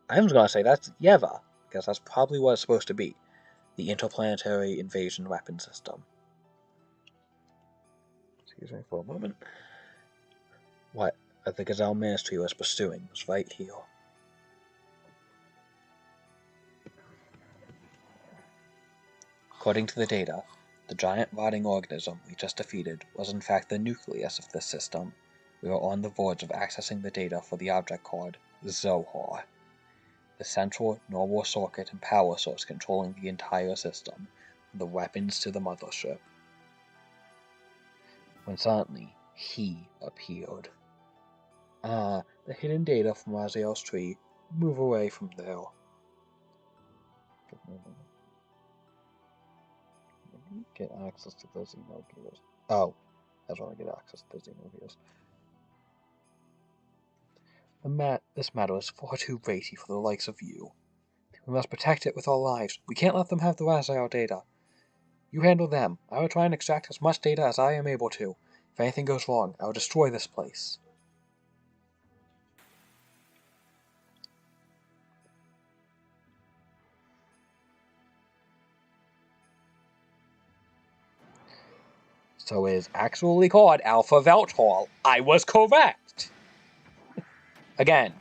I was going to say that's Yeva, because that's probably what it's supposed to be, the Interplanetary Invasion Weapon System. Excuse me for a moment. What the Gazelle Ministry was pursuing was right here. According to the data, the giant rotting organism we just defeated was in fact the nucleus of this system. We were on the verge of accessing the data for the object called Zohar, the central neural circuit and power source controlling the entire system, from the weapons to the mothership. When suddenly, he appeared. The hidden data from Raziel's tree. Move away from there. Get access to the Xenogears. Oh, that's why I get access to the Xenogears. This matter is far too weighty for the likes of you. We must protect it with our lives. We can't let them have the Raziel data. You handle them. I will try and extract as much data as I am able to. If anything goes wrong, I will destroy this place. So it is actually called Alpha Veltral. I was correct! Again.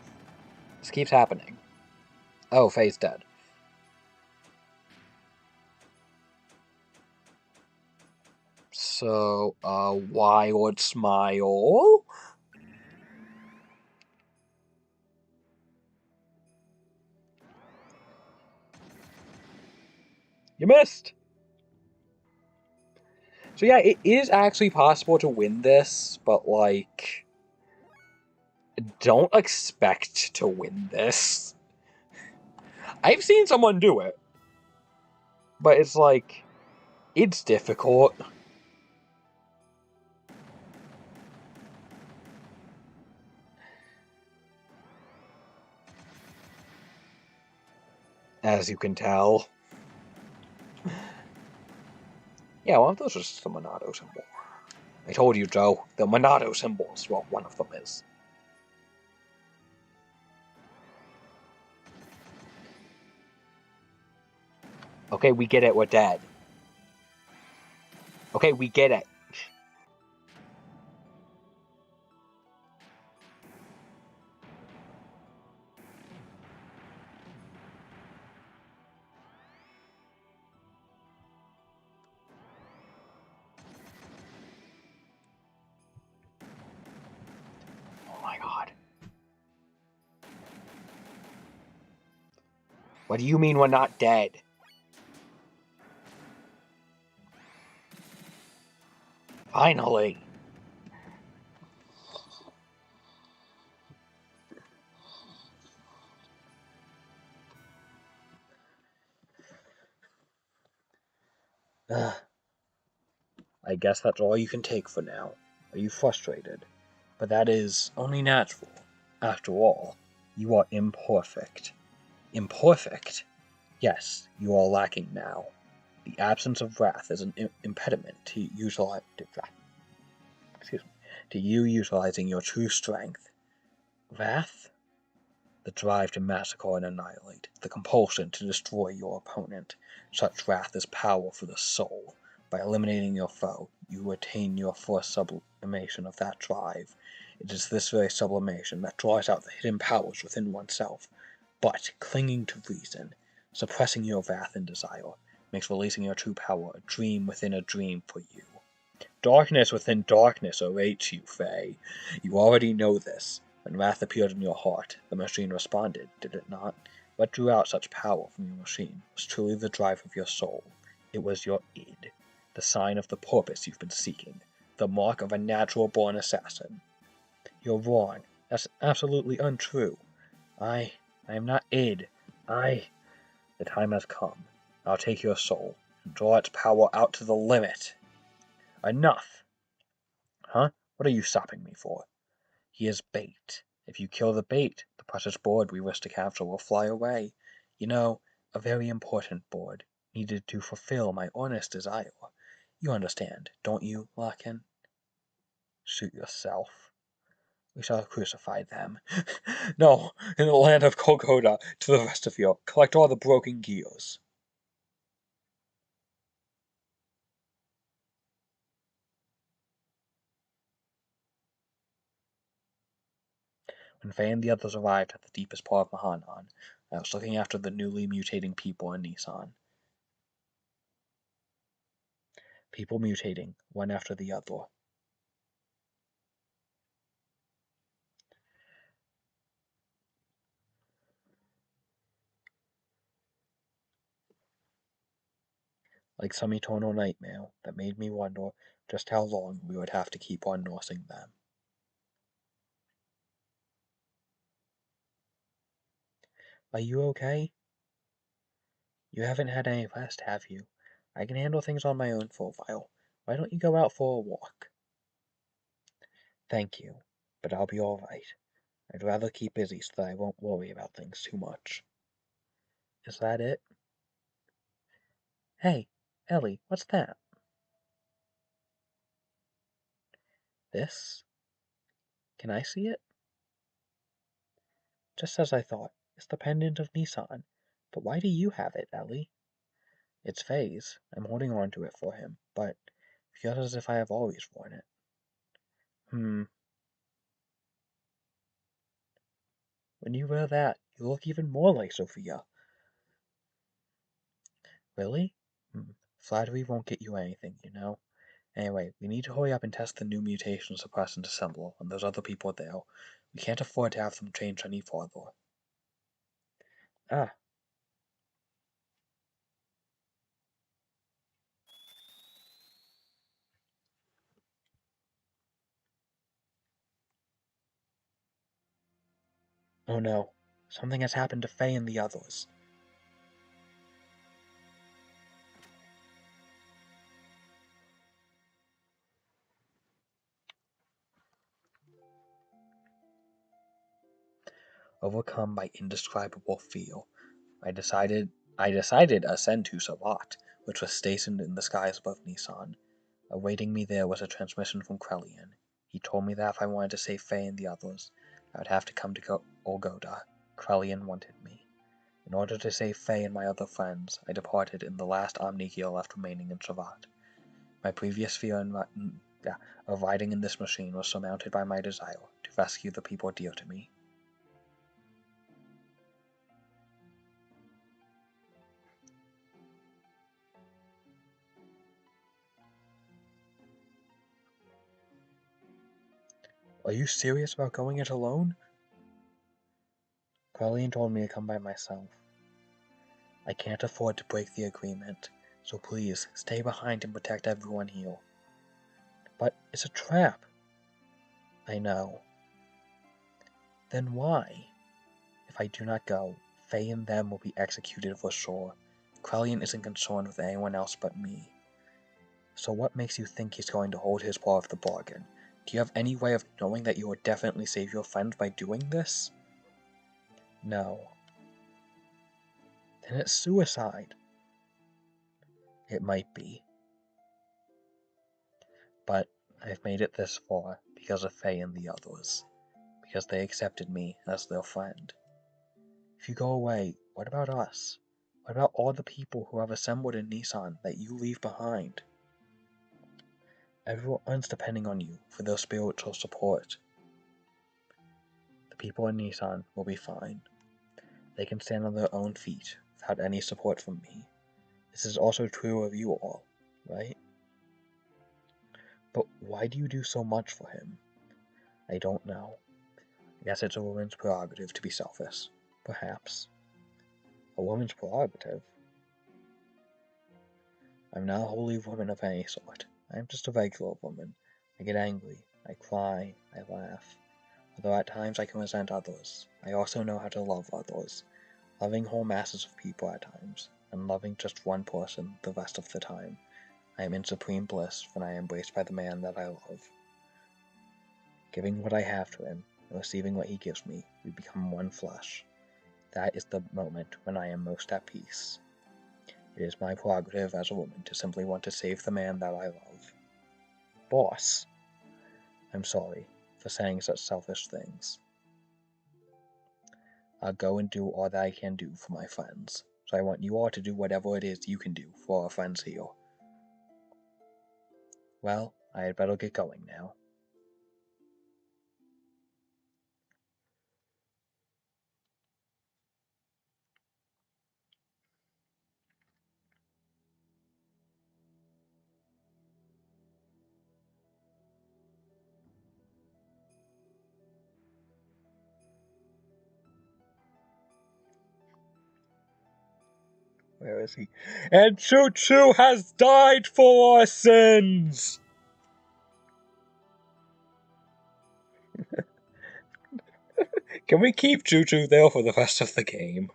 This keeps happening. Oh, Faye's dead. So, wild smile? You missed! So yeah, it is actually possible to win this, but like, don't expect to win this. I've seen someone do it, but it's like, it's difficult. As you can tell. Yeah, well, those are just the Monado symbol. I told you, Joe, the Monado symbol is what one of them is. Okay, we get it, we're dead. Okay, we get it. Oh my god. What do you mean we're not dead? Finally. I guess that's all you can take for now. Are you frustrated? But that is only natural. After all, you are imperfect. Imperfect? Yes, you are lacking now. The absence of wrath is an impediment to you utilizing your true strength. Wrath? The drive to massacre and annihilate, the compulsion to destroy your opponent. Such wrath is power for the soul. By eliminating your foe, you attain your first sublimation of that drive. It is this very sublimation that draws out the hidden powers within oneself. But clinging to reason, suppressing your wrath and desire, makes releasing your true power a dream within a dream for you. Darkness within darkness awaits you, Faye. You already know this. When wrath appeared in your heart, the machine responded, did it not? What drew out such power from your machine was truly the drive of your soul. It was your id, the sign of the purpose you've been seeking, the mark of a natural-born assassin. You're wrong. That's absolutely untrue. I am not id. The time has come. I'll take your soul and draw its power out to the limit. Enough! Huh? What are you stopping me for? He is bait. If you kill the bait, the precious board we wish to capture will fly away. You know, a very important board, needed to fulfill my honest desire. You understand, don't you, Larkin? Shoot yourself. We shall crucify them. No, in the land of Kokoda, to the rest of you, collect all the broken gears. When Faye and the others arrived at the deepest part of Mahanon, I was looking after the newly mutating people in Nissan. People mutating, one after the other. Like some eternal nightmare that made me wonder just how long we would have to keep on nursing them. Are you okay? You haven't had any rest, have you? I can handle things on my own for a while. Why don't you go out for a walk? Thank you, but I'll be alright. I'd rather keep busy so that I won't worry about things too much. Is that it? Hey, Ellie, what's that? This? Can I see it? Just as I thought. It's the pendant of Nissan. But why do you have it, Ellie? It's Faye's. I'm holding on to it for him, but it feels as if I have always worn it. When you wear that, you look even more like Sophia. Really? Flattery won't get you anything, you know. Anyway, we need to hurry up and test the new mutation suppressant assembler when those other people are there. We can't afford to have them change any further. Ah. Oh no, something has happened to Faye and the others. Overcome by indescribable fear, I decided to ascend to Savat, which was stationed in the skies above Nisan. Awaiting me there was a transmission from Krelian. He told me that if I wanted to save Faye and the others, I would have to come to Olgoda. Krelian wanted me. In order to save Faye and my other friends, I departed in the last Omnigear left remaining in Savat. My previous fear of riding in this machine was surmounted by my desire to rescue the people dear to me. Are you serious about going it alone? Krelian told me to come by myself. I can't afford to break the agreement, so please stay behind and protect everyone here. But it's a trap. I know. Then why? If I do not go, Faye and them will be executed for sure. Krelian isn't concerned with anyone else but me. So what makes you think he's going to hold his part of the bargain? Do you have any way of knowing that you will definitely save your friends by doing this? No. Then it's suicide. It might be. But I've made it this far because of Faye and the others. Because they accepted me as their friend. If you go away, what about us? What about all the people who have assembled in Nisan that you leave behind? Everyone's depending on you for their spiritual support. The people in Nisan will be fine. They can stand on their own feet without any support from me. This is also true of you all, right? But why do you do so much for him? I don't know. I guess it's a woman's prerogative to be selfish. Perhaps. A woman's prerogative? I'm not a holy woman of any sort. I am just a regular woman. I get angry. I cry. I laugh. Although at times I can resent others, I also know how to love others. Loving whole masses of people at times, and loving just one person the rest of the time. I am in supreme bliss when I am embraced by the man that I love. Giving what I have to him, and receiving what he gives me, we become one flesh. That is the moment when I am most at peace. It is my prerogative as a woman to simply want to save the man that I love. Boss! I'm sorry for saying such selfish things. I'll go and do all that I can do for my friends, so I want you all to do whatever it is you can do for our friends here. Well, I had better get going now. Where is he? And Choo Choo has died for our sins! Can we keep Choo Choo there for the rest of the game?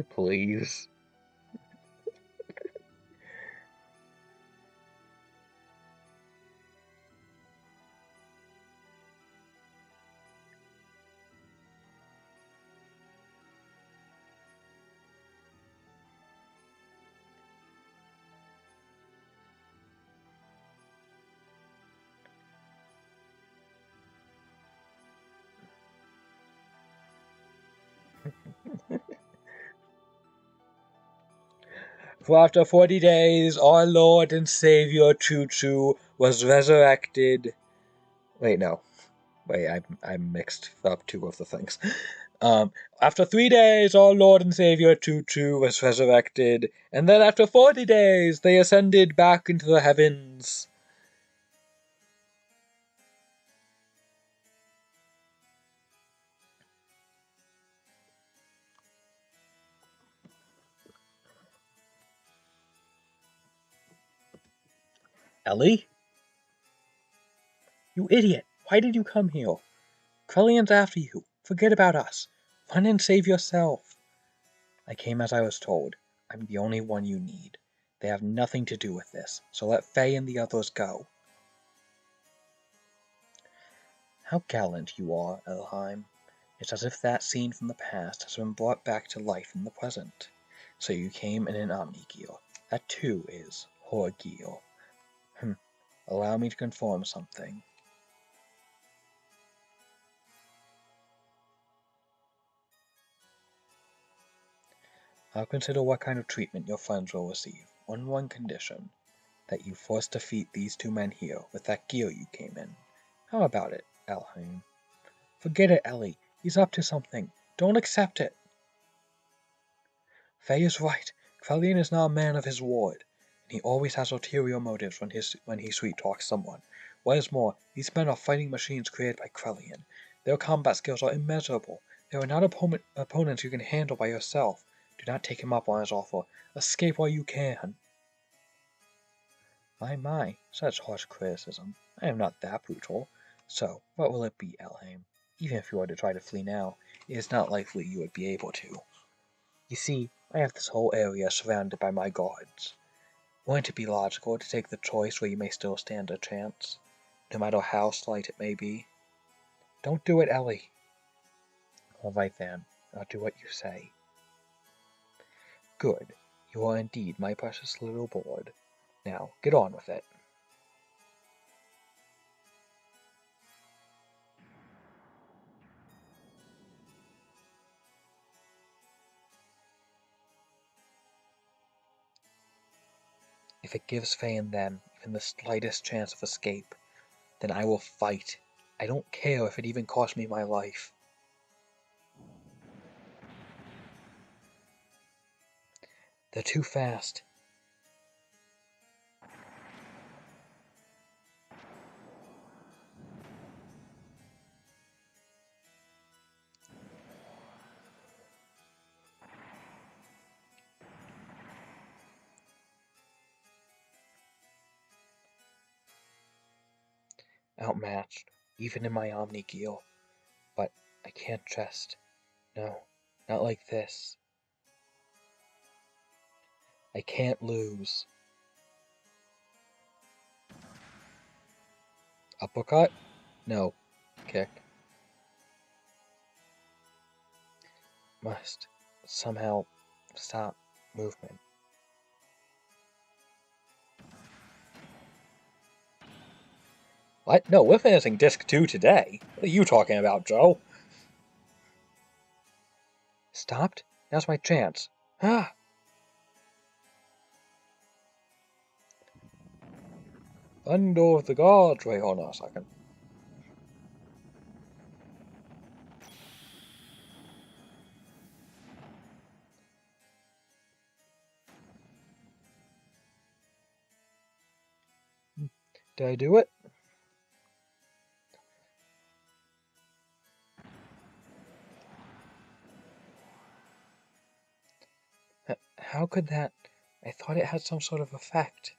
Please. For after 40 days, our Lord and Savior Choo Choo was resurrected. Wait, no. Wait, I mixed up two of the things. After 3 days, our Lord and Savior Choo Choo was resurrected, and then after 40 days, they ascended back into the heavens. Ellie? You idiot! Why did you come here? Krelian's after you. Forget about us. Run and save yourself. I came as I was told. I'm the only one you need. They have nothing to do with this, so let Faye and the others go. How gallant you are, Elheim. It's as if that scene from the past has been brought back to life in the present. So you came in an Omni-Gear. That too is Horgear. Allow me to confirm something. I'll consider what kind of treatment your friends will receive, on one condition, that you first defeat these two men here with that gear you came in. How about it, Elheim? Forget it, Ellie. He's up to something. Don't accept it. Faye is right. Krelian is not a man of his word, and he always has ulterior motives when he sweet-talks someone. What is more, these men are fighting machines created by Krelian. Their combat skills are immeasurable. They are not opponents you can handle by yourself. Do not take him up on his offer. Escape while you can. My, such harsh criticism. I am not that brutal. So, what will it be, Elheim? Even if you were to try to flee now, it is not likely you would be able to. You see, I have this whole area surrounded by my guards. Wouldn't it be logical to take the choice where you may still stand a chance, no matter how slight it may be? Don't do it, Ellie. All right then, I'll do what you say. Good. You are indeed my precious little bird. Now, get on with it. If it gives Faye and them even the slightest chance of escape, then I will fight. I don't care if it even costs me my life. They're too fast. Outmatched, even in my Omni Gear. But I can't just. No, not like this. I can't lose. Uppercut? No. Kick. Must somehow stop movement. What? No, we're finishing Disc 2 today. What are you talking about, Joe? Stopped? Now's my chance. Ah! Thunder of the gods. Wait, hold on a second. Did I do it? How could that? I thought it had some sort of effect.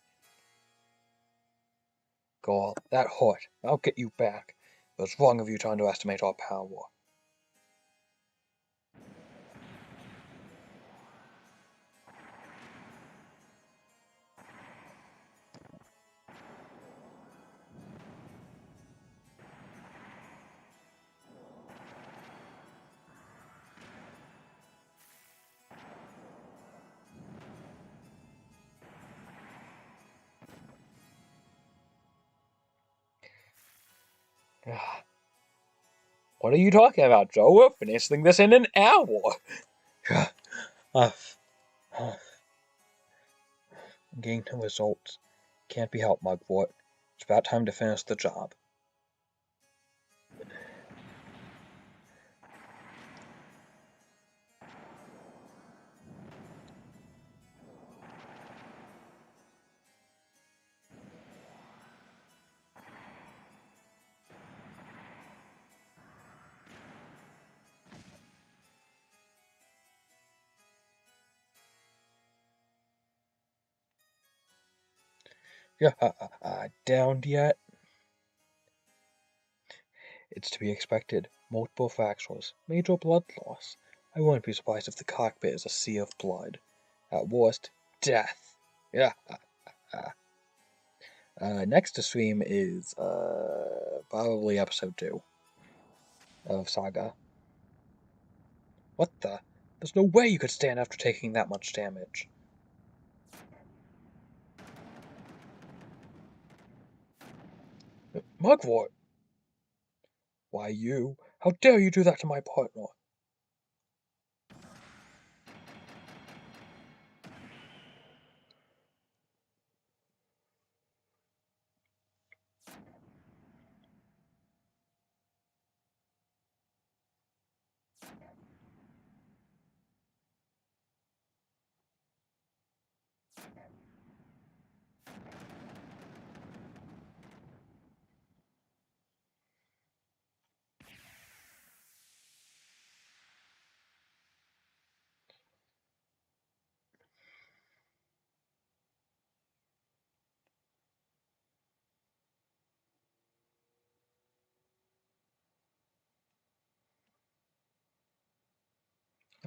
God, that hurt. I'll get you back. It was wrong of you to underestimate our power. What are you talking about, Joe? We're finishing this in an hour. Getting no results. Can't be helped, Mugwort. It's about time to finish the job. Downed yet? It's to be expected. Multiple fractures, major blood loss. I wouldn't be surprised if the cockpit is a sea of blood. At worst, death. Yeah. Next to stream is probably episode 2 of Saga. What the? There's no way you could stand after taking that much damage. Mugwort! Why you? How dare you do that to my partner?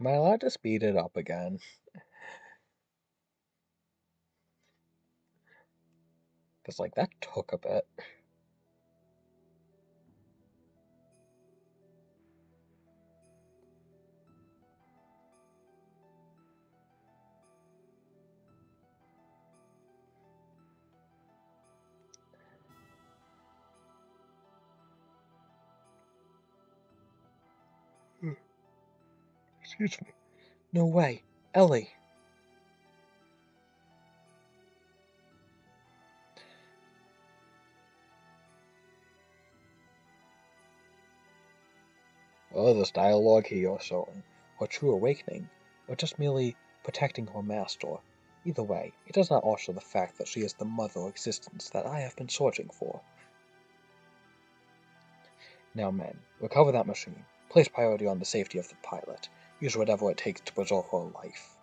Am I allowed to speed it up again? Because, like, that took a bit. Excuse me. No way. Ellie. Oh, this dialogue here you're showing. Her true awakening, or just merely protecting her master. Either way, it does not alter the fact that she is the mother existence that I have been searching for. Now, men, recover that machine. Place priority on the safety of the pilot. Use whatever it takes to preserve her life.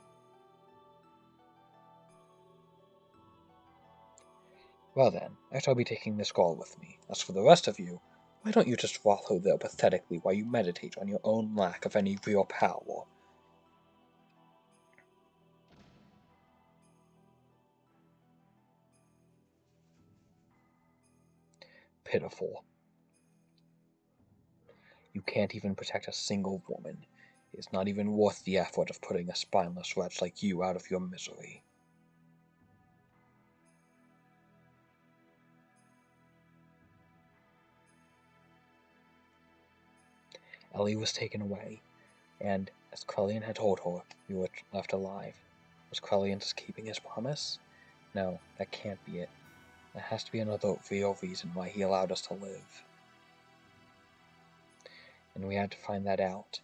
Well then, I shall be taking this girl with me. As for the rest of you, why don't you just wallow there pathetically while you meditate on your own lack of any real power? Pitiful. You can't even protect a single woman. It's not even worth the effort of putting a spineless wretch like you out of your misery. Ellie was taken away, and, as Krellian had told her, you were left alive. Was Krellian just keeping his promise? No, that can't be it. There has to be another real reason why he allowed us to live. And we had to find that out.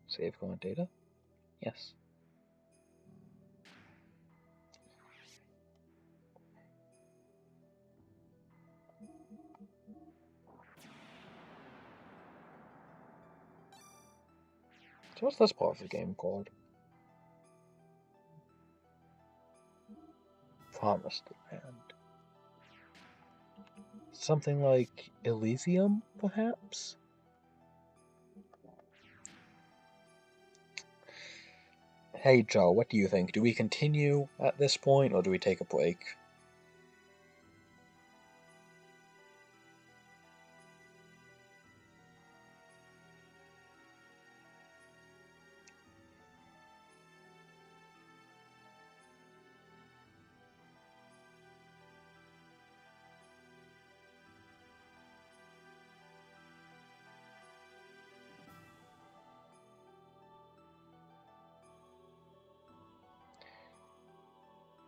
Save current data? Yes. So what's this part of the game called? Promised Land. Something like Elysium, perhaps? Hey Joe, what do you think? Do we continue at this point, or do we take a break?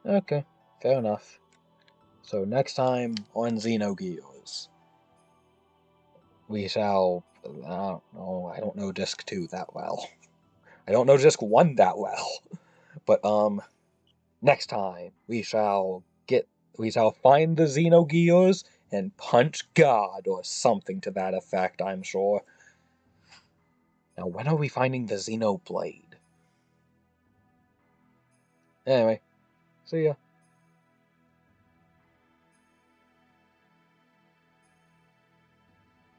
Okay, fair enough. So next time on Xenogears, we shall... I don't know Disc 2 that well. I don't know Disc 1 that well. But, next time, we shall find the Xenogears and punch God, or something to that effect, I'm sure. Now, when are we finding the Xenoblade? Anyway, see ya.